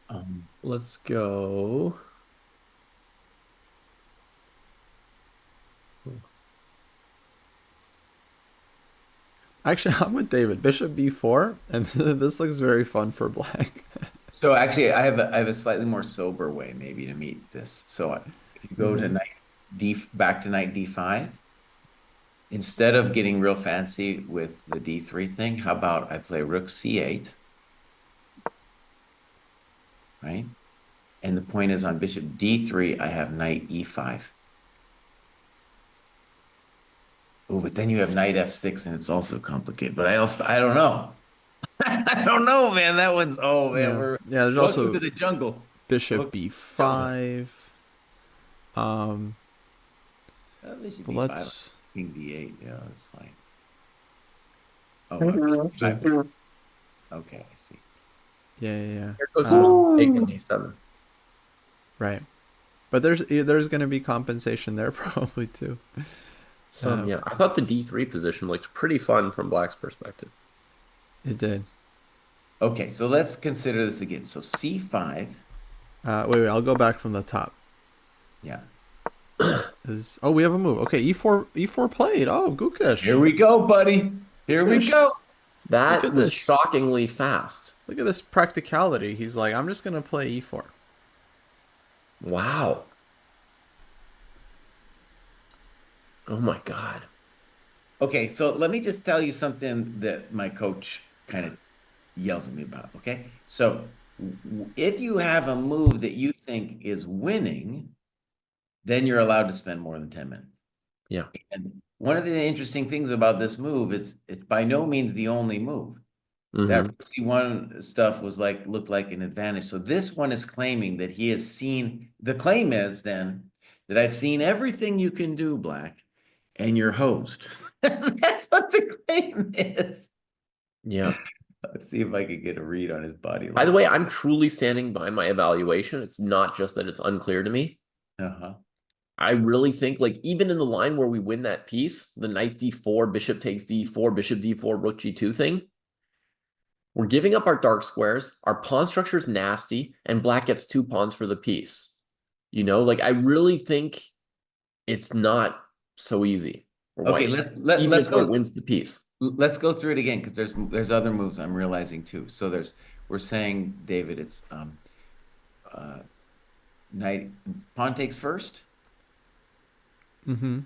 Um, Let's go. Actually, I'm with David. Bishop b4, and this looks very fun for black. So actually, I have a slightly more sober way maybe to meet this. So if you go to knight back to knight d5, instead of getting real fancy with the d3 thing, how about I play rook c8, right? And the point is on bishop d3, I have knight e5. Oh, but then you have knight f6, and it's also complicated. But I don't know. I don't know, man. That one's man, Yeah, we're yeah. There's welcome to also the jungle. bishop Welcome to the jungle. b5. Um, Bishop but b5, let's. king d8. Yeah, that's fine. Oh, Here okay, I see. Yeah, yeah, goes yeah. taking d7. Right. But there's gonna be compensation there probably too. Yeah. I thought the d3 position looked pretty fun from Black's perspective. It did. Okay, so let's consider this again. So c5. Wait. I'll go back from the top. Yeah. We have a move. Okay, e4 played. Oh, Gukesh. Here we go, buddy. Here we Gukesh. go. Look That at was this. shockingly fast. Look at this practicality. He's like, I'm just gonna play e4. Wow. Oh my God. Okay, so let me just tell you something that my coach kind of yells at me about, okay? So if you have a move that you think is winning, then you're allowed to spend more than 10 minutes. Yeah. And one of the interesting things about this move is it's by no means the only move. That C1 stuff looked like an advantage. So this one is claiming that he has seen, the claim is then that I've seen everything you can do, Black, and you're hosed. That's what the claim is. Yeah. Let's see if I could get a read on his body. By the way, I'm truly standing by my evaluation. It's not just that it's unclear to me. Uh-huh. I really think, like, even in the line where we win that piece, the knight d4, bishop takes d4, bishop d4, rook g2 thing, we're giving up our dark squares, our pawn structure is nasty, and black gets 2 pawns for the piece. You know, like, I really think it's not so easy for Okay, white, let's even if go. it wins the piece. Let's go through it again because there's other moves I'm realizing too. So we're saying, David, it's knight pawn takes first, Mm-hmm.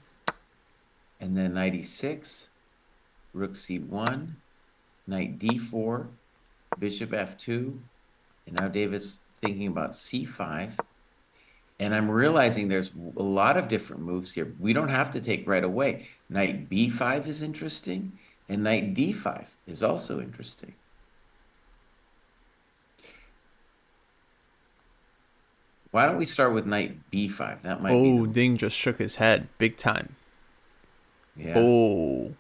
and then knight e6, rook c1, knight d4, bishop f2, and now David's thinking about c5. And I'm realizing there's a lot of different moves here. We don't have to take right away. Knight b5 is interesting, and knight d5 is also interesting. Why don't we start with knight b5? That might be Ding just shook his head big time. yeah. Oh.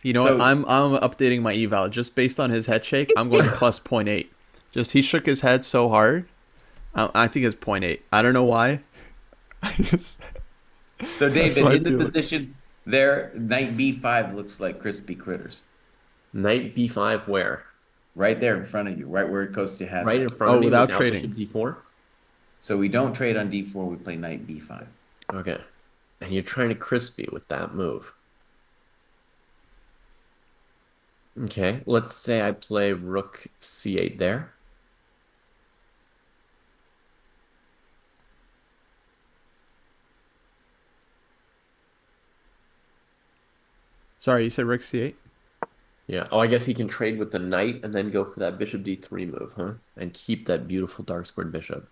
You know what? So I'm updating my eval just based on his head shake. I'm going plus 0.8. Just he shook his head so hard. I think it's 0.8. I don't know why. So David, in the position there, knight b5 looks like crispy critters. Knight b5 where? Right there in front of you, right where Kostya has Right it. in front of me without trading. bishop d4? So we don't trade on d4, we play knight b5. Okay. And you're trying to crispy with that move. Okay, let's say I play rook c8 there. Sorry, you said rook c8? Yeah. Oh, I guess he can trade with the knight and then go for that bishop d3 move, huh? And keep that beautiful dark squared bishop.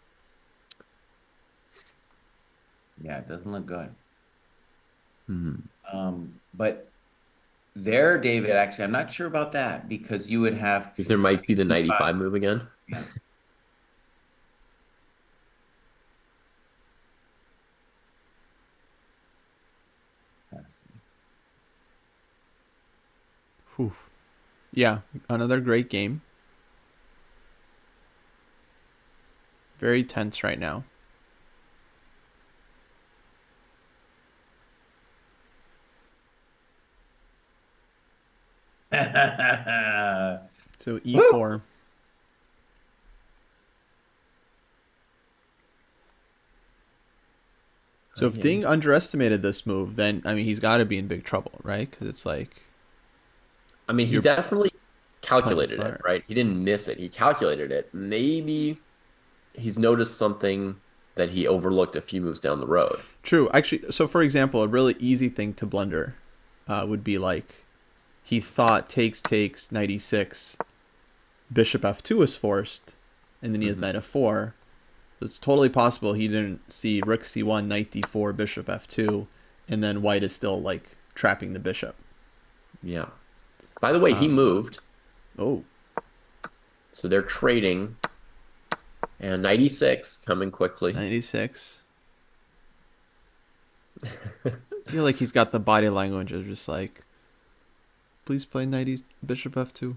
Yeah, it doesn't look good. Hmm. But there, David, actually, I'm not sure about that because you would have Because there might be the knight e5 move again. Yeah. Whew. Yeah, another great game. Very tense right now. So e4. So if Ding underestimated this move, then I mean he's got to be in big trouble, right? Because it's like I mean, he You're definitely playing calculated it, smart. right? He didn't miss it. He calculated it. Maybe he's noticed something that he overlooked a few moves down the road. True. Actually, so for example, a really easy thing to blunder would be like he thought takes knight e6, bishop f2 is forced, and then he has Hmm. knight f4. It's totally possible he didn't see rook c1, knight d4, bishop f2, and then white is still like trapping the bishop. Yeah. By the way, he Um, moved, oh, so they're trading, and 96 coming quickly. 96. I feel like he's got the body language of just like, please play knight bishop f2.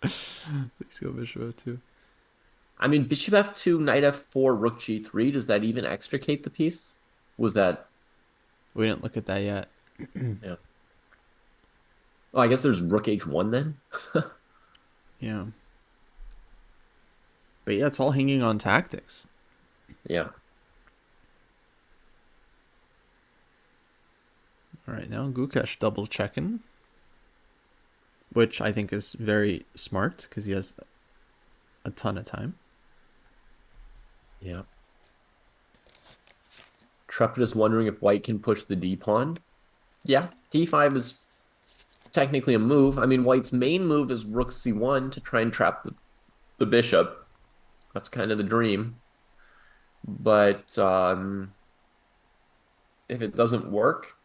Please go bishop f2. I mean, bishop f2, knight f4, rook g3. Does that even extricate the piece? Was that? We didn't look at that yet. Yeah. Oh, I guess there's rook h1 then. Yeah. But yeah, it's all hanging on tactics. Yeah. All right, now Gukesh double checking, which I think is very smart because he has a ton of time. Yeah. Trepid is wondering if white can push the d pawn. Yeah, d5 is technically a move. I mean, white's main move is rook c1 to try and trap the bishop. That's kind of the dream. But if it doesn't work,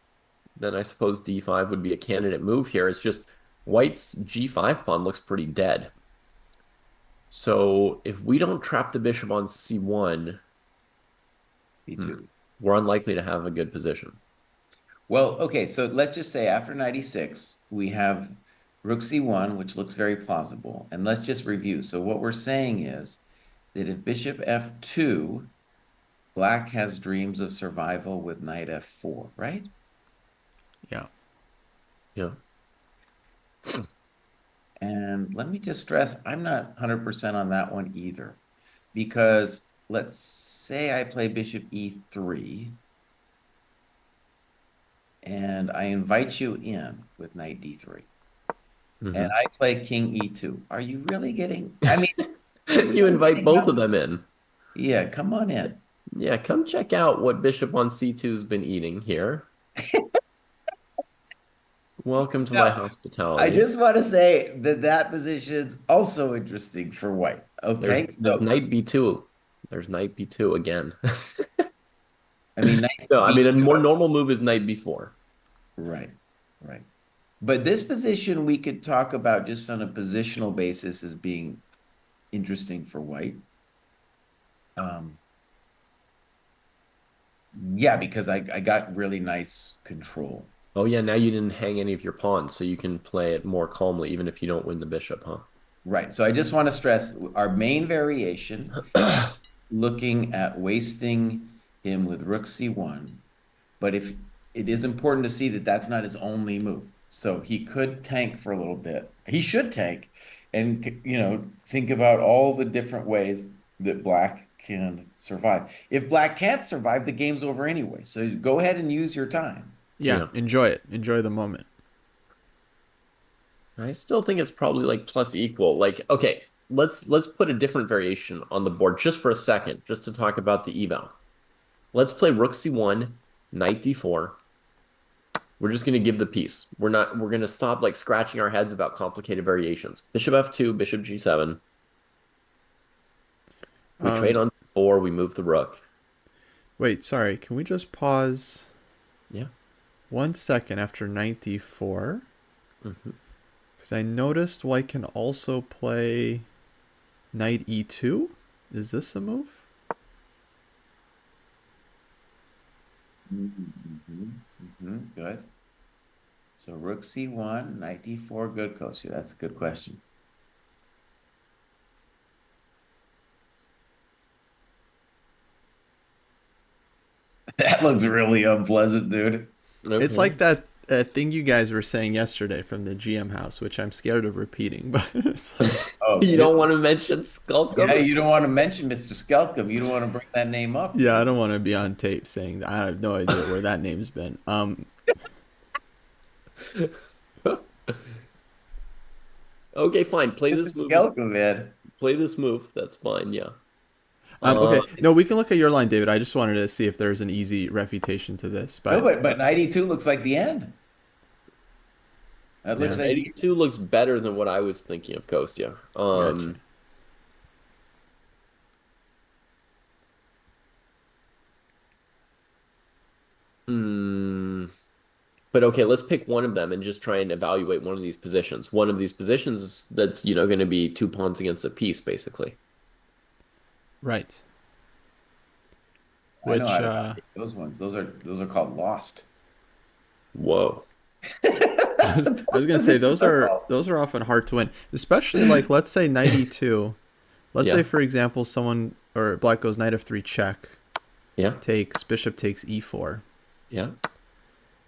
then I suppose d5 would be a candidate move here. It's just white's g5 pawn looks pretty dead. So if we don't trap the bishop on c1, B2. we're unlikely to have a good position. Well, okay, so let's just say after 96, we have rook c1, which looks very plausible. And let's just review. So what we're saying is that if bishop f2, black has dreams of survival with knight f4, right? Yeah. Yeah. And let me just stress, I'm not 100% on that one either. Because let's say I play bishop e3, and I invite you in with knight d3. And Hmm. I play king e2. Are you really getting, I mean, You invite both of them in. yeah, come on in. Yeah, come check out what bishop on c2 has been eating here. Welcome to my Now, I hospitality. just want to say that that position's also interesting for white. There's Okay, there's so knight b2. There's knight b2 again. I mean, knight No, I mean a more b4. normal move is knight b4. Right, right. But this position we could talk about just on a positional basis as being interesting for white. Um, yeah, because I got really nice control. Oh yeah, now you didn't hang any of your pawns, so you can play it more calmly, even if you don't win the bishop, huh? Right. So I just want to stress our main variation, looking at wasting him with rook c1. But if it is important to see that that's not his only move. So he could tank for a little bit. He should tank and, think about all the different ways that black can survive. If black can't survive, the game's over anyway. So go ahead and use your time. Yeah, Yeah. enjoy it. Enjoy the moment. I still think it's probably like plus equal. Like, okay, let's put a different variation on the board just for a second, just to talk about the eval. Let's play rook c1, knight d4. We're just going to give the piece. We're going to stop like scratching our heads about complicated variations. Bishop f2, bishop g7. We trade Um, on 4, we move the rook. wait, sorry. Can we just pause Yeah. 1 second after knight d4? Hmm. Because I noticed white can also play knight e2. Is this a move? Good. So rook c1, knight d4, good, Kostya. That's a good question. That looks really unpleasant, dude. It's Okay. like that thing you guys were saying yesterday from the GM house, which I'm scared of repeating, but it's like, Oh, You don't want to mention yeah, Skulkum? you don't want to mention Mr. Skelkum. You don't want to bring that name up. yeah, I don't want to be on tape saying that. I have no idea where that name's been. Okay, fine. Play It's a this move. skeleton, man. Play this move. That's fine. Yeah. Okay, no, we can look at your line, David. I just wanted to see if there's an easy refutation to this, No, but but 92 looks like the end. That looks yeah, like 82 looks better than what I was thinking of, Kostya. gotcha. Hmm. But okay, let's pick one of them and just try and evaluate one of these positions. One of these positions that's, going to be two pawns against a piece, basically. Right. I know how Which to evaluate those ones. Those are called lost. Whoa. I That's was what I was those gonna say positions those are are called. those are often hard to win, especially like let's say 92. Let's say Yeah. for example someone or black goes knight f3 check, Yeah. takes bishop takes e4. Yeah.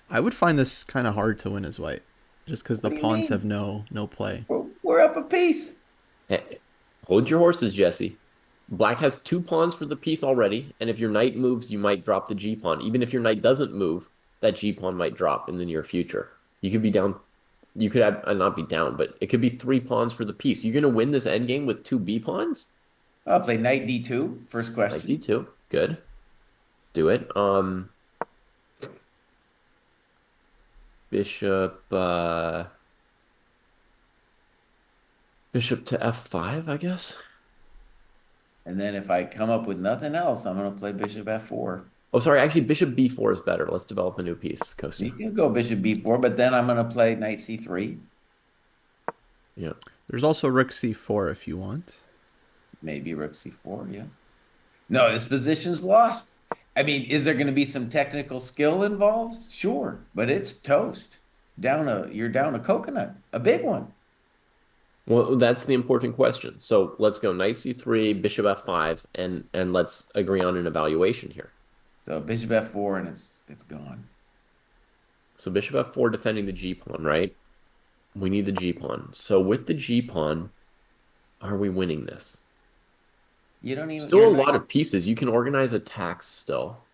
I would find this kind of hard to win as white, just because What the do you pawns have mean? no play. We're up a piece. Hey, hold your horses, Jesse. Black has two pawns for the piece already, and if your knight moves, you might drop the G pawn. Even if your knight doesn't move, that G pawn might drop in the near future. You could be down. You could have not be down, but it could be three pawns for the piece. You're gonna win this endgame with two B pawns? I'll play knight d2. First Knight question. D2. Good. Do it. Bishop bishop to F5, I guess. And then if I come up with nothing else, I'm going to play bishop f4. Oh, sorry, actually Bishop B4 is better. Let's develop a new piece, You Kostya. can go bishop b4, but then I'm going to play knight c3. Yeah. There's also rook c4 if you want. Maybe rook c4, yeah. No, this position's lost. I mean, is there going to be some technical skill involved? Sure, but it's toast. You're down a coconut, a big one. Well, that's the important question. So let's go knight c3, bishop f5, and let's agree on an evaluation here. So bishop f4 and it's gone. So bishop f4 defending the g pawn, right? We need the g pawn. So with the g pawn, are we winning this? You don't even Still you're a not lot of pieces. You can organize attacks still.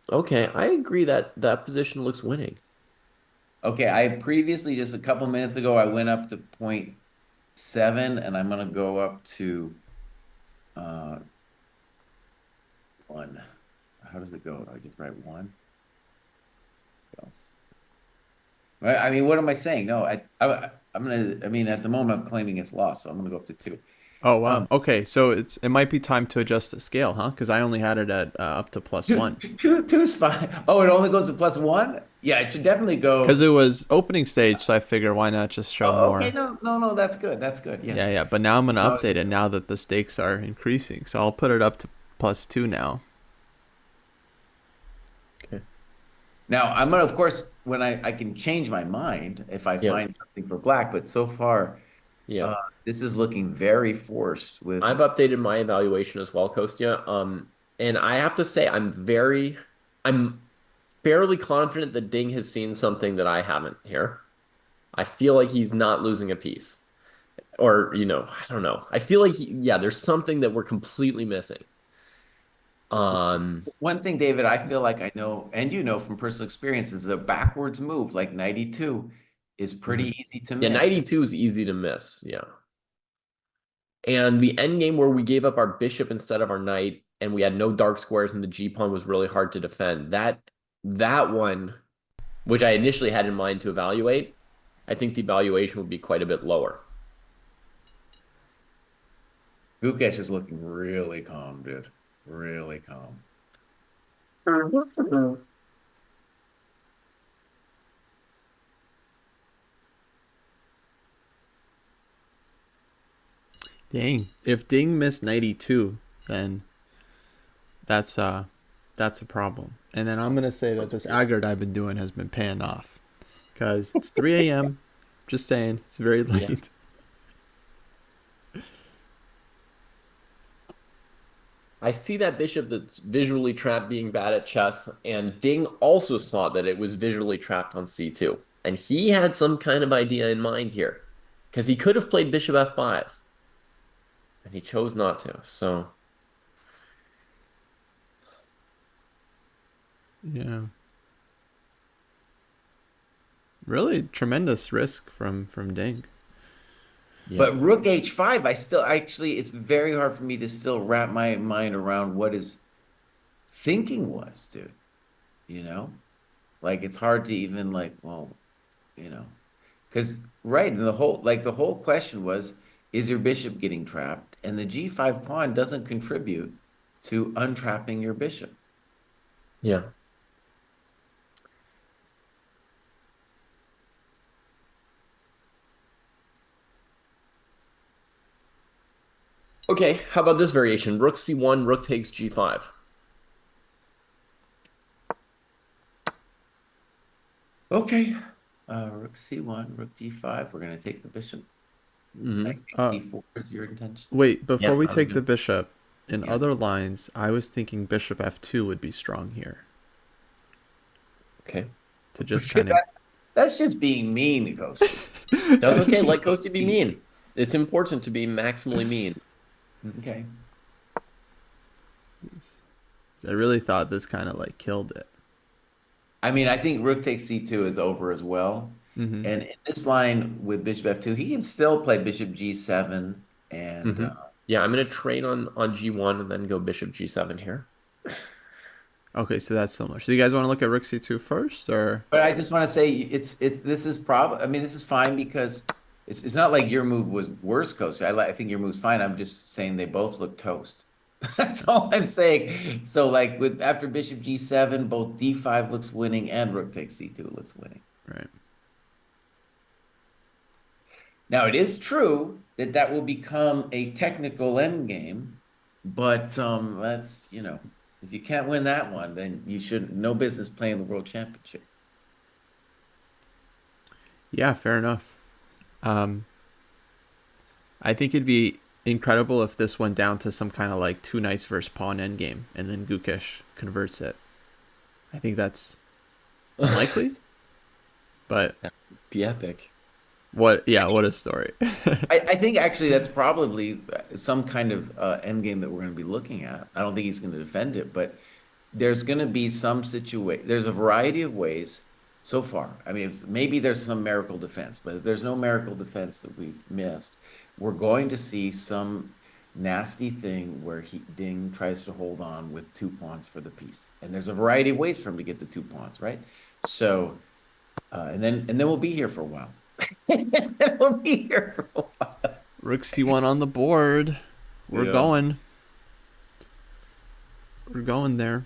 Okay, I agree that that position looks winning. okay. I previously just a couple minutes ago I went up to point seven and I'm gonna go up to uh one. How does it go? I just write one. Go. Right, I mean, what am I saying? No, I'm gonna. I mean, at the moment, I'm claiming it's lost, so I'm gonna go up to two. Oh wow. Um, Okay, so it might be time to adjust the scale, huh? Because I only had it at up to +1. two's fine. Oh, it only goes to +1. Yeah, it should definitely Because go. it was opening stage, so I figure why not just show Oh, okay, more. no, no, no, that's good. That's good. Yeah. Yeah, yeah. But now I'm gonna No, update it now that the stakes are increasing. So I'll put it up to +2 now. Okay. now I'm gonna, of course, when I can change my mind if I Yeah, find something for black, but so far, yeah. uh, this is looking very forced with. I've updated my evaluation as well, Kostya. And I have to say, I'm fairly confident that Ding has seen something that I haven't here. I feel like he's not losing a piece. Or, I don't know. I feel like, yeah, there's something that we're completely missing. Um, One thing, David, I feel like I know, and you know from personal experience, is a backwards move like 92 is pretty mhm. easy to Yeah, miss. 92 is easy to miss. Yeah. And the end game where we gave up our bishop instead of our knight, and we had no dark squares, and the G pawn was really hard to defend. That one, which I initially had in mind to evaluate, I think the evaluation would be quite a bit lower. Gukesh is looking really calm, dude. Really calm. Dang. If Ding missed 92, then that's uh that's a problem. And then I'm gonna say that this aggregate I've been doing has been paying off. Because it's 3 a.m. Just saying, it's very Yeah. late. I see that bishop that's visually trapped being bad at chess, and Ding also saw that it was visually trapped on c2. And he had some kind of idea in mind here, because he could have played bishop f5, and he chose not to. So, Yeah. Really tremendous risk from Ding. Yeah. But rook h5, I still actually, it's very hard for me to still wrap my mind around what his thinking was, dude. You know, like it's hard to even like, well, you know, because right, and the whole question was, is your bishop getting trapped? And the g5 pawn doesn't contribute to untrapping your bishop. Yeah. Okay, how about this variation? Rook c1, rook takes g5. Okay. Rook c1, rook d5. We're gonna take the bishop. Hmm. Knight Uh, takes d4 is your intention. Wait, before Yeah, we I was take the good. bishop, in Yeah. other lines, I was thinking bishop f2 would be strong here Okay. to just kind of. That's just being mean, Kostya. That's okay. Let Kostya be mean. It's important to be maximally mean. Okay. I really thought this kind of like killed it. I mean, I think rook takes c2 is over as well. Mm-hmm. And in this line with bishop f2, he can still play bishop g7 and Hmm. Yeah, I'm going to trade on g1 and then go bishop g7 here. Okay, so that's so much. So you guys want to look at rook c2 first, or? but I just want to say it's this is probably I mean this is fine because it's not like your move was worse, Kostya. I think your move's fine. I'm just saying they both look toast. That's all I'm saying. So like with after bishop g7, both d5 looks winning and rook takes c2 looks winning. Right. Now, it is true that that will become a technical endgame, but that's, if you can't win that one, then you shouldn't, no business playing the world championship. Yeah, fair enough. Um, I think it'd be incredible if this went down to some kind of like two knights versus pawn endgame, and then Gukesh converts it. I think that's unlikely, but Be epic. what? Yeah, what a story. I think actually that's probably some kind of endgame that we're going to be looking at. I don't think he's going to defend it, but there's going to be some situation. There's a variety of ways so far. I mean, maybe there's some miracle defense, but if there's no miracle defense that we missed, we're going to see some nasty thing where Ding tries to hold on with two pawns for the piece. And there's a variety of ways for him to get the two pawns, right? So, and then we'll be here for a while. We'll be here for a while. Rook c1 on the board. We're Yeah. going. We're going there.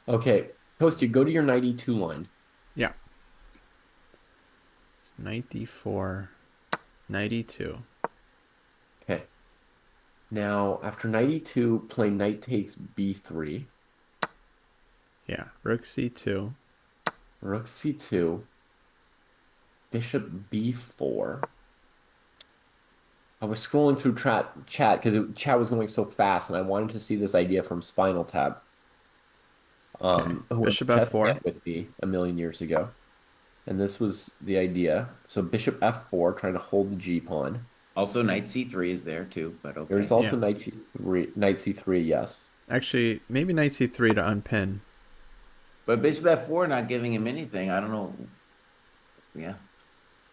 Okay, Kostya, go to your knight e2 line. Yeah. Knight d4, knight e2. Okay. Now, after knight e2, play knight takes b3, Yeah, rook c2. rook c2, bishop b4. I was scrolling through chat because chat was going so fast, and I wanted to see this idea from Spinal Tap, Okay, who went to bishop chess f4. camp with me a million years ago. And this was the idea. So bishop f4, trying to hold the g pawn. Also, knight c3 is there too, but There's okay. also Yeah. knight c3, yes. Actually, maybe knight c3 to unpin. But bishop f4 not giving him anything. I don't know. Yeah,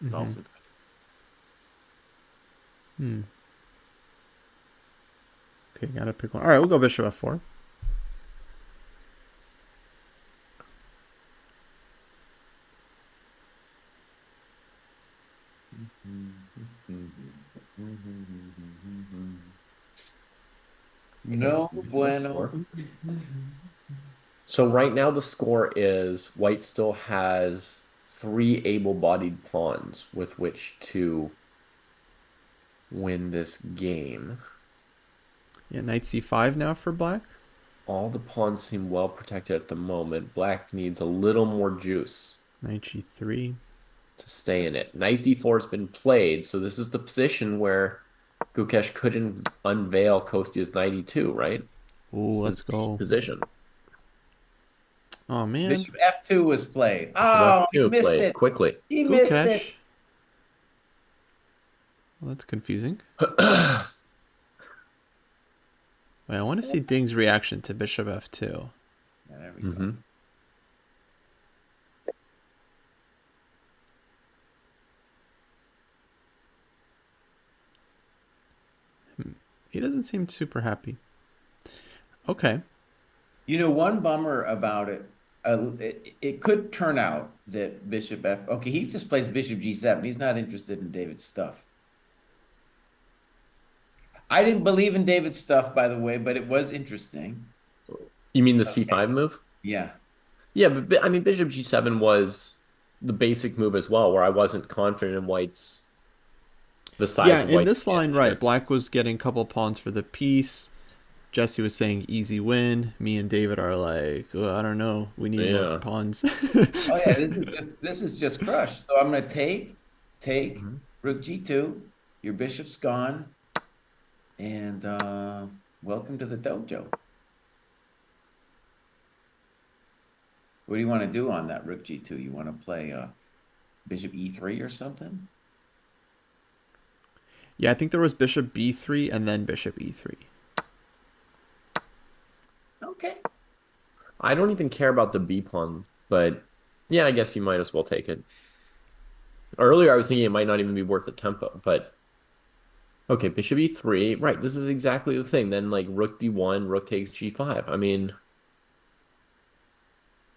it's Mm-hmm. also good. Hmm. Okay, gotta pick one. All right, we'll go bishop f4. No Bishop bueno. f4. So right now the score is white still has three able-bodied pawns with which to win this game. Yeah, knight c5 now for black. All the pawns seem well protected at the moment. Black needs a little more juice Knight g3. to stay in it. Knight d4 has been played, so this is the position where Gukesh couldn't unveil Kostya's knight e2, right? Ooh, This is let's the go. position. Oh man, Bishop f2 was played. Bishop Oh, he f2 missed played it. quickly. He missed it. Gukesh. Well, that's confusing. Wait, I want to see Ding's reaction to bishop f2. Yeah, there we go. hmm He doesn't seem super happy. Okay. You know, one bummer about it, it could turn out that bishop f. Okay, he just plays bishop g7. He's not interested in David's stuff. I didn't believe in David's stuff, by the way, but it was interesting. You mean the Okay. c5 move? Yeah. Yeah, but I mean, bishop g7 was the basic move as well, where I wasn't confident in the Yeah, size of in white's this line, right, advantage. Black was getting a couple pawns for the piece. Jesse was saying easy win. Me and David are like, oh, I don't know. We need more Yeah. pawns. Oh yeah, this is just crushed. So I'm gonna take Mhm. rook g2. Your bishop's gone, and welcome to the dojo. What do you want to do on that rook g2? You want to play bishop e3 or something? Yeah, I think there was bishop b3 and then bishop e3. Okay. I don't even care about the B pawn, but yeah, I guess you might as well take it. Earlier, I was thinking it might not even be worth the tempo, but okay, bishop e3. Right, this is exactly the thing. Then like rook d1, rook takes g5. I mean,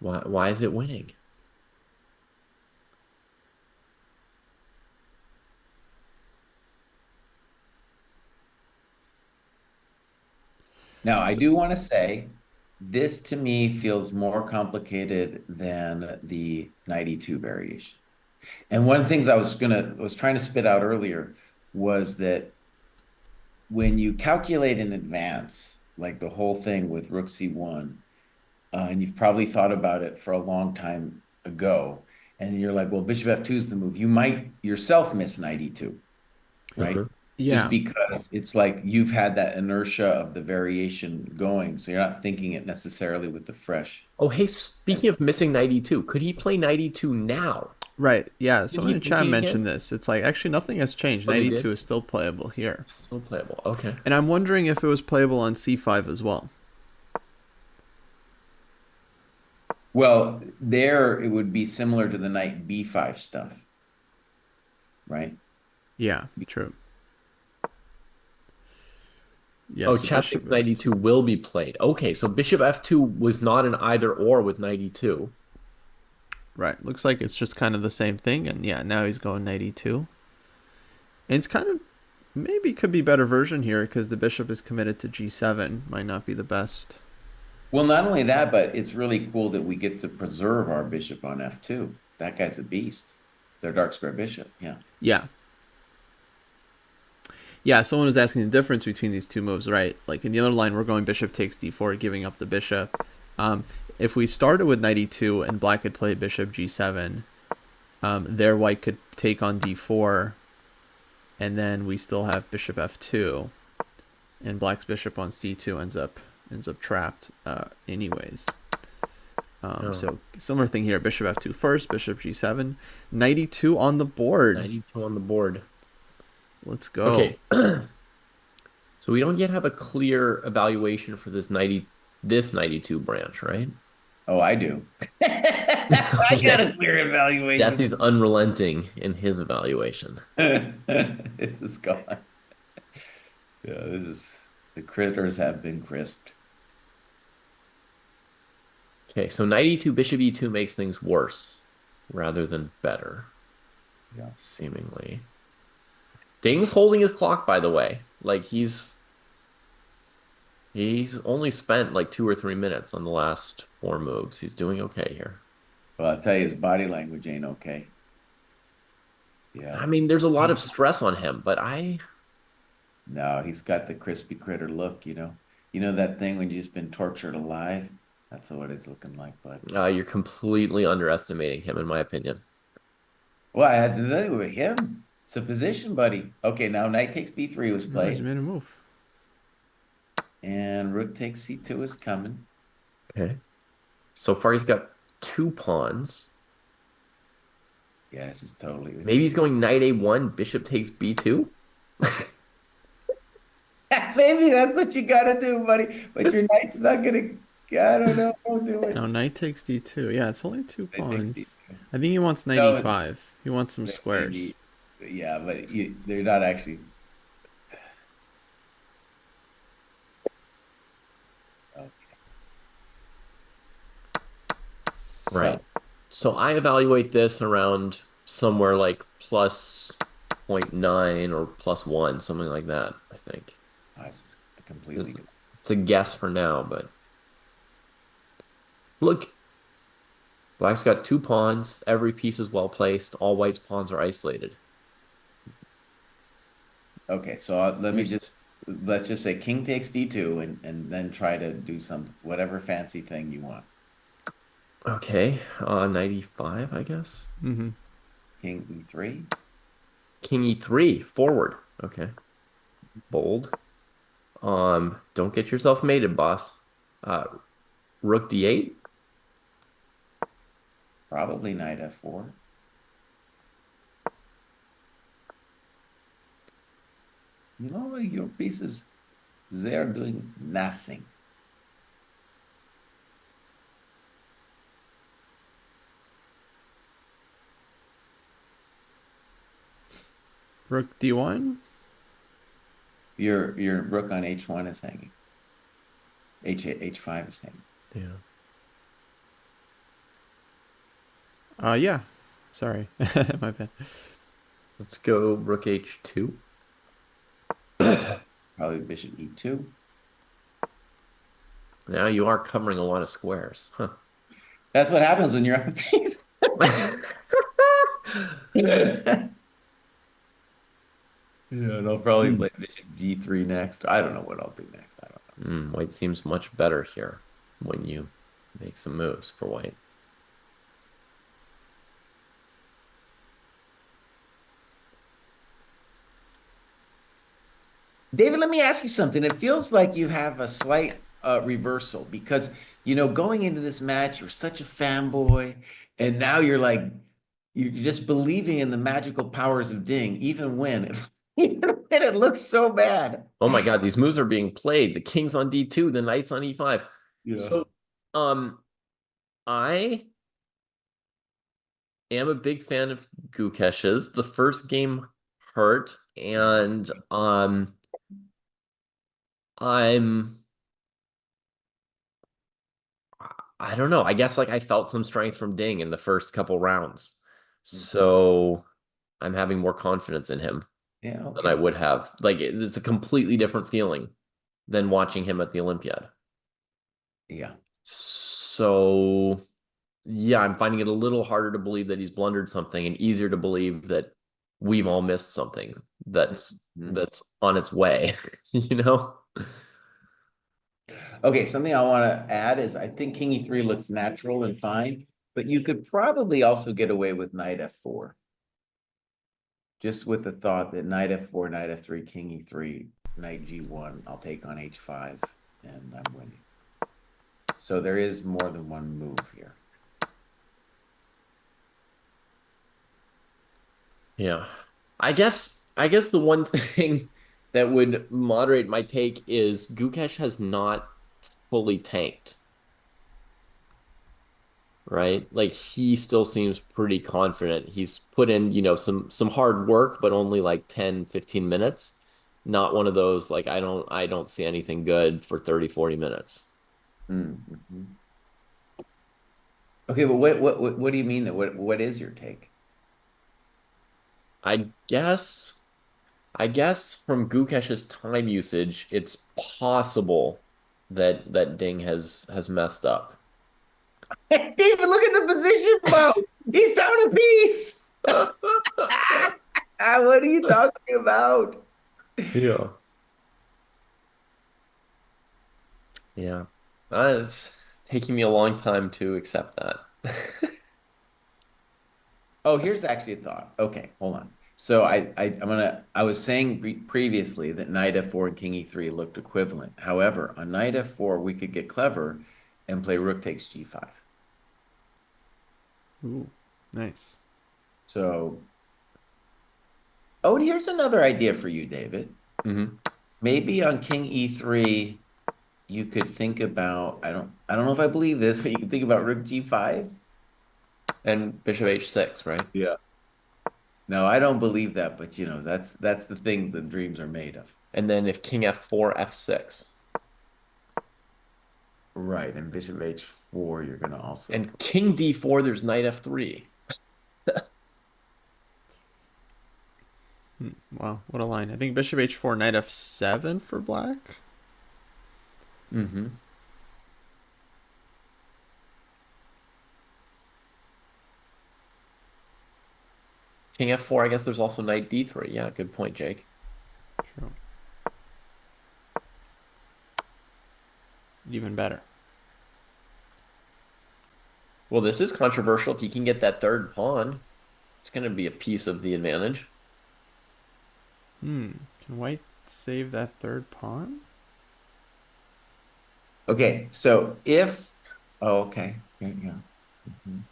why is it winning? Now, I do want to say this to me feels more complicated than the 92 variation. And one of the things I was trying to spit out earlier was that when you calculate in advance, like the whole thing with Rook C1, and you've probably thought about it for a long time ago, and you're like, well, Bishop F2 is the move, you might yourself miss 92, right? Uh-huh. Just Yeah, because it's like you've had that inertia of the variation going, so you're not thinking it necessarily with the fresh. Oh, hey, speaking of missing 92, could he play 92 now? right. Yeah, Did someone he in think chat he mentioned can? this. It's like actually nothing has changed. Oh, he 92 did? is still playable here. Still playable. Okay. And I'm wondering if it was playable on c5 as well. Well, there it would be similar to the knight B5 stuff, right? Yeah, true. Yeah, Oh, so chat thinks bishop f2. 92 will be played. Okay, so bishop f2 was not an either or with 92. Right. Looks like it's just kind of the same thing. And yeah, now he's going 92. And it's kind of maybe could be better version here because the bishop is committed to g7. Might not be the best. Well, not only that, but it's really cool that we get to preserve our bishop on F2. That guy's a beast. Their dark square bishop. Yeah. Yeah. Yeah, someone was asking the difference between these two moves, right? Like in the other line, we're going bishop takes d4, giving up the bishop. Um, if we started with 92 and black had played bishop g7, there white could take on d4, and then we still have bishop f2, and black's bishop on c2 ends up trapped anyways. Oh, So similar thing here, bishop f2 first, bishop g7, 92 on the board. 92 on the board. Let's go. Okay. So we don't yet have a clear evaluation for this 92 branch, right? Oh, I do. I got a clear evaluation. Jesse's unrelenting in his evaluation. This is gone. Yeah, the critters have been crisped. Okay, so 92 bishop e2 makes things worse rather than better, Yeah. seemingly. Ding's holding his clock, by the way. Like he's only spent like 2 or 3 minutes on the last 4 moves. He's doing okay here. Well, I'll tell you, his body language ain't okay. Yeah. I mean, there's a lot of stress on him, but No, he's got the crispy critter look, you know. You know that thing when you've just been tortured alive? That's what it's looking like, bud. you're completely underestimating him, in my opinion. Well, I had to do with him. It's a position, buddy. Okay, now knight takes b3 was Oh, he's played. made a move. And rook takes c2 is coming. Okay. So far, he's got 2 pawns. Yeah, this is totally. Maybe he's going knight a1, bishop takes b2. Maybe that's what you gotta do, buddy. But your knight's not gonna. I don't know. Don't do Now it. knight takes d2. Yeah, it's only two Knight takes pawns. d2. I think he wants knight No, e5. He wants some they squares. need. Yeah, but they're not actually. Okay. Right. So, So I evaluate this around somewhere like plus 0.9 or plus 1, something like that, I think. this is completely It's, different. it's a guess for now, but look, black's got 2 pawns. Every piece is well placed. All white's pawns are isolated. Okay, so let me There's just let's just say king takes d2 and then try to do some whatever fancy thing you want. okay, 95, I guess. Mm-hmm. King e3. King e3, forward. Okay, bold. Don't get yourself mated, boss. Uh, rook d8. Probably knight f4. No, your pieces they are doing nothing. Rook d1. Your rook on h1 is hanging. H5 is hanging. Yeah. Yeah. Sorry. My bad. Let's go rook h2. Probably bishop e2. Now you are covering a lot of squares. Huh. That's what happens when you're up things. Yeah, and I'll probably play bishop g3 next. I don't know what I'll do next. I don't know. White seems much better here when you make some moves for white. David, let me ask you something. It feels like you have a slight reversal because, going into this match, you're such a fanboy, and now you're just believing in the magical powers of Ding, even when even when it looks so bad. Oh my God, these moves are being played. The king's on d2, the knight's on e5. Yeah. So, um, I am a big fan of Gukesh's. The first game hurt, and I'm I don't know. I guess like I felt some strength from Ding in the first couple rounds. So I'm having more confidence in him Yeah, than I okay. would have. Like it's a completely different feeling than watching him at the Olympiad. Yeah. So yeah, I'm finding it a little harder to believe that he's blundered something and easier to believe that we've all missed something Mhm. that's on its way, you know? Okay, something I want to add is I think king e3 looks natural and fine, but you could probably also get away with knight f4. Just with the thought that knight f4, knight f3, king e3, knight g1, I'll take on h5, and I'm winning. So there is more than one move here. Yeah. I guess the one thing that would moderate my take is Gukesh has not fully tanked, right? Like he still seems pretty confident. He's put in, some hard work, but only like 10, 15 minutes. Not one of those like I don't see anything good for 30, 40 minutes. Mm-hmm. Okay, but what do you mean that what is your take? I guess I guess from Gukesh's time usage, it's possible that Ding has messed up. David, look at the position, Mo. He's down a piece. What are you talking about? Yeah. Yeah. It's taking me a long time to accept that. Oh, here's actually a thought. Okay, hold on. So I was saying previously that knight f4 and king e3 looked equivalent. However, on knight f4 we could get clever and play rook takes g5. Ooh, nice. So Oh, here's another idea for you, David. Mm-hmm. Maybe on King E3, you could think about, I don't know if I believe this, but you could think about Rook G5. And bishop H6, right? Yeah. No, I don't believe that, but that's the things that dreams are made of. And then if king F4, F6. Right, and Bishop H4, you're gonna also. And king D4, there's knight F3. Wow, what a line. I think bishop h4, knight f7 for black. Mm-hmm. King F4, I guess there's also knight D3. Yeah, good point, Jake. True. Even better. Well, this is controversial. If he can get that third pawn, it's going to be a piece of the advantage. Can white save that third pawn? Okay, so if, oh, okay, yeah. Mhm.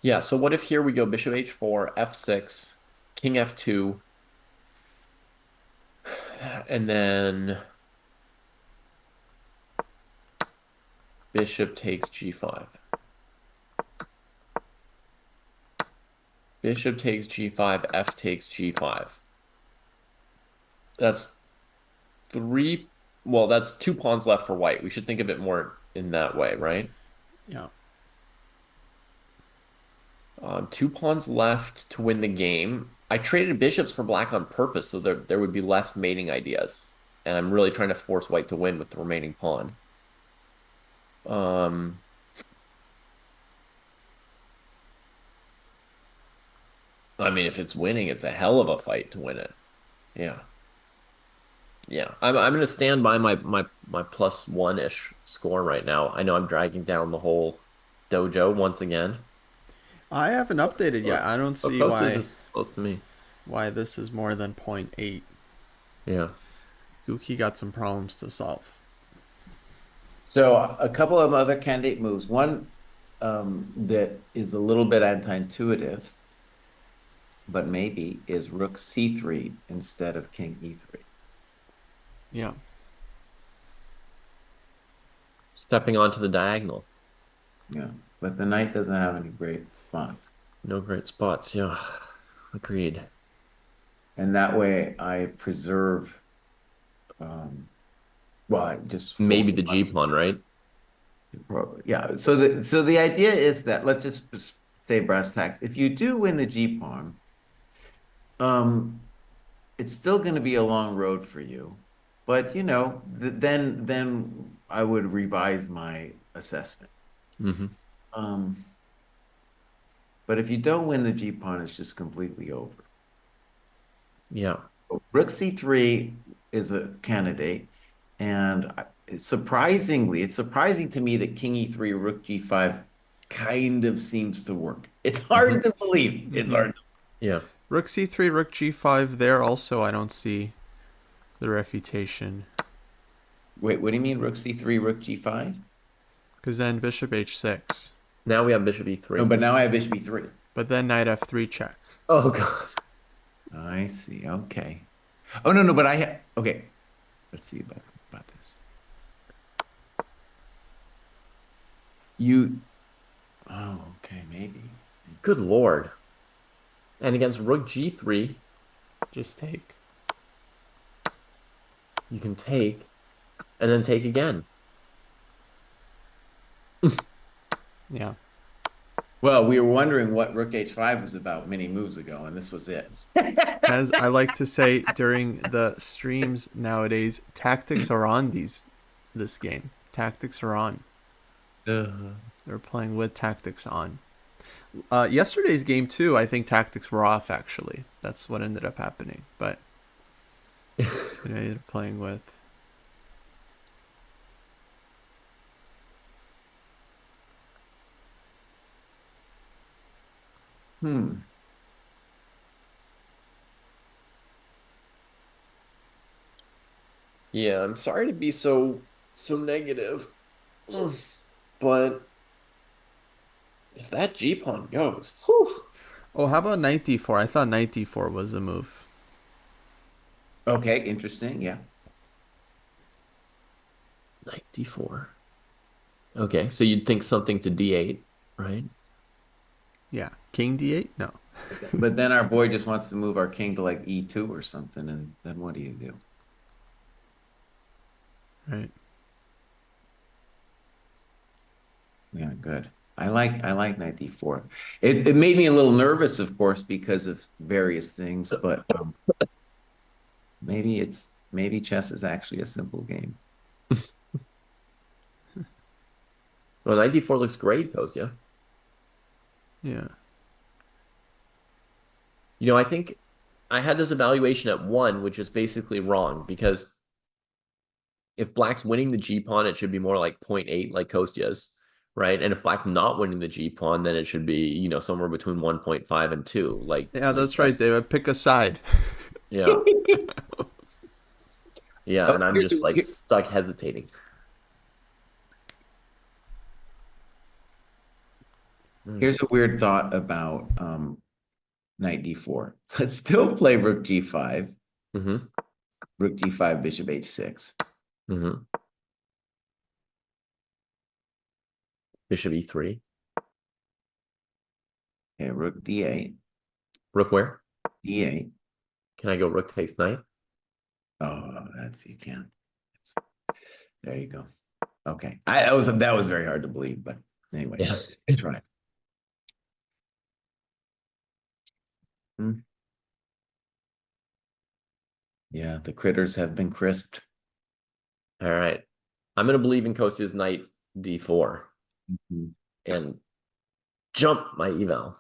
Yeah, so what if here we go bishop H4, F6, king F2, and then bishop takes G5. Bishop takes G5, F takes G5. That's three, well, that's two pawns left for white. We should think of it more in that way, right? Yeah. Two pawns left to win the game. I traded bishops for black on purpose so there would be less mating ideas. And I'm really trying to force white to win with the remaining pawn. Um, I mean, if it's winning, it's a hell of a fight to win it. Yeah. Yeah. I'm gonna stand by my plus one-ish score right now. I know I'm dragging down the whole dojo once again. I haven't updated yet. I don't But see Kostya's why is close to me. this is more than 0.8. Yeah. Gukesh got some problems to solve. So a couple of other candidate moves. One that is a little bit anti-intuitive, but maybe is Rook C3 instead of King E3. Yeah. Stepping onto the diagonal. Yeah, but the knight doesn't have any great spots. No great spots. Yeah. Agreed. And that way I preserve, well, I just Maybe the G focus pawn, right? yeah. So the idea is that let's just say brass tacks. If you do win the G pawn, um, it's still going to be a long road for you, but then I would revise my assessment. Mm-hmm. Um, but if you don't win the G pawn, it's just completely over. Yeah. Rook C3 is a candidate, and it's surprising to me that King E3, Rook G5 kind of seems to work. It's Mm-hmm. hard to believe. It's hard to. Yeah. Rook c3, rook g5 there also I don't see the refutation. Wait, what do you mean Rook C3, Rook G5? Because then bishop h6. Now we have bishop No, E3. but now I have Bishop E3. But then knight f3 check. Oh, God. I see. Okay. Oh no, no, but okay. Let's see about this. You oh, okay, maybe. Good Lord. And against rook G3, Just take. you can take and then take again. Yeah. Well, we were wondering what Rook H5 was about many moves ago, and this was it. As I like to say during the streams nowadays, tactics are on this game. Tactics are on. They're playing with tactics on. Yesterday's game too, I think tactics were off actually. That's what ended up happening. But today they're playing with. Hmm. Yeah, I'm sorry to be so negative. Mm. But if that G pawn goes, whew, Oh, how about knight d4? I thought knight d4 was a move. Okay, interesting. Yeah. knight d4. Okay, so you'd think something to d8, right? Yeah. King d8? No. But then our boy just wants to move our king to like E2 or something, and then what do you do? Right. Yeah, good. I like knight d4. It made me a little nervous, of course, because of various things, but maybe chess is actually a simple game. Well, knight d4 looks great, Kostya. Yeah. I think I had this evaluation at 1, which is basically wrong because if black's winning the G pawn, it should be more like 0.8, like Kostya's, right? And if black's not winning the G pawn, then it should be, somewhere between 1.5 and 2, Yeah, like that's right, chess. David. Pick a side. Yeah. Yeah, Oh, and I'm just like stuck hesitating. Mm. here's a weird thought about knight d4. Let's still play rook g5, Hmm. rook g5, bishop h6. Hmm. Bishop e3. Okay, rook d8, Rook where? d8. Can I go rook takes knight? Oh, that's you can. It's, there you go. Okay, that was very hard to believe, but anyway, Yeah. try. Hmm. Yeah, the critters have been crisped. All right. I'm going to believe in Kostya's knight d4 Mhm. and jump my eval.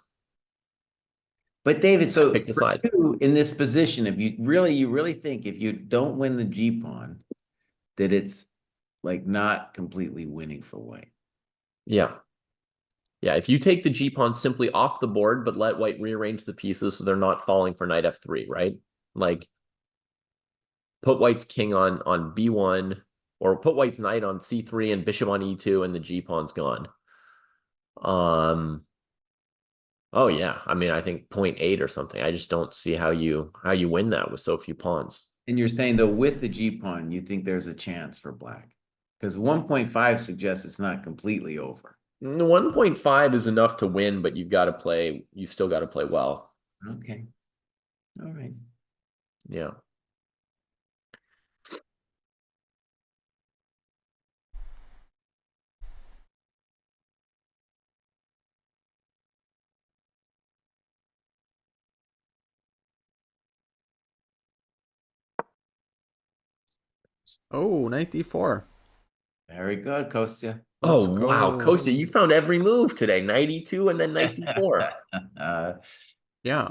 But David, I so picked the for side. you in this position, if you really think if you don't win the G pawn, that it's like not completely winning for white. Yeah. Yeah, if you take the G pawn simply off the board, but let white rearrange the pieces so they're not falling for knight f3, right? Like put white's king on b1, or put white's knight on c3 and bishop on e2, and the G pawn's gone. Um, oh yeah, I mean I think 0.8 or something. I just don't see how you win that with so few pawns. And you're saying though with the G pawn, you think there's a chance for black. Because 1.5 suggests it's not completely over. 1.5 is enough to win, but you've still got to play well. Okay. All right. Yeah. Oh, Oh, knight d4. very good, Kostya. Oh, Let's wow. go. Kostya, you found every move today. 92 and then 94. uh, Yeah.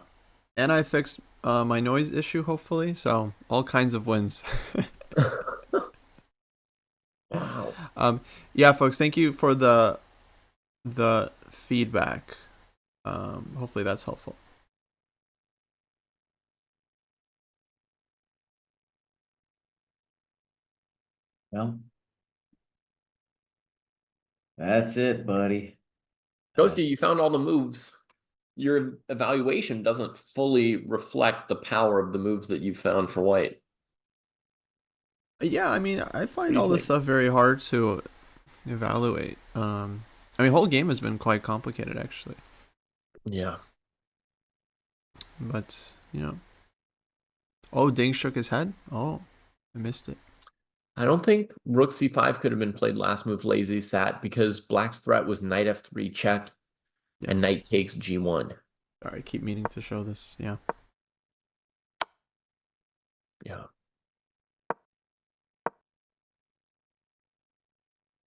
And I fixed my noise issue, hopefully. So all kinds of wins. Wow. um, yeah, folks. Thank you for the feedback. Hopefully that's helpful. well, that's it, buddy. Kostya, you found all the moves. Your evaluation doesn't fully reflect the power of the moves that you found for white. Yeah, I mean, I What do find you all this think? stuff very hard to evaluate. I mean, whole game has been quite complicated actually, Yeah. but you know. Oh, Ding shook his head. Oh, I missed it. I don't think rook c5 could have been played last move lazy sat because black's threat was knight f3 check and Yes. knight takes g1. Sorry, I keep meaning to show this. Yeah. Yeah.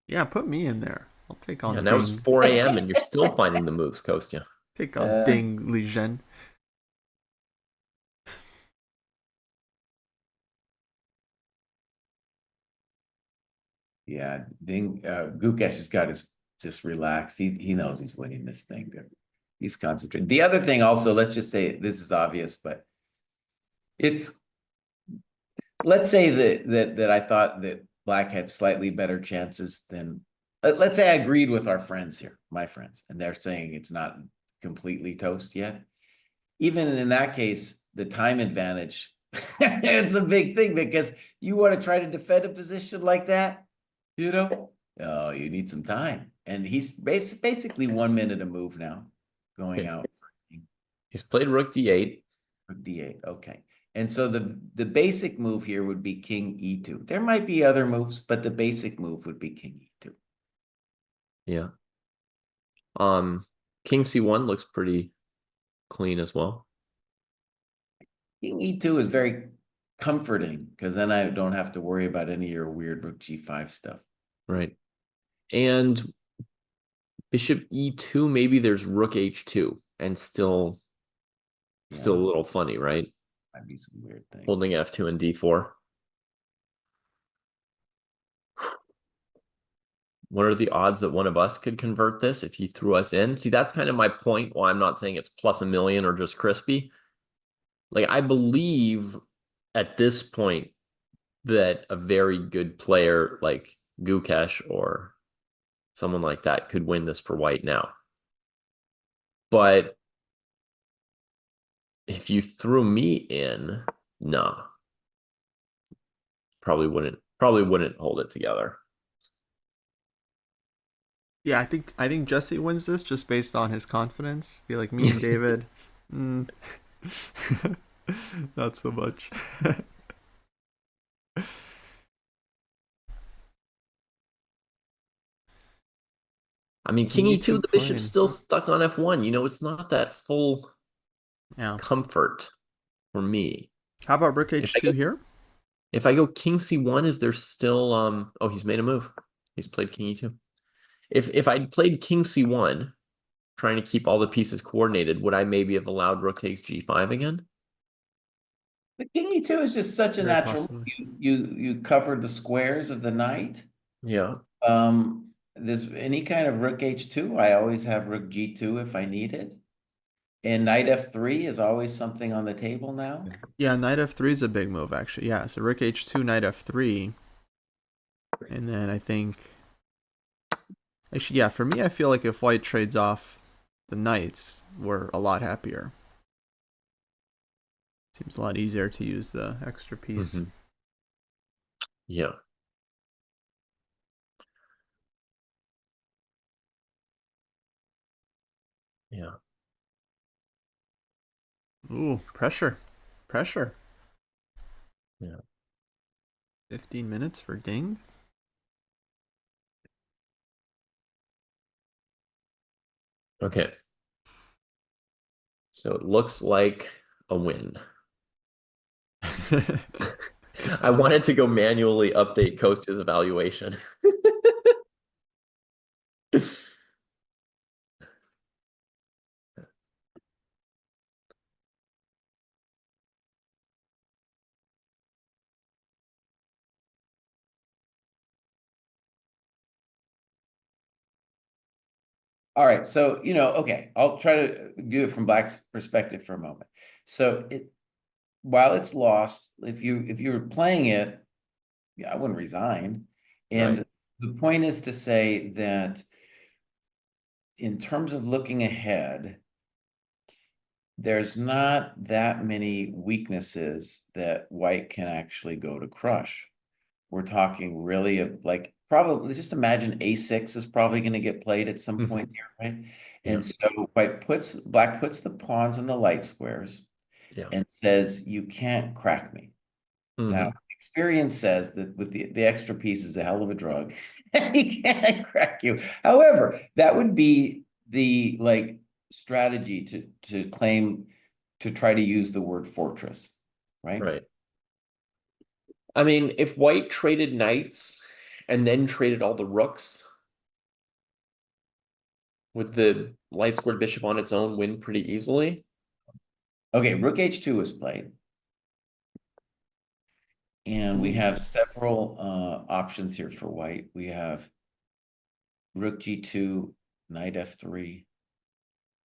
Yeah, put me in there. I'll take Yeah, on now it's Ding. 4 a.m. and you're still finding the moves, Kostya. Take on Uh, Ding Liren. yeah, Gukesh has got his just relaxed. He knows he's winning this thing. He's concentrated. The other thing also, let's just say this is obvious, but it's let's say that I thought that black had slightly better chances than let's say I agreed with our friends here, my friends, and they're saying it's not completely toast yet. Even in that case, the time advantage, it's a big thing because you want to try to defend a position like that, you know? Oh, you need some time. And he's basically 1 minute a move now going Okay. out. He's played rook d8. Rook d8, okay. And so the basic move here would be king e2. There might be other moves, but the basic move would be king e2. Yeah. King c1 looks pretty clean as well. King e2 is very comforting because then I don't have to worry about any of your weird rook g5 stuff. Right. And bishop e2, maybe there's rook h2 and still a little funny, right? Might be some weird things. Holding f2 and d4. What are the odds that one of us could convert this if he threw us in? See, that's kind of my point. Why I'm not saying it's plus a million or just crispy. Like, I believe at this point that a very good player like Gukesh or someone like that could win this for white now. But if you threw me in, no. Probably wouldn't hold it together. Yeah, I think Jesse wins this just based on his confidence. I feel like me and David, not so much. I mean, King E2, the bishop's still stuck on F1. You know, it's not that full comfort for me. How about rook H2 here? If I go King C1, is there still oh, he's made a move. He's played King E2. If I'd played King C1, trying to keep all the pieces coordinated, would I maybe have allowed rook takes G5 again? The king e2 is just such a natural. You covered the squares of the knight. Yeah. There's any kind of rook h2. I always have rook g2 if I need it. And knight f3 is always something on the table now. Yeah, knight f3 is a big move, actually. Yeah, so rook h2, knight f3. And then I think... Actually, yeah, for me, I feel like if white trades off the knights, we're a lot happier. Seems a lot easier to use the extra piece. Mm-hmm. Yeah. Yeah. Ooh, pressure. Pressure. Yeah. 15 minutes for ding? Okay. So it looks like a win. I wanted to go manually update Kostya's evaluation. All right, so okay, I'll try to do it from Black's perspective for a moment. So while it's lost, if you were playing it, yeah, I wouldn't resign. And Right. the point is to say that in terms of looking ahead, there's not that many weaknesses that white can actually go to crush. We're talking really like probably just imagine a6 is probably going to get played at some point here, right? And so black puts the pawns in the light squares and says, you can't crack me. Now, experience says that with the extra piece is a hell of a drug. He can't crack you. However, that would be the strategy to claim to try to use the word fortress, right? Right. I mean, if white traded knights and then traded all the rooks, would the light squared bishop on its own win pretty easily? Okay, rook h2 was played. And we have several options here for white. We have rook g2, knight f3.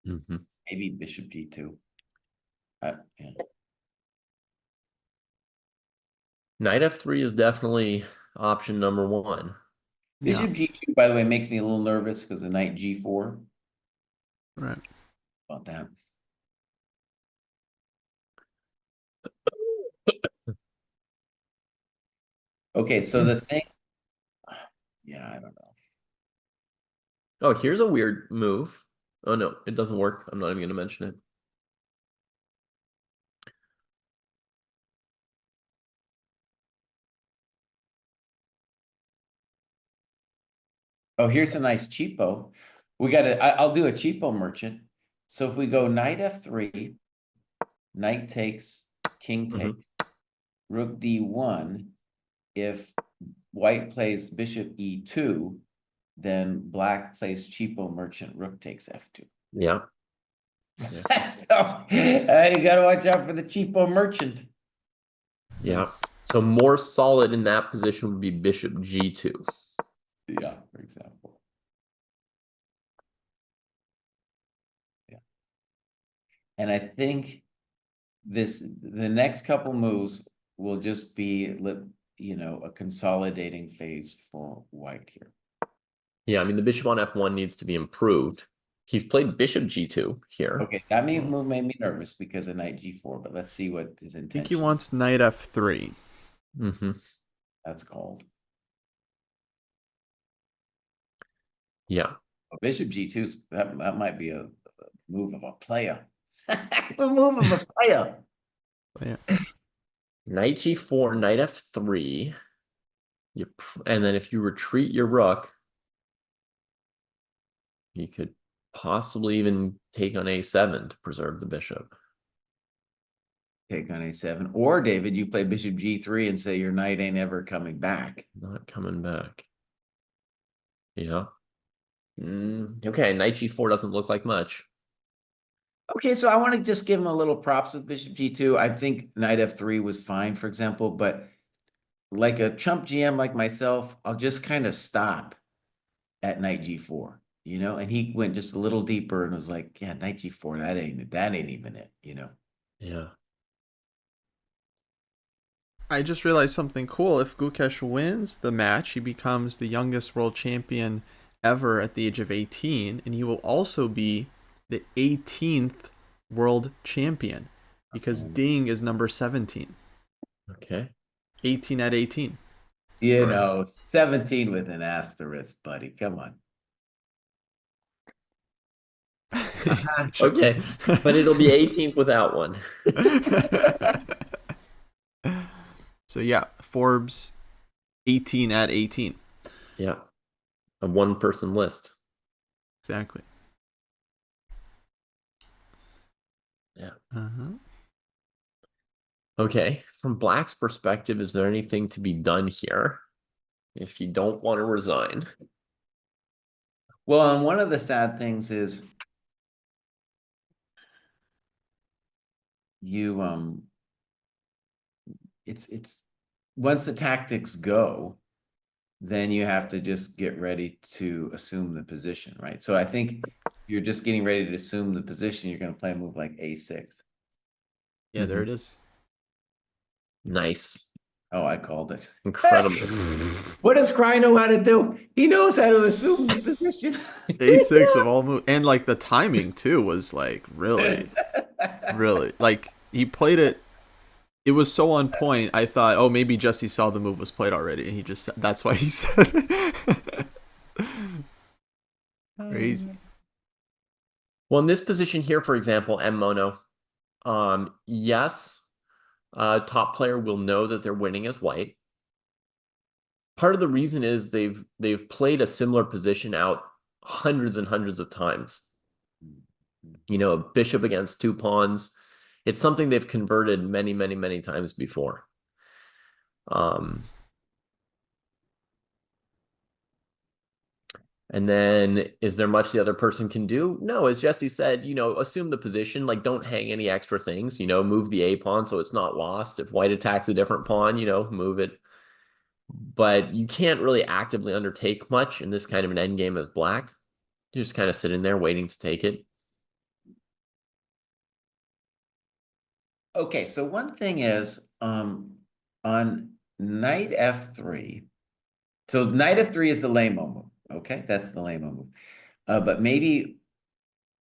Mhm. Maybe bishop g2. Yeah. Knight f3 is definitely option number one. Bishop g2, by the way, makes me a little nervous because the knight g4. Right. About that. Okay, so the thing, yeah, I don't know. Oh, here's a weird move. Oh no, it doesn't work. I'm not even going to mention it. Oh, here's a nice cheapo. I'll do a cheapo merchant. So if we go knight f3, knight takes, king takes, rook d1. If white plays bishop e2, then black plays cheapo merchant, rook takes f2. Yeah. So you got to watch out for the cheapo merchant. Yeah. So more solid in that position would be bishop g2. Yeah, for example. Yeah. And I think the next couple moves will just be, a consolidating phase for white here. Yeah, I mean, the bishop on f1 needs to be improved. He's played bishop g2 here. Okay, that move made me nervous because of knight g4, but let's see what his intention I think he wants knight f3. Mm-hmm. That's called. Yeah. Bishop g2, that might be a move of a player. A move of a player. Yeah. Knight g4, knight f3. And then if you retreat your rook, you could possibly even take on a7 to preserve the bishop. Take on a7. Or, David, you play bishop g3 and say your knight ain't ever coming back. Not coming back. Yeah. Okay, knight g4 doesn't look like much. Okay, so I want to just give him a little props with bishop g2. I think knight f3 was fine, for example, but like a chump GM like myself, I'll just kind of stop at knight g4, and he went just a little deeper and was like, yeah, knight g4, that ain't even it, Yeah. I just realized something cool. If Gukesh wins the match, he becomes the youngest world champion ever at the age of 18, and he will also be the 18th world champion because Ding is number 17. Okay. 18 at 18. 17 with an asterisk, buddy. Come on. Okay, but it'll be 18th without one. So yeah, Forbes 18 at 18. Yeah. A one-person list. Exactly. Yeah. Uh-huh. Okay. From Black's perspective, is there anything to be done here if you don't want to resign? Well, and one of the sad things is it's once the tactics go, then you have to just get ready to assume the position, right? So I think you're just getting ready to assume the position. You're going to play a move like a6. Yeah, there it is. Nice. Oh, I called it. Incredible. What does Kraai know how to do? He knows how to assume the position. A6 of all moves. And like the timing too was like really, like he played it. It was so on point. I thought, oh, maybe Jesse saw the move was played already, and he just that's why he said it. Crazy. Well, in this position here, for example, M mono, yes, top player will know that they're winning as white. Part of the reason is they've played a similar position out hundreds and hundreds of times. A bishop against two pawns. It's something they've converted many, many, many times before. And then is there much the other person can do? No, as Jesse said, assume the position, like don't hang any extra things, move the A pawn so it's not lost. If white attacks a different pawn, move it. But you can't really actively undertake much in this kind of an endgame as black. You're just kind of sitting there waiting to take it. Okay, so one thing is, on knight f3, so knight f3 is the lame-o move, okay? That's the lame-o move. But maybe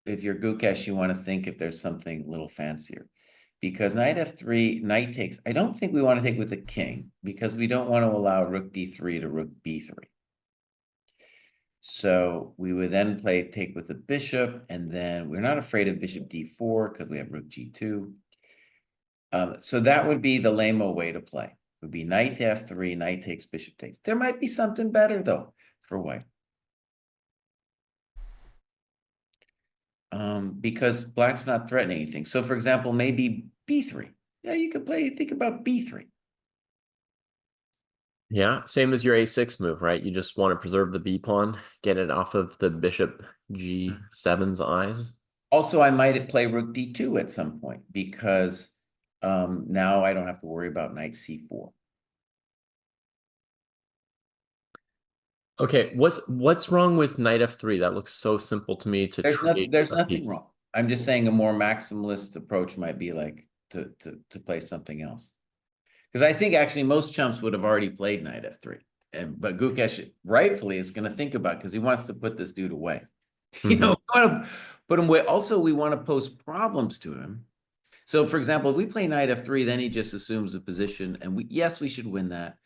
if you're Gukesh, you want to think if there's something a little fancier. Because knight f3, knight takes, I don't think we want to take with the king, because we don't want to allow rook d3 to rook b3. So we would then take with the bishop, and then we're not afraid of bishop d4 because we have rook g2. So that would be the lame-o way to play. It would be knight to f3, knight takes, bishop takes. There might be something better, though, for white. Because black's not threatening anything. So, for example, maybe b3. Yeah, you could think about b3. Yeah, same as your a6 move, right? You just want to preserve the b pawn, get it off of the bishop g7's eyes. Also, I might play rook d2 at some point because now I don't have to worry about knight c4. Okay, what's wrong with knight f3? That looks so simple to me to trade There's a nothing piece. wrong. I'm just saying a more maximalist approach might be like to play something else. Because I think actually most chumps would have already played knight f3. But Gukesh rightfully is going to think about because he wants to put this dude away. You know, we want to put him away. Also, we want to pose problems to him. So, for example, if we play knight f3, then he just assumes a position, and yes, we should win that,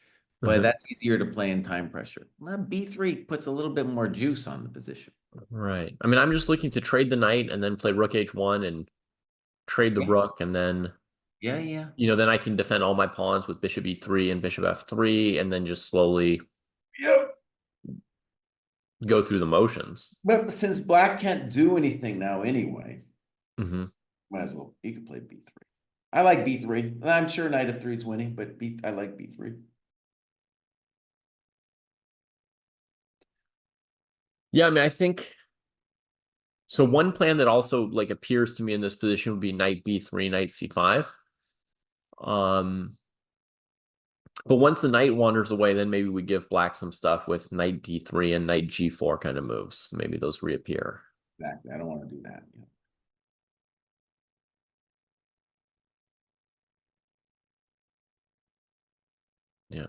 but that's easier to play in time pressure. Well, b3 puts a little bit more juice on the position. Right. I mean, I'm just looking to trade the knight and then play rook h1 and trade the rook, and then Yeah. then I can defend all my pawns with bishop e3 and bishop f3, and then just slowly go through the motions. But since black can't do anything now anyway, might as well, you could play b3. I like b3. I'm sure knight f3 is winning, but I like b3. Yeah, I mean, I think so. One plan that also like appears to me in this position would be knight b3, knight c5. But once the knight wanders away, then maybe we give black some stuff with knight d3 and knight g4 kind of moves. Maybe those reappear. Exactly. I don't want to do that. Yeah.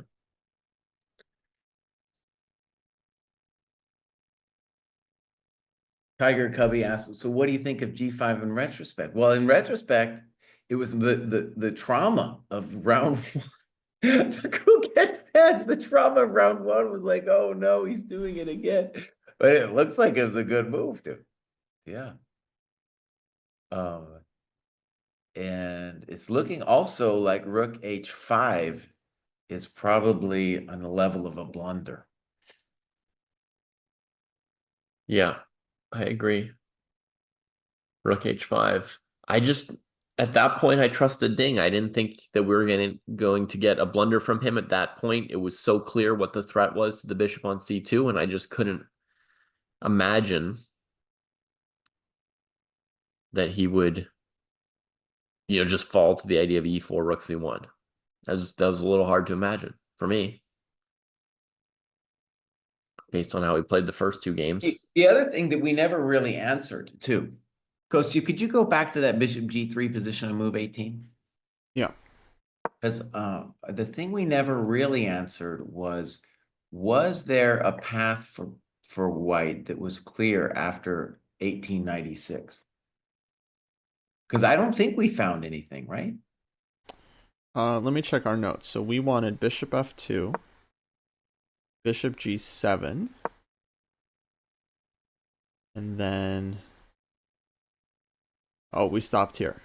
Tiger Cubby asked, so what do you think of G5 in retrospect? Well, in retrospect, it was the trauma of round one. The Gukesh fans, the trauma of round one was like, oh no, he's doing it again. But it looks like it was a good move, dude. Yeah. And it's looking also like rook h5 is probably on the level of a blunder. Yeah, I agree. Rook h5. At that point, I trusted Ding. I didn't think that we were going to get a blunder from him at that point. It was so clear what the threat was to the bishop on c2, and I just couldn't imagine that he would, just fall to the idea of e4, rook c1. That was a little hard to imagine for me, based on how he played the first two games. The other thing that we never really answered, too, Kostya, could you go back to that bishop g3 position on move 18? Yeah. Because the thing we never really answered was there a path for white that was clear after 1896? Because I don't think we found anything, right? Let me check our notes. So we wanted bishop f2, bishop g7, and then we stopped here.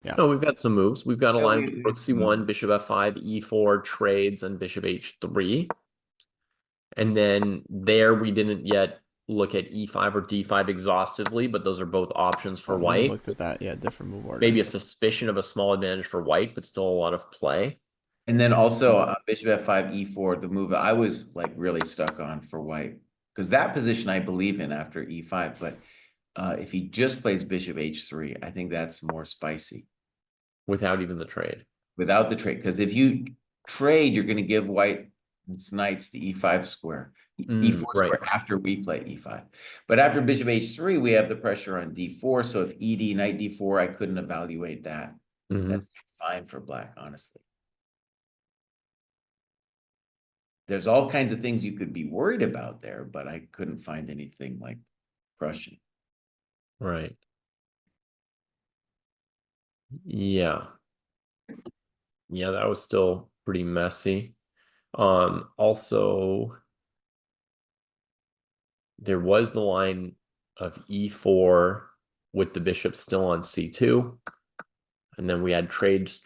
Yeah. No, we've got some moves. We've got a line with rook c1, bishop f5, e4, trades, and bishop h3. And then there we didn't yet look at e5 or d5 exhaustively, but those are both options for white. Looked at that, yeah, different move order. Maybe a suspicion of a small advantage for white, but still a lot of play. And then also bishop f5, e4, the move I was like really stuck on for white. Because that position I believe in after e5, but if he just plays bishop h3, I think that's more spicy. Without even the trade. Without the trade. Because if you trade, you're going to give white its knights the e5 square, e4 square after we play e5. But after bishop h3, we have the pressure on d4. So if ed, knight d4, I couldn't evaluate that. Mhm. That's fine for black, honestly. There's all kinds of things you could be worried about there, but I couldn't find anything like crushing. Right. Yeah. Yeah, that was still pretty messy. Also, there was the line of e4 with the bishop still on c2. And then we had trades,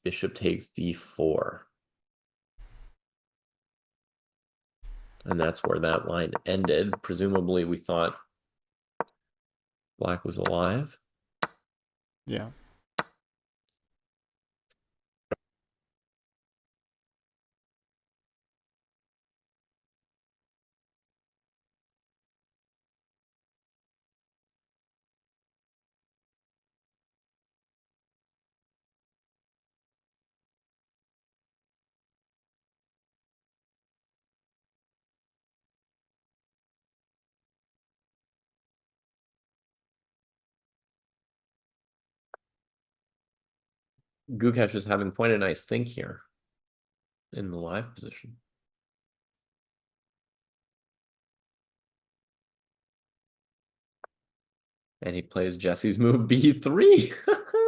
bishop takes d4. And that's where that line ended. Presumably, we thought black was alive. Yeah. Gukesh is having quite a nice think here in the live position. And he plays Jesse's move b3.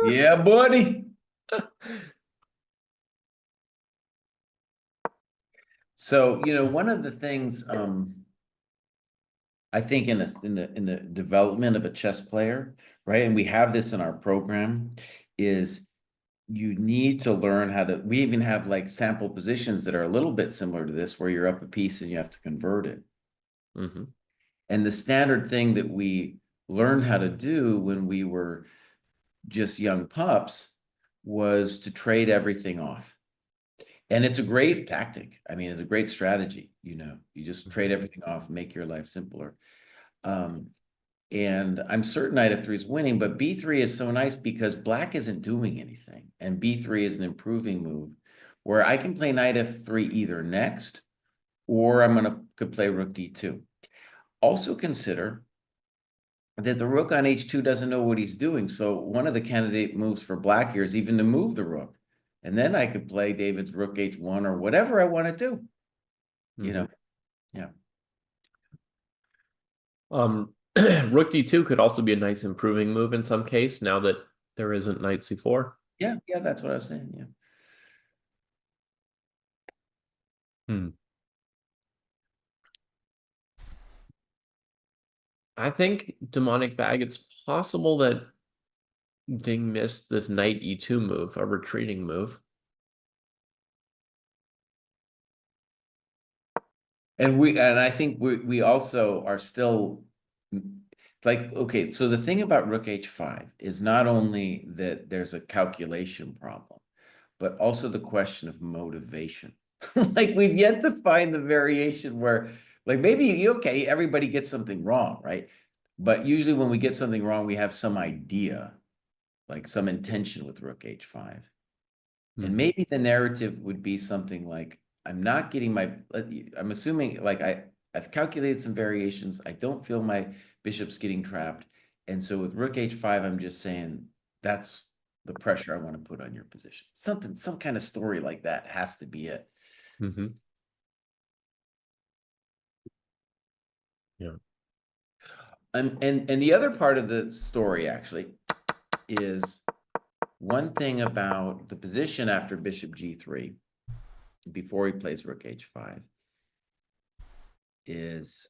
Yeah, buddy. So, one of the things I think in the development of a chess player, right? And we have this in our program, is you need to learn how to, we even have like sample positions that are a little bit similar to this, where you're up a piece and you have to convert it. Mm-hmm. And the standard thing that we learned how to do when we were just young pups was to trade everything off. And it's a great tactic. I mean, it's a great strategy. You just trade everything off, make your life simpler. And I'm certain knight f3 is winning, but b3 is so nice because black isn't doing anything. And b3 is an improving move where I can play knight f3 either next, or could play rook d2. Also consider that the rook on h2 doesn't know what he's doing. So one of the candidate moves for black here is even to move the rook. And then I could play David's rook h1 or whatever I want to do. Mm-hmm. Yeah. Rook d2 could also be a nice improving move in some case now that there isn't knight c4. Yeah, that's what I was saying. Yeah. I think demonic bag, it's possible that Ding missed this knight e2 move, a retreating move. And I think we also are still like, okay, so the thing about rook h5 is not only that there's a calculation problem, but also the question of motivation. Like we've yet to find the variation where, like, maybe okay, everybody gets something wrong, right? But usually when we get something wrong, we have some idea, like some intention with rook h5. And maybe the narrative would be something like, I'm not getting I'm assuming like I've calculated some variations. I don't feel my bishop's getting trapped. And so with rook h5, I'm just saying that's the pressure I want to put on your position. Some kind of story like that has to be it. Mm-hmm. Yeah. And the other part of the story actually is one thing about the position after bishop g3 before he plays rook h5 is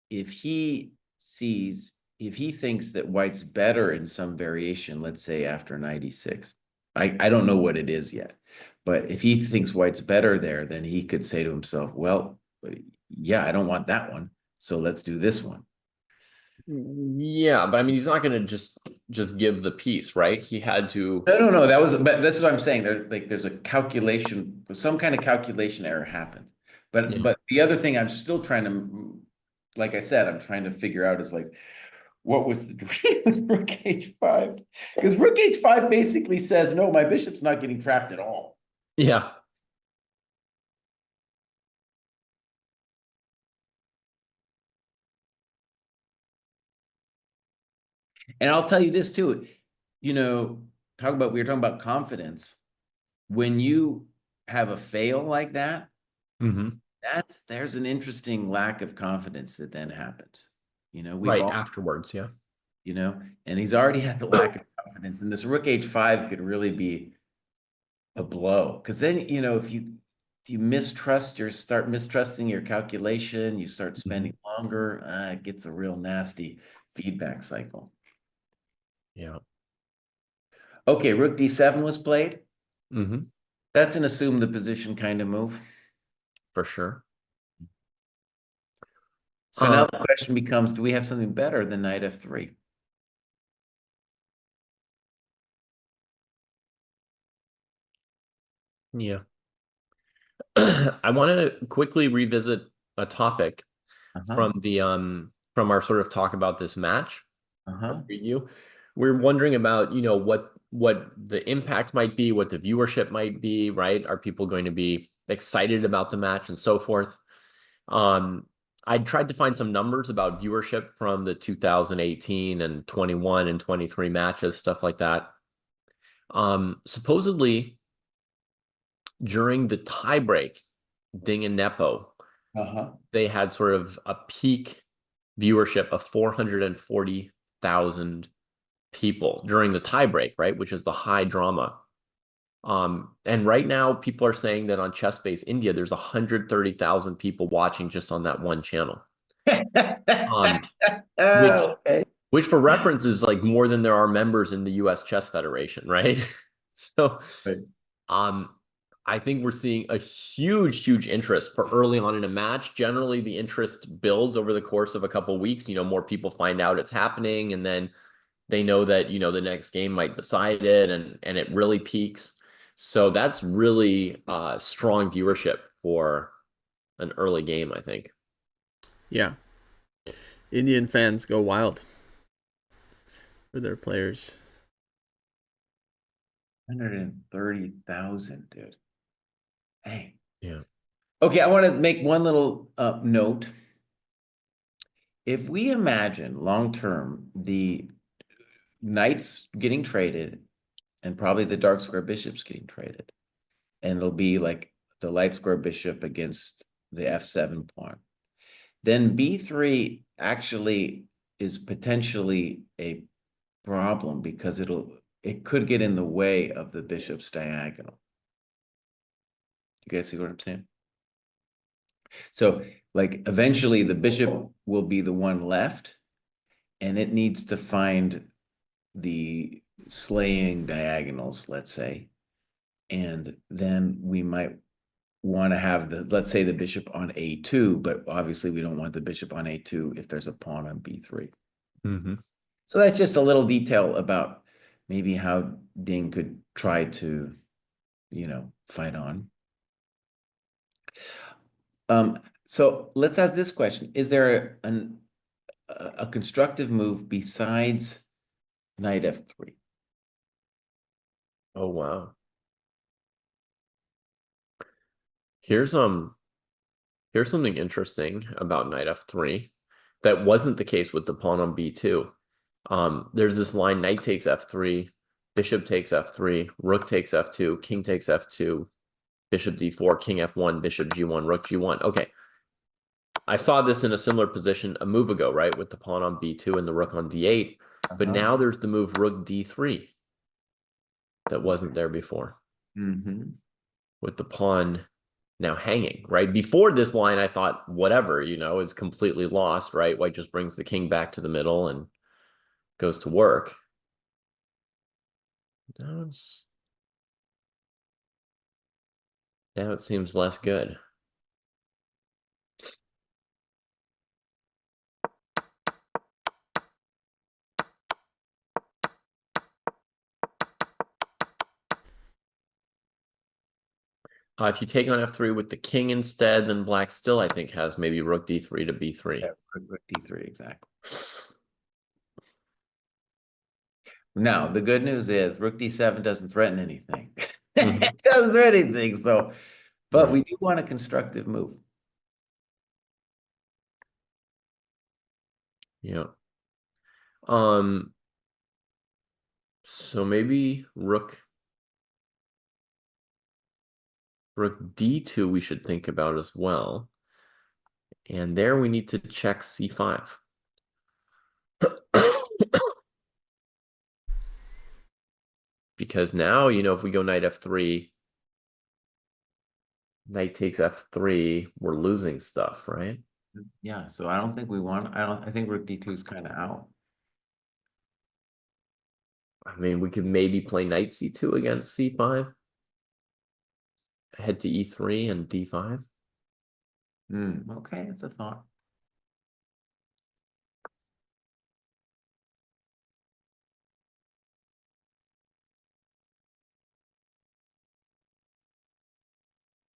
if he thinks that white's better in some variation, let's say after 96, I don't know what it is yet, but if he thinks white's better there, then he could say to himself, well, yeah, I don't want that one, so let's do this one. Yeah, but I mean, he's not going to just give the piece, right? He had to. No. But that's what I'm saying. There's a calculation, some kind of calculation error happened. Yeah. But the other thing I'm still trying to, like I said, I'm trying to figure out is like, what was the dream with rook h5? Because rook h5 basically says, no, my bishop's not getting trapped at all. Yeah. And I'll tell you this too. talk about, we were talking about confidence. When you have a fail like that, Mm-hmm. there's an interesting lack of confidence that then happens. We've Right all, afterwards, yeah. and he's already had the lack of confidence, and this rook h5 could really be a blow. Because then, if you start mistrusting your calculation, you start spending longer, it gets a real nasty feedback cycle. Yeah. Okay, rook d7 was played. Mm-hmm. That's an assume the position kind of move. For sure. So now the question becomes, do we have something better than knight f3? Yeah. I want to quickly revisit a topic Uh-huh. from our sort of talk about this match. Uh-huh. You, we're wondering about, what the impact might be, what the viewership might be, right? Are people going to be excited about the match and so forth? I tried to find some numbers about viewership from the 2018 and 21 and 23 matches, stuff like that. Supposedly during the tiebreak, Ding and Nepo, Uh-huh. they had sort of a peak viewership of 440,000 people during the tiebreak, right? Which is the high drama. And right now, people are saying that on ChessBase India, there's 130,000 people watching just on that one channel. Um, which, Okay. which for reference is like more than there are members in the U.S. Chess Federation, right? So, Right. um, I think we're seeing a huge, huge interest for early on in a match. Generally, the interest builds over the course of a couple of weeks. More people find out it's happening, and then they know that the next game might decide it, and it really peaks. So that's really strong viewership for an early game, I think. Yeah. Indian fans go wild for their players. 130,000, dude. Hey. Yeah. Okay, I want to make one little note. If we imagine long term the knights getting traded and probably the dark square bishops getting traded, and it'll be like the light square bishop against the f7 pawn, then b3 actually is potentially a problem because it could get in the way of the bishop's diagonal. You guys see what I'm saying? So like eventually the bishop will be the one left, and it needs to find the slaying diagonals, let's say. And then we might want to have let's say the bishop on a2, but obviously we don't want the bishop on a2 if there's a pawn on b3. Mm-hmm. So that's just a little detail about maybe how Ding could try to, fight on. So let's ask this question. Is there a constructive move besides knight f3? Oh, wow. Here's something interesting about knight f3 that wasn't the case with the pawn on b2. There's this line: knight takes f3, bishop takes f3, rook takes f2, king takes f2, bishop d4, king f1, bishop g1, rook g1. Okay, I saw this in a similar position a move ago, right, with the pawn on b2 and the rook on d8. But now there's the move rook d3 that wasn't there before, with the pawn now hanging, right? Before this line, I thought, whatever, is completely lost, right? White just brings the king back to the middle and goes to work. Now it seems less good. If you take on f3 with the king instead, then black still, I think, has maybe rook d3 to b3. Yeah, rook d3, exactly. Now, the good news is rook d7 doesn't threaten anything. It doesn't threaten anything. But we do want a constructive move. Yeah. So maybe rook d2 we should think about as well. And there we need to check c5. Because now, if we go knight f3, knight takes f3, we're losing stuff, right? Yeah, so I don't think we want, I think rook d2 is kind of out. I mean, we could maybe play knight c2 against c5. Head to e3 and d5. Okay, it's a thought.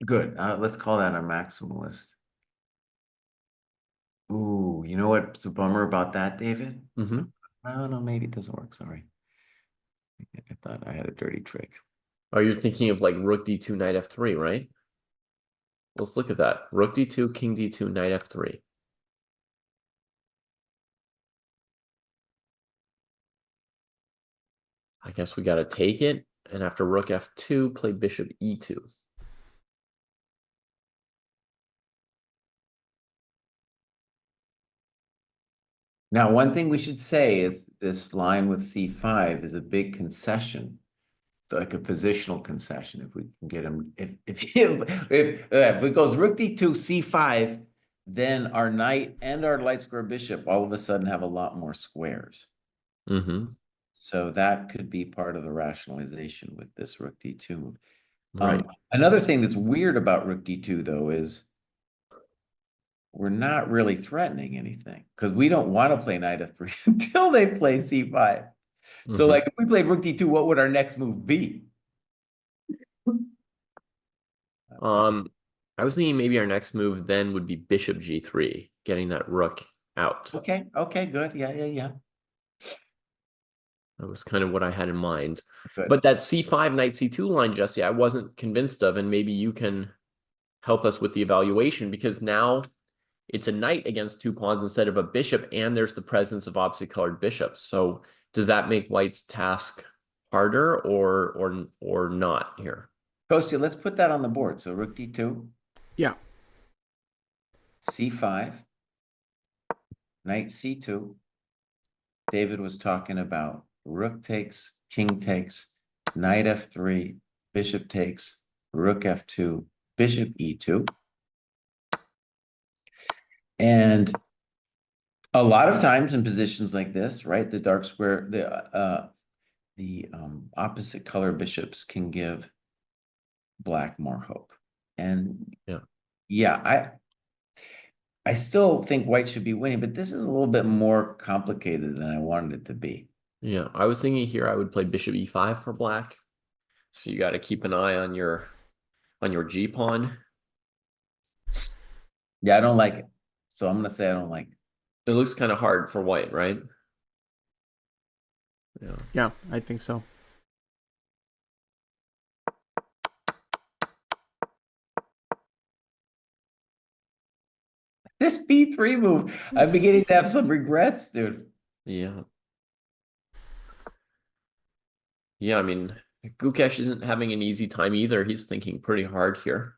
Good. Let's call that a maximalist. Ooh, you know what's a bummer about that, David? Mm-hmm. Oh, no, maybe it doesn't work. Sorry. I thought I had a dirty trick. Oh, you're thinking of like rook d2, knight f3, right? Let's look at that. Rook d2, king d2, knight f3. I guess we got to take it. And after rook f2, play bishop e2. Now, one thing we should say is this line with c5 is a big concession, like a positional concession. If we can get him, if it goes rook d2, c5, then our knight and our light square bishop all of a sudden have a lot more squares. Mm-hmm. So that could be part of the rationalization with this rook d2 move. Right. Another thing that's weird about rook d2 though is we're not really threatening anything because we don't want to play knight f3 until they play c5. So Mm-hmm. like if we played rook d2, what would our next move be? I was thinking maybe our next move then would be bishop g3, getting that rook out. Okay, good. Yeah. That was kind of what I had in mind. Good. But that c5, knight c2 line, Jesse, I wasn't convinced of, and maybe you can help us with the evaluation because now it's a knight against two pawns instead of a bishop, and there's the presence of opposite colored bishops. So does that make white's task harder or not here? Kostya, let's put that on the board. So rook d2, Yeah. c5, knight c2. David was talking about rook takes, king takes, knight f3, bishop takes, rook f2, bishop e2. And a lot of times in positions like this, right, the dark square, the opposite color bishops can give black more hope. And yeah, I still think white should be winning, but this is a little bit more complicated than I wanted it to be. Yeah, I was thinking here I would play bishop e5 for black. So you got to keep an eye on your G pawn. Yeah, I don't like it. So I'm gonna say I don't like it. It looks kind of hard for white, right? Yeah. Yeah, I think so. This B3 move, I'm beginning to have some regrets, dude. Yeah. Yeah, I mean, Gukesh isn't having an easy time either. He's thinking pretty hard here.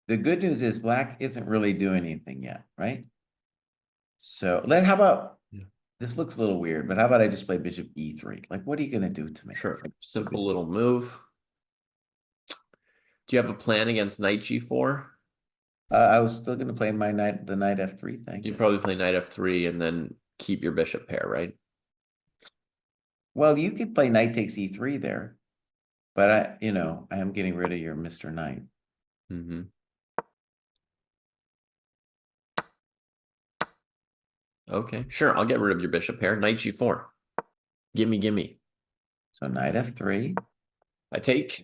The good news is black isn't really doing anything yet, right? So how about this looks a little weird, but how about I just play bishop e3? Like, what are you gonna do to me? Sure. Simple little move. Do you have a plan against knight g4? I was still gonna play the knight f3 thing. You'd probably play knight f3 and then keep your bishop pair, right? Well, you could play knight takes e3 there, but I am getting rid of your Mr. Knight. Mm-hmm. Okay, sure. I'll get rid of your bishop pair. Knight g4. Gimme. So knight f3. I take.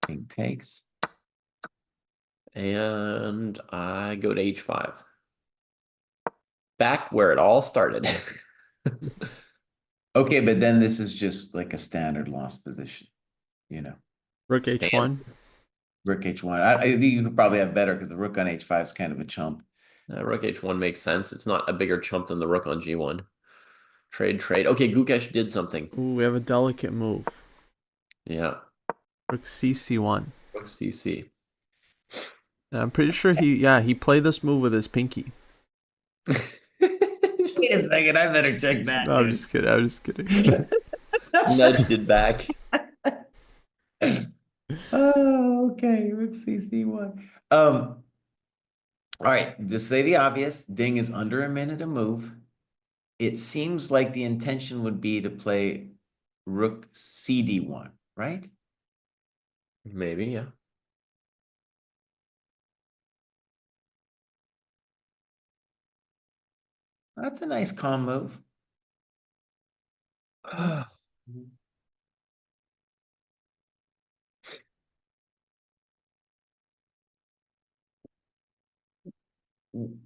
King takes. And I go to h5. Back where it all started. Okay, but then this is just like a standard lost position, Rook Stand. h1. Rook h1. I think you could probably have better because the rook on h5 is kind of a chump. Rook h1 makes sense. It's not a bigger chump than the rook on g1. Trade, trade. Okay, Gukesh did something. Ooh, we have a delicate move. Yeah. Rook cc1. Rook cc. I'm pretty sure he played this move with his pinky. Wait a second, I better check that. No, I'm just kidding. I'm just kidding. Nudged it back. Oh, okay. Rook cc1. All right, just say the obvious. Ding is under a minute a move. It seems like the intention would be to play rook cd1, right? Maybe, yeah. That's a nice calm move.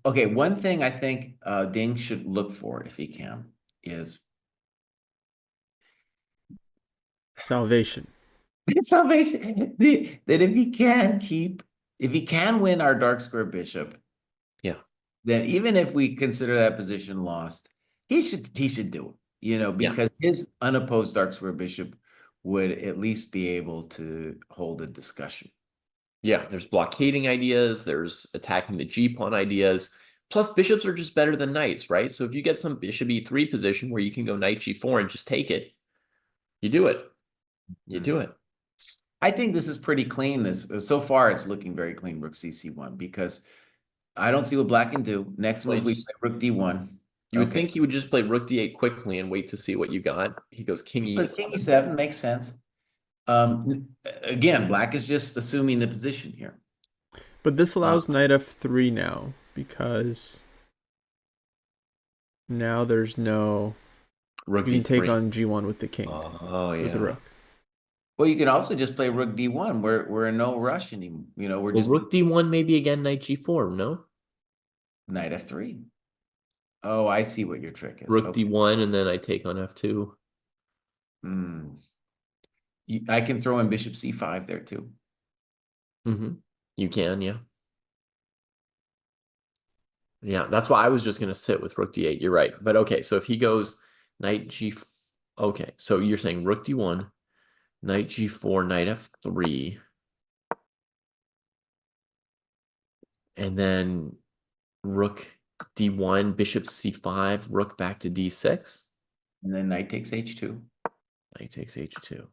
Okay, one thing I think Ding should look for if he can is Salvation. salvation. That if he can win our dark square bishop, Yeah. then even if we consider that position lost, he should do it, Yeah. because his unopposed dark square bishop would at least be able to hold a discussion. Yeah, there's blockading ideas, there's attacking the g-pawn ideas. Plus, bishops are just better than knights, right? So if you get some bishop e3 position where you can go knight g4 and just take it, you do it. You do it. I think this is pretty clean. So far, it's looking very clean, rook cc1, because I don't see what black can do. Next move, we play rook d1. You would think he would just play rook d8 quickly and wait to see what you got. He goes king e7. King e7 makes sense. Again, black is just assuming the position here. But this allows knight f3 now, because now there's no rook you can d3. take on g1 with the king. Oh, yeah. With the rook. Well, you can also just play rook d1. We're in no rush anymore. We're just rook d1 maybe again knight g4, no? Knight f3. Oh, I see what your trick is. Rook d1 and then I take on f2. I can throw in bishop c5 there too. You can, yeah. Yeah, that's why I was just going to sit with rook d8. You're right. But okay, so if he goes knight g... Okay, so you're saying rook d1, knight g4, knight f3. And then rook d1, bishop c5, rook back to d6. And then knight takes h2. Knight takes h2.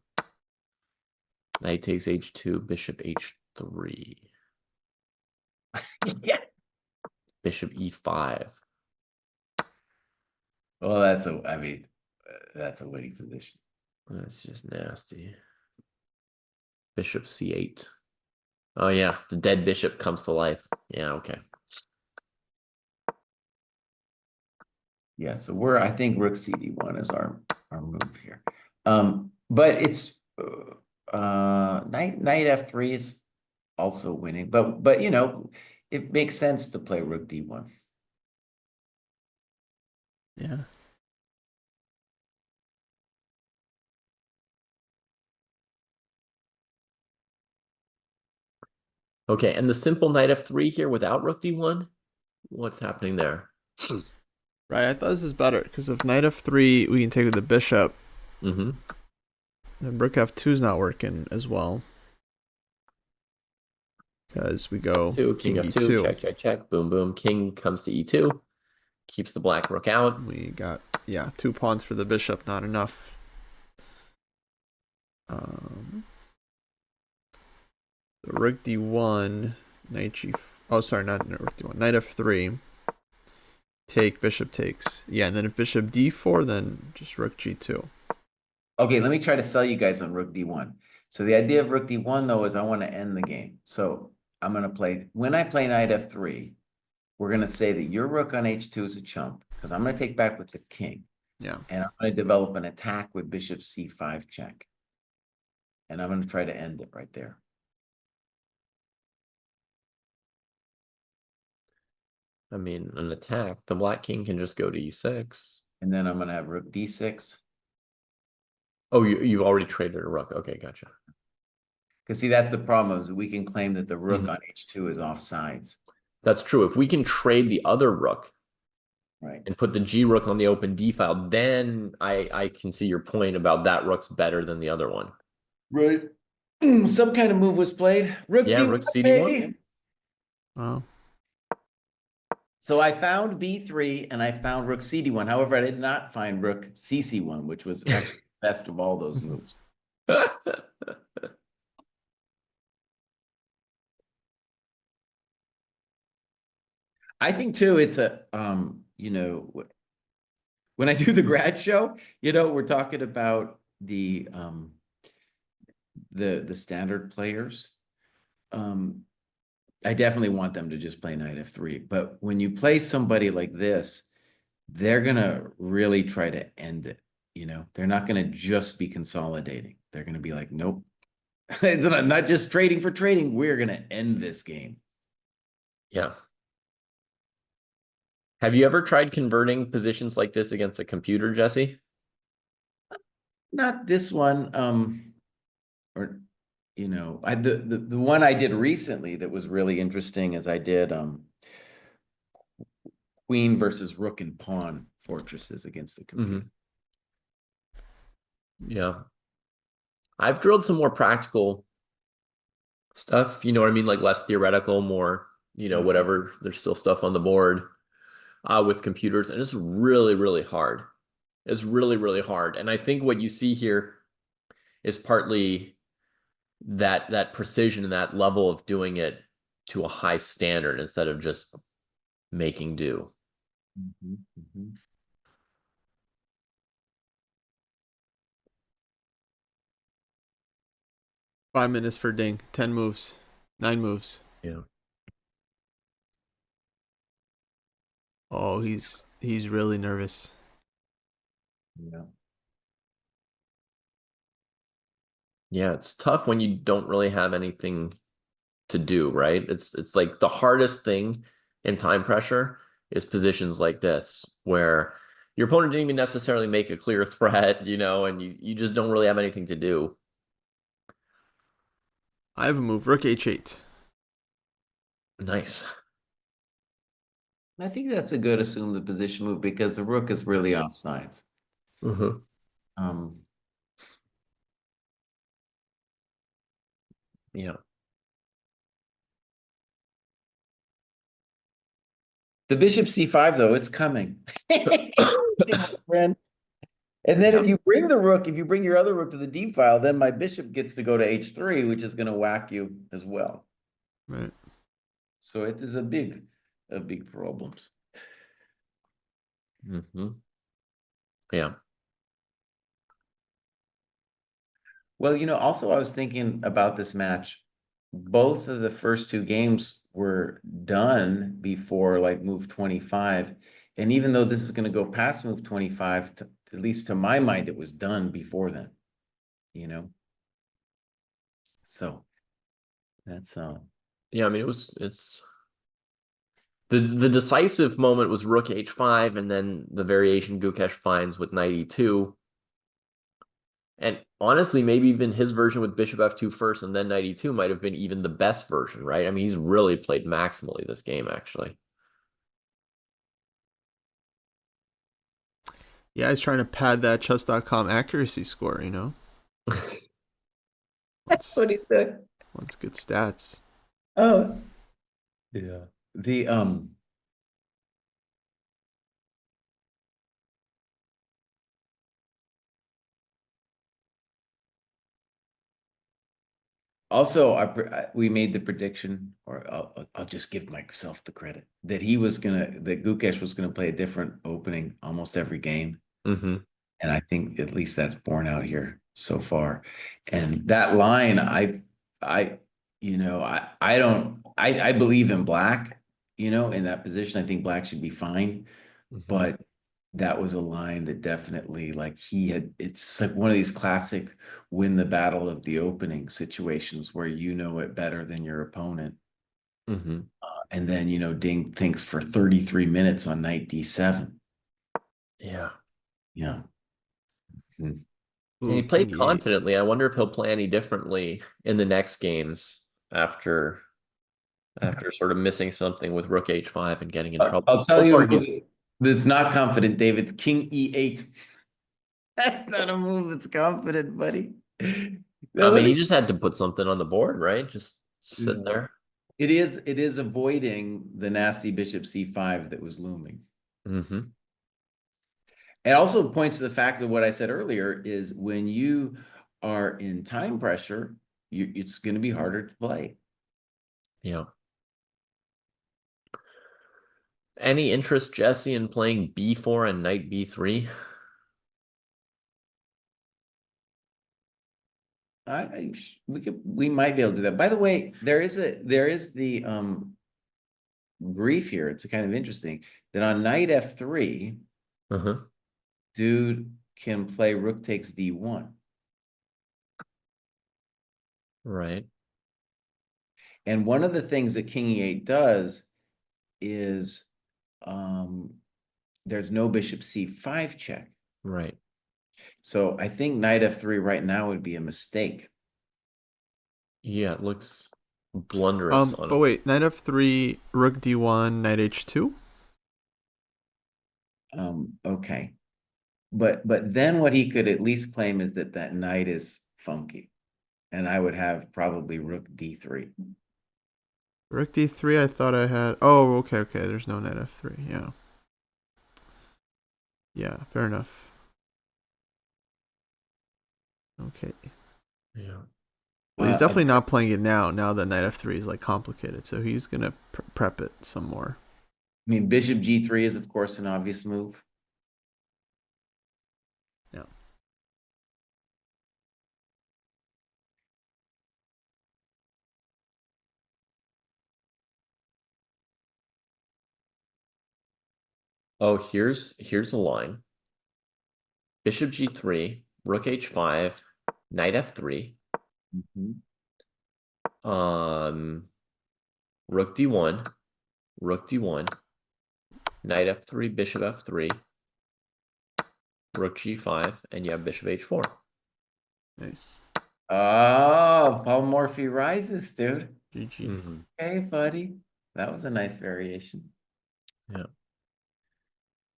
Knight takes h2, bishop h3. Yeah. Bishop e5. Well, that's a winning position. That's just nasty. Bishop c8. Oh, yeah. The dead bishop comes to life. Yeah, okay. Yeah, so I think rook cd1 is our move here. But it's knight f3 is also winning. But it makes sense to play rook d1. Yeah. Okay, and the simple knight f3 here without rook d1? What's happening there? Right, I thought this is better, because if knight f3, we can take with the bishop. Then rook f2 is not working as well. Because we go king f2, check, check, check, boom, boom. King comes to e2, keeps the black rook out. We got, 2 pawns for the bishop, not enough. Rook d1, knight g... Oh, sorry, not rook d1. Knight f3. Take, bishop takes. Yeah, and then if bishop d4, then just rook g2. Okay, let me try to sell you guys on rook d1. So the idea of rook d1, though, is I want to end the game. So I'm going to play... When I play knight f3, we're going to say that your rook on h2 is a chump, because I'm going to take back with the king. Yeah. And I'm going to develop an attack with bishop c5 check. And I'm going to try to end it right there. I mean, an attack. The black king can just go to e6. And then I'm going to have rook d6. Oh, you've already traded a rook. Okay, gotcha. Because see, that's the problem is we can claim that the rook Mhm. on h2 is offsides. That's true. If we can trade the other rook Right. and put the G rook on the open D file, then I can see your point about that rook's better than the other one. Right. Some kind of move was played. Rook Yeah, D1, rook CD1. baby. Wow. So I found B3 and I found rook CD1. However, I did not find rook CC1, which was actually the best of all those moves. I think too, it's a when I do the grad show, we're talking about the standard players. I definitely want them to just play knight f3. But when you play somebody like this, they're gonna really try to end it. They're not gonna just be consolidating. They're gonna be like, nope, it's not just trading for trading. We're gonna end this game. Yeah. Have you ever tried converting positions like this against a computer, Jesse? Not this one. Or the one I did recently that was really interesting is I did queen versus rook and pawn fortresses against the computer. Yeah. I've drilled some more practical stuff, you know what I mean? Like less theoretical, more, whatever. There's still stuff on the board with computers, and it's really, really hard. It's really, really hard. And I think what you see here is partly that precision and that level of doing it to a high standard instead of just making do. Mhm, mhm. 5 minutes for Ding. 10 moves. 9 moves. Yeah. Oh, he's really nervous. Yeah. Yeah, it's tough when you don't really have anything to do, right? It's like the hardest thing in time pressure is positions like this where your opponent didn't even necessarily make a clear threat, and you just don't really have anything to do. I have a move. Rook h8. Nice. I think that's a good assume the position move because the rook is really offsides. Uh-huh. Um, Yeah. the bishop c5 though, it's coming. It's coming, my friend. And then Yeah. if you bring your other rook to the d file, then my bishop gets to go to h3, which is going to whack you as well. Right. So it is a big problems. Mm-hmm. Yeah. Well, also I was thinking about this match. Both of the first two games were done before like move 25. And even though this is going to go past move 25, at least to my mind, it was done before then, you know? So that's Yeah, I mean it's the decisive moment was rook h5 and then the variation Gukesh finds with knight e2. And honestly, maybe even his version with bishop f2 first and then knight e2 might have been even the best version, right? I mean, he's really played maximally this game, actually. Yeah, he's trying to pad that chess.com accuracy score, you know? that's Wants, what he said. wants good stats. Oh, yeah. The Also, we made the prediction, or I'll just give myself the credit that that Gukesh was gonna play a different opening almost every game, Mm-hmm. and I think at least that's borne out here so far. And that line, I don't, I believe in black, in that position. I think black should be fine, Mm-hmm. but that was a line that definitely like it's like one of these classic win the battle of the opening situations where you know it better than your opponent. Mm-hmm. And then, Ding thinks for 33 minutes on knight d7. Yeah. Yeah. Hmm. And he Ooh, played king e8. confidently. I wonder if he'll play any differently in the next games after sort of missing something with Rook H5 and getting in trouble. I'll tell So far, you he's that's not confident, David. King E8. That's not a move that's confident, buddy. I Now, mean, he just had to put something on the board, right? Just sit Mm. there. It is avoiding the nasty bishop C5 that was looming. Mm-hmm. It also points to the fact of what I said earlier is when you are in time pressure, it's going to be harder to play. Yeah. Any interest, Jesse, in playing B4 and knight B3? We might be able to do that. By the way, there is the grief here. It's kind of interesting that on knight F3, Uh-huh. dude can play rook takes D1. Right. And one of the things that king E8 does is there's no bishop C5 check. Right. So I think knight F3 right now would be a mistake. Yeah, it looks blunderous on But him. wait, knight f3, rook d1, knight h2. Okay. But then what he could at least claim is that that knight is funky. And I would have probably rook D3. Rook d3. I thought I had. Oh, okay. There's no knight f3. Yeah. Yeah. Fair enough. Okay. Yeah. Well, he's definitely not playing it now. Now that knight f3 is like complicated, so he's gonna prep it some more. I mean, bishop G3 is of course an obvious move. Yeah. Oh, here's a line. Bishop G3, Rook H5, Knight F3, Mhm. Rook D1, Rook D1, Knight F3, Bishop F3, Rook G5, and you have Bishop H4. Nice. Oh, Paul Morphy rises, dude. GG. Mm-hmm. Hey, buddy. That was a nice variation. Yeah.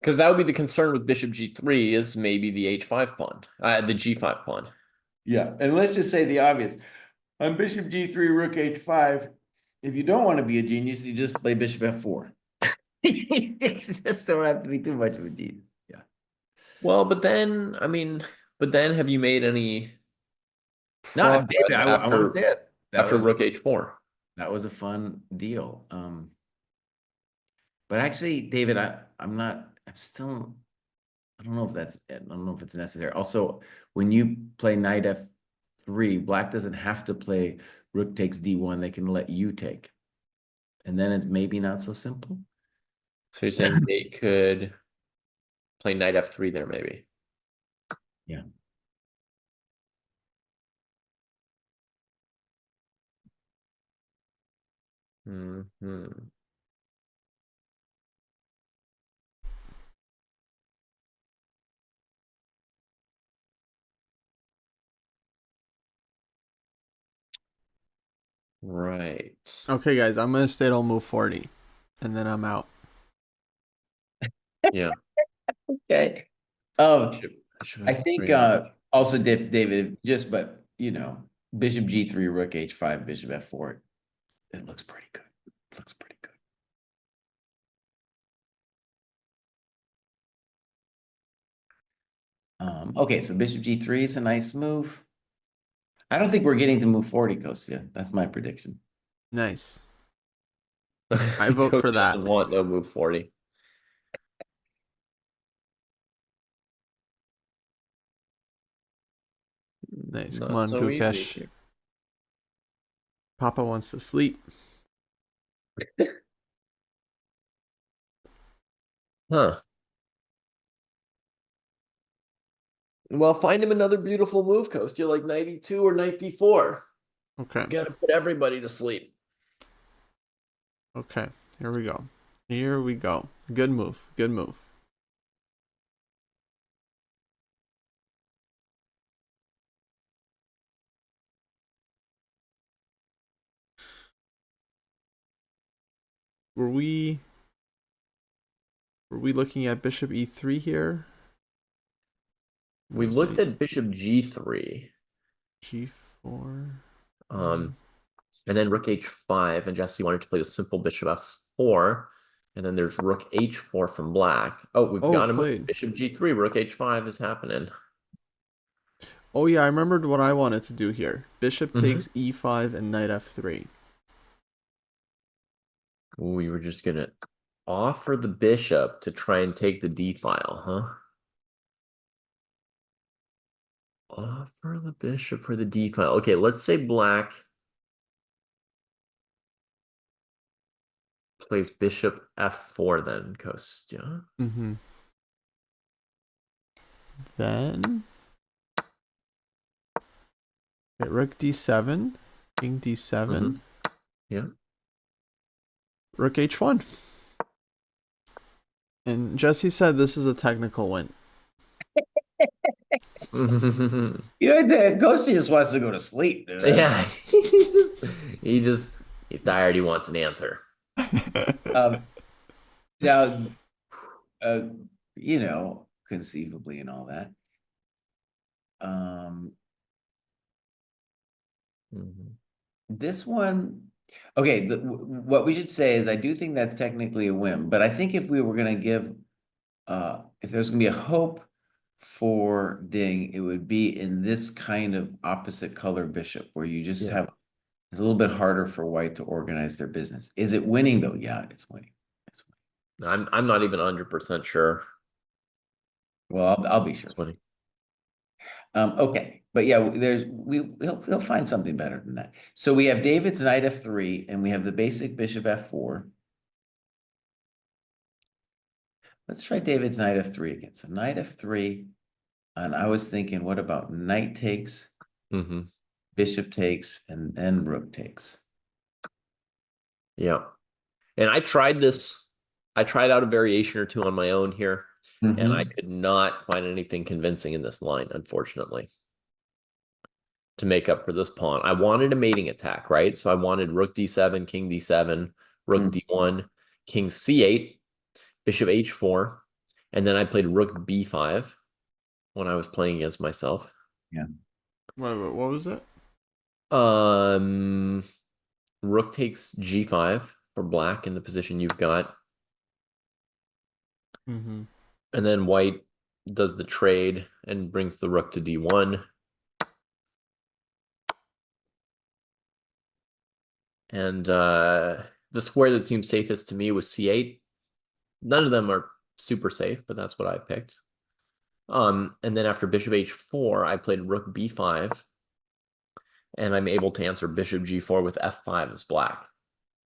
Because that would be the concern with Bishop G3 is maybe the H5 pawn, the G5 pawn. Yeah, and let's just say the obvious. On bishop G3, rook H5, if you don't want to be a genius, you just play bishop F4. You just don't have to be too much of a genius. Yeah. Well, but then have you made any No, progress David, I want to say it. after Rook H4? That was a fun deal. But actually, David, I'm not. I'm still. I don't know if that's. I don't know if it's necessary. Also, when you play knight F3, Black doesn't have to play rook takes D1. They can let you take, and then it's maybe not so simple. So you're saying they could play Knight F3 there, maybe? Yeah. Mm-hmm. Right. Okay, guys, I'm gonna stay till move 40, and then I'm out. Yeah. Okay. Bishop, Bishop I think F3. also David, just but bishop G3, rook H5, bishop F4. It looks pretty good. It looks pretty good. Okay, so bishop G3 is a nice move. I don't think we're getting to move 40, Kostya. That's my prediction. Nice. I vote Coach for that. doesn't want no move 40. Nice. Come Not on, so easy Gukesh. here. Papa wants to sleep. Huh. Well, find him another beautiful move, Coast. You're like 92 or 94. Okay. You gotta put everybody to sleep. Okay. Here we go. Here we go. Good move. Good move. were we looking at bishop e3 here? We looked at bishop g3. G4. And then rook h5, and Jesse wanted to play the simple bishop f4. And then there's rook h4 from black. Oh, we've got a move. Bishop g3, rook h5 is happening. Oh yeah, I remembered what I wanted to do here. Bishop takes e5 and knight f3. We were just going to offer the bishop to try and take the d file, huh? Offer the bishop for the d file. Okay, let's say black plays bishop f4 then, Kostya. Then rook d7, king d7. Yeah. Rook h1. And Jesse said this is a technical win. Kostya just wants to go to sleep, dude. Yeah. he's tired. He wants an answer. Now, conceivably and all that. This one, okay, what we should say is I do think that's technically a win, but I think if we were going to give, if there's going to be a hope for Ding, it would be in this kind of opposite color bishop where you just have, it's a little bit harder for white to organize their business. Is it winning though? Yeah, it's winning. It's winning. I'm not even 100% sure. Well, I'll be sure. Okay, but yeah, he'll find something better than that. So we have David's knight f3, and we have the basic bishop f4. Let's try David's knight f3 again. So knight f3, and I was thinking, what about knight takes, bishop takes, and then rook takes? Yeah, and I tried this. I tried out a variation or two on my own here. And I could not find anything convincing in this line, unfortunately, to make up for this pawn. I wanted a mating attack, right? So I wanted rook d7, king d7, rook d1, king c8, bishop h4, and then I played rook b5 when I was playing against myself. Yeah. What was it? Rook takes g5 for black in the position you've got. And then white does the trade and brings the rook to d1. And the square that seemed safest to me was c8. None of them are super safe, but that's what I picked. And then after bishop h4, I played rook b5. And I'm able to answer bishop g4 with f5 as black.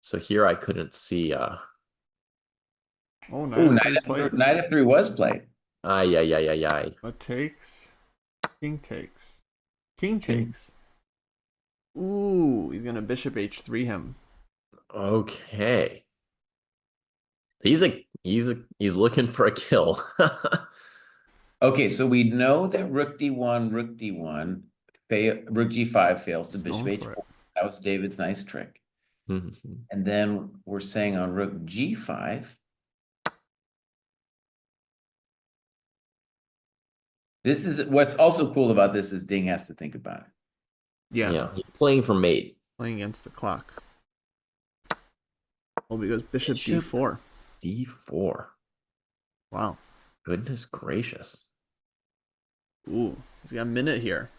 So here I couldn't see... knight f3 was played. Yeah. What takes? King takes. King takes. Ooh, he's gonna bishop h3 him. Okay. He's looking for a kill. Okay, so we know that rook d1, rook g5 fails to bishop h4. That was David's nice trick. And then we're saying on rook g5. This is what's also cool about this is Ding has to think about it. Yeah, he's playing for mate. Playing against the clock. Oh, because bishop d4. d4. Wow. Goodness gracious. Ooh, he's got a minute here.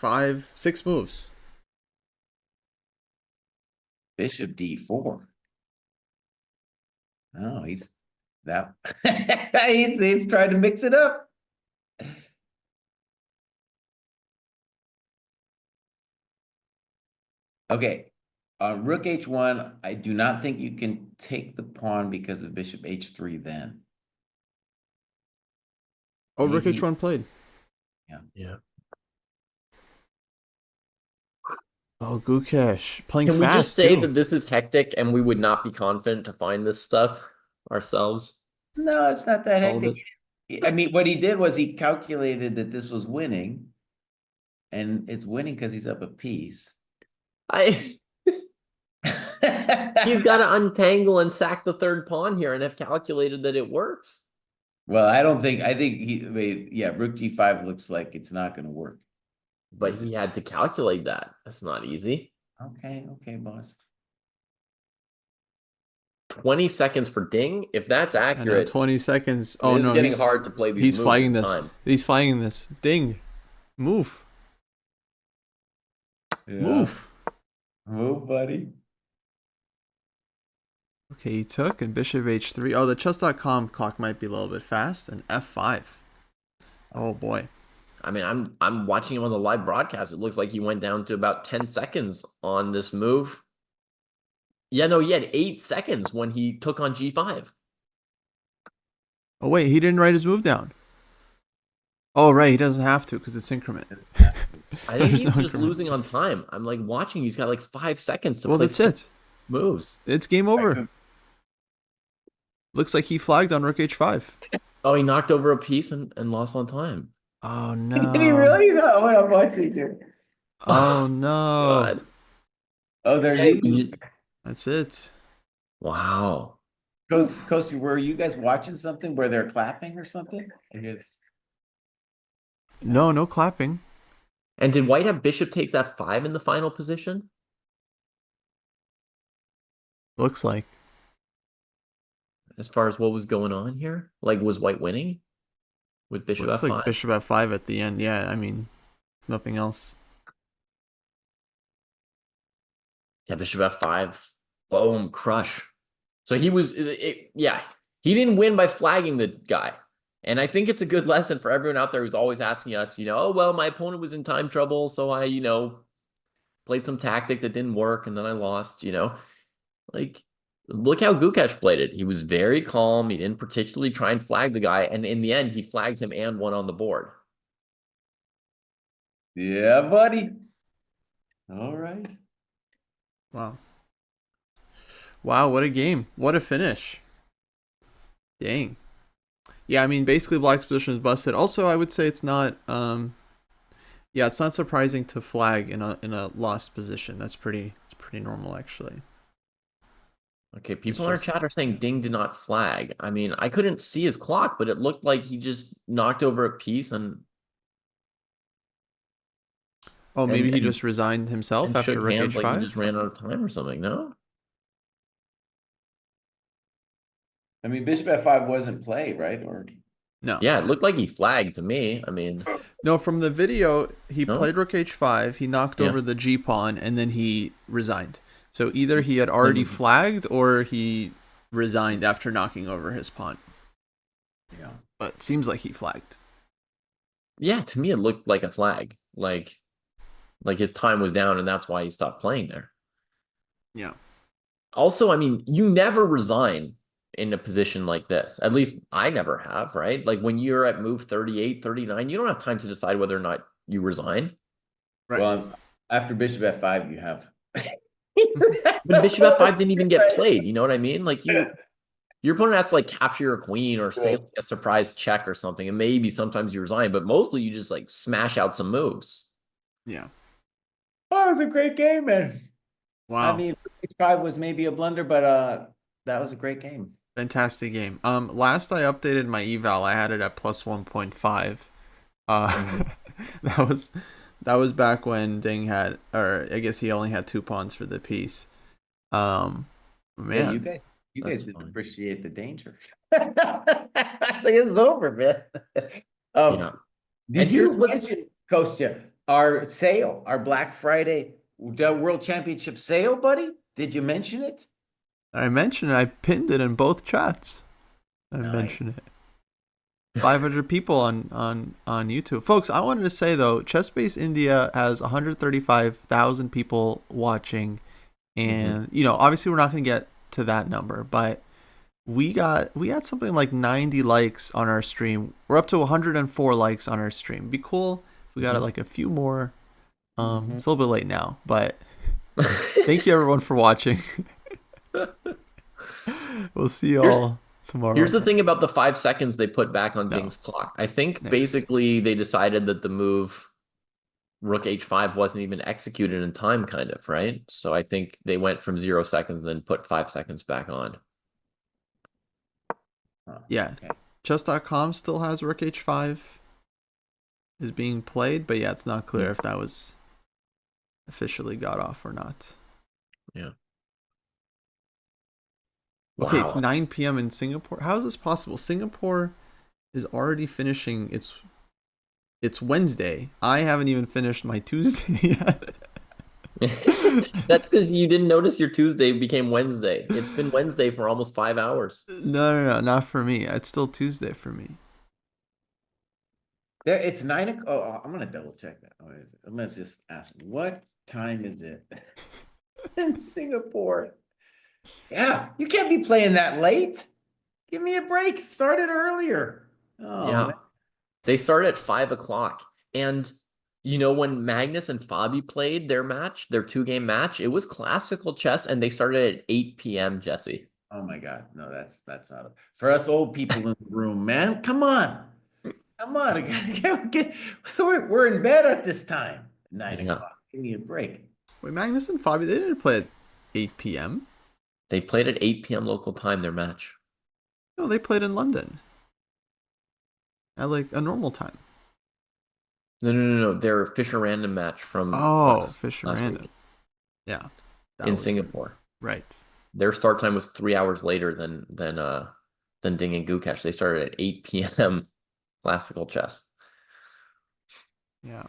6 moves. Bishop d4. Oh, he's trying to mix it up. Okay, rook h1, I do not think you can take the pawn because of bishop h3 then. Oh, rook h1 played. Yeah. Oh, Gukesh playing fast. Can we just say that this is hectic and we would not be confident to find this stuff ourselves? No, it's not that hectic. I mean, what he did was he calculated that this was winning, and it's winning because he's up a piece. He's got to untangle and sack the third pawn here and have calculated that it works. Well, I think yeah, rook g5 looks like it's not going to work. But he had to calculate that. That's not easy. Okay, boss. 20 seconds for Ding. If that's I know, accurate, 20 seconds. Oh it's no, getting hard to play these he's moves flagging in this. time. He's flagging this. Ding. Move. Yeah. Move. Move, buddy. Okay, he took and bishop h3. Oh, the chess.com clock might be a little bit fast. And f5. Oh boy. I mean, I'm watching him on the live broadcast. It looks like he went down to about 10 seconds on this move. Yeah, no, he had 8 seconds when he took on g5. Oh wait, he didn't write his move down. Oh right, he doesn't have to because it's increment. I think he's just losing on time. I'm like watching. He's got like 5 seconds to play. Well, that's it. Moves. It's game over. Looks like he flagged on rook h5. Oh, he knocked over a piece and lost on time. Oh no. Did he really? No, I'm watching too. Oh no. God. Oh, there's That's it. Wow. Kostya, were you guys watching something where they're clapping or something? No clapping. And did White have bishop takes f5 in the final position? Looks like. As far as what was going on here? Like, was White winning with bishop Looks f5? like bishop f5 at the end. Yeah, I mean, nothing else. Yeah, bishop f5. Boom, crush. So he was, yeah, he didn't win by flagging the guy. And I think it's a good lesson for everyone out there who's always asking us, oh, well, my opponent was in time trouble, so I, played some tactic that didn't work, and then I lost, Like, look how Gukesh played it. He was very calm. He didn't particularly try and flag the guy. And in the end, he flagged him and won on the board. Yeah, buddy. All right. Wow. Wow, what a game. What a finish. Dang. Yeah, I mean, basically Black's position is busted. Also, I would say it's not it's not surprising to flag in a lost position. It's pretty normal actually. Okay, people in our chat are saying Ding did not flag. I mean, I couldn't see his clock, but it looked like he just knocked over a piece and maybe he just resigned himself after rook h5? Like he just ran out of time or something, no? I mean, bishop f5 wasn't played, right? Or no. Yeah, it looked like he flagged to me. I mean, no, from the video, he played rook h5, he knocked over the g pawn, and then he resigned. So either he had already flagged or he resigned after knocking over his pawn. Yeah. But it seems like he flagged. Yeah, to me it looked like a flag. Like his time was down and that's why he stopped playing there. Yeah. Also, I mean, you never resign in a position like this. At least I never have, right? Like when you're at move 38, 39, you don't have time to decide whether or not you resign. Right. Well, after bishop f5, you have. But bishop f5 didn't even get played. You know what I mean? Like your opponent has to like capture your queen or say like a surprise check or something. And maybe sometimes you resign, but mostly you just like smash out some moves. Yeah. Oh, it was a great game, man. Wow. I mean, h5 was maybe a blunder, but that was a great game. Fantastic game. Last I updated my eval, I had it at plus 1.5. That was back when Ding had, or I guess he only had 2 pawns for the piece. Man, yeah, you guys didn't appreciate the danger. It's over, man. Yeah. Did you mention, Kostya, our Black Friday World Championship sale, buddy? Did you mention it? I mentioned it. I pinned it in both chats. I mentioned it. 500 people on YouTube. Folks, I wanted to say though, ChessBase India has 135,000 people watching, and obviously we're not going to get to that number, but we had something like 90 likes on our stream. We're up to 104 likes on our stream. It'd be cool if we got like a few more. It's a little bit late now, but thank you everyone for watching. We'll see you all tomorrow. Here's the thing about the 5 seconds they put back on Ding's clock. I think basically they decided that the move Rook H5 wasn't even executed in time, kind of, right? So I think they went from 0 seconds and then put 5 seconds back on. Yeah. Okay. Chess.com still has Rook H5 is being played, but yeah, it's not clear if that was officially got off or not. Yeah. Okay, it's Wow. 9 p.m. in Singapore. How is this possible? Singapore is already finishing it's Wednesday. I haven't even finished my Tuesday yet. That's because you didn't notice your Tuesday became Wednesday. It's been Wednesday for almost 5 hours. No, not for me. It's still Tuesday for me. There, it's 9 o'clock. Oh, I'm gonna double check that. What is it? I'm gonna just ask, what time is it in Singapore? Yeah, you can't be playing that late. Give me a break. Start it earlier. Oh Yeah. man. They started at 5 o'clock. And when Magnus and Fabi played their match, their 2-game match, it was classical chess and they started at 8 p.m., Jesse. Oh my God. No, that's not for us old people in the room, man. Come on. Come on. We're in bed at this time. 9 Yeah. o'clock. Give me a break. Wait, Magnus and Fabi, they didn't play at 8 p.m. They played at 8 p.m. local time, their match. No, they played in London at like a normal time. No. Their Fisher Random match from Oh, Fisher last Random. week Yeah, that in was Singapore. right. Their start time was 3 hours later than Ding and Gukesh. They started at 8 p.m. classical chess. Yeah.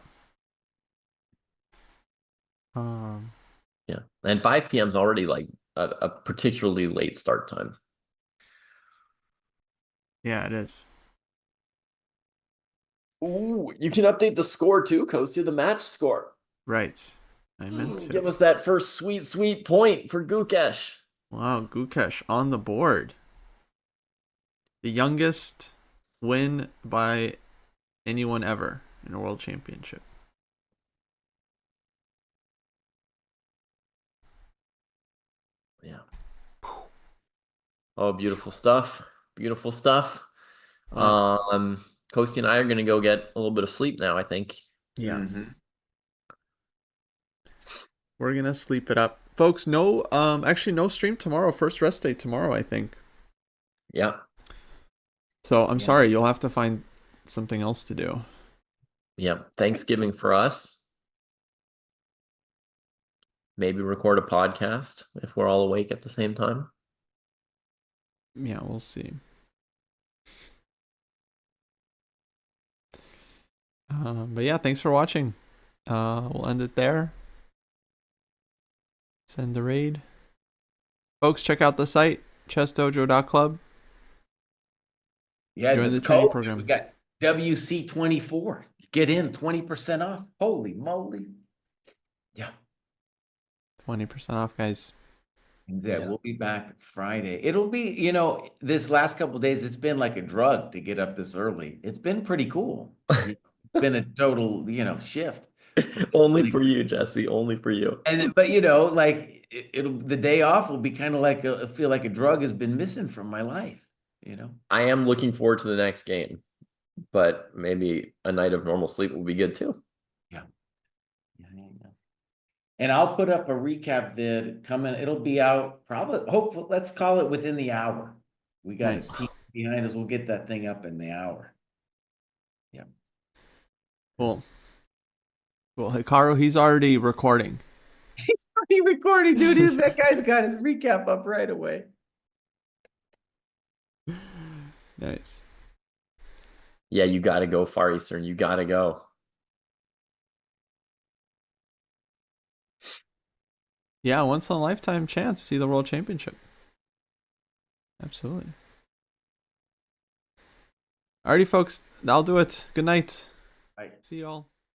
Yeah. And 5 p.m. is already like a particularly late start time. Yeah, it is. Ooh, you can update the score too, Kostya, the match score. Right. I meant to. Give us that first sweet, sweet point for Gukesh. Wow, Gukesh on the board. The youngest win by anyone ever in a world championship. Yeah. Oh, beautiful stuff. Beautiful stuff. Kostya and I are gonna go get a little bit of sleep now, I think. Yeah. Mm-hmm. We're gonna sleep it up. Folks, actually no stream tomorrow. First rest day tomorrow, I think. Yeah. So I'm sorry, you'll have to find something else to do. Yeah. Thanksgiving for us. Maybe record a podcast if we're all awake at the same time. Yeah, we'll see. But yeah, thanks for watching. We'll end it there. Send the raid. Folks, check out the site, ChessDojo.club. Yeah, Join this the training code, program. we got WC24. Get in 20% off. Holy moly. Yeah. 20% off, guys. Yeah, we'll be back Friday. It'll be, this last couple of days, it's been like a drug to get up this early. It's been pretty cool. It's been a total, shift. Only for you, Jesse. Only for you. But like it'll the day off will be kind of like feel like a drug has been missing from my life. I am looking forward to the next game, but maybe a night of normal sleep will be good too. Yeah. And I'll put up a recap vid coming. It'll be out probably, hopefully, let's call it within the hour. We got a team behind us. We'll get that thing up in the hour. Yeah. Cool. Hikaru, he's already recording. He's already recording, dude. That guy's got his recap up right away. Nice. Yeah, you got to go, Far Eastern. You got to go. Yeah, once in a lifetime chance to see the World Championship. Absolutely. Alrighty, folks. That'll do it. Good night. Bye. See y'all.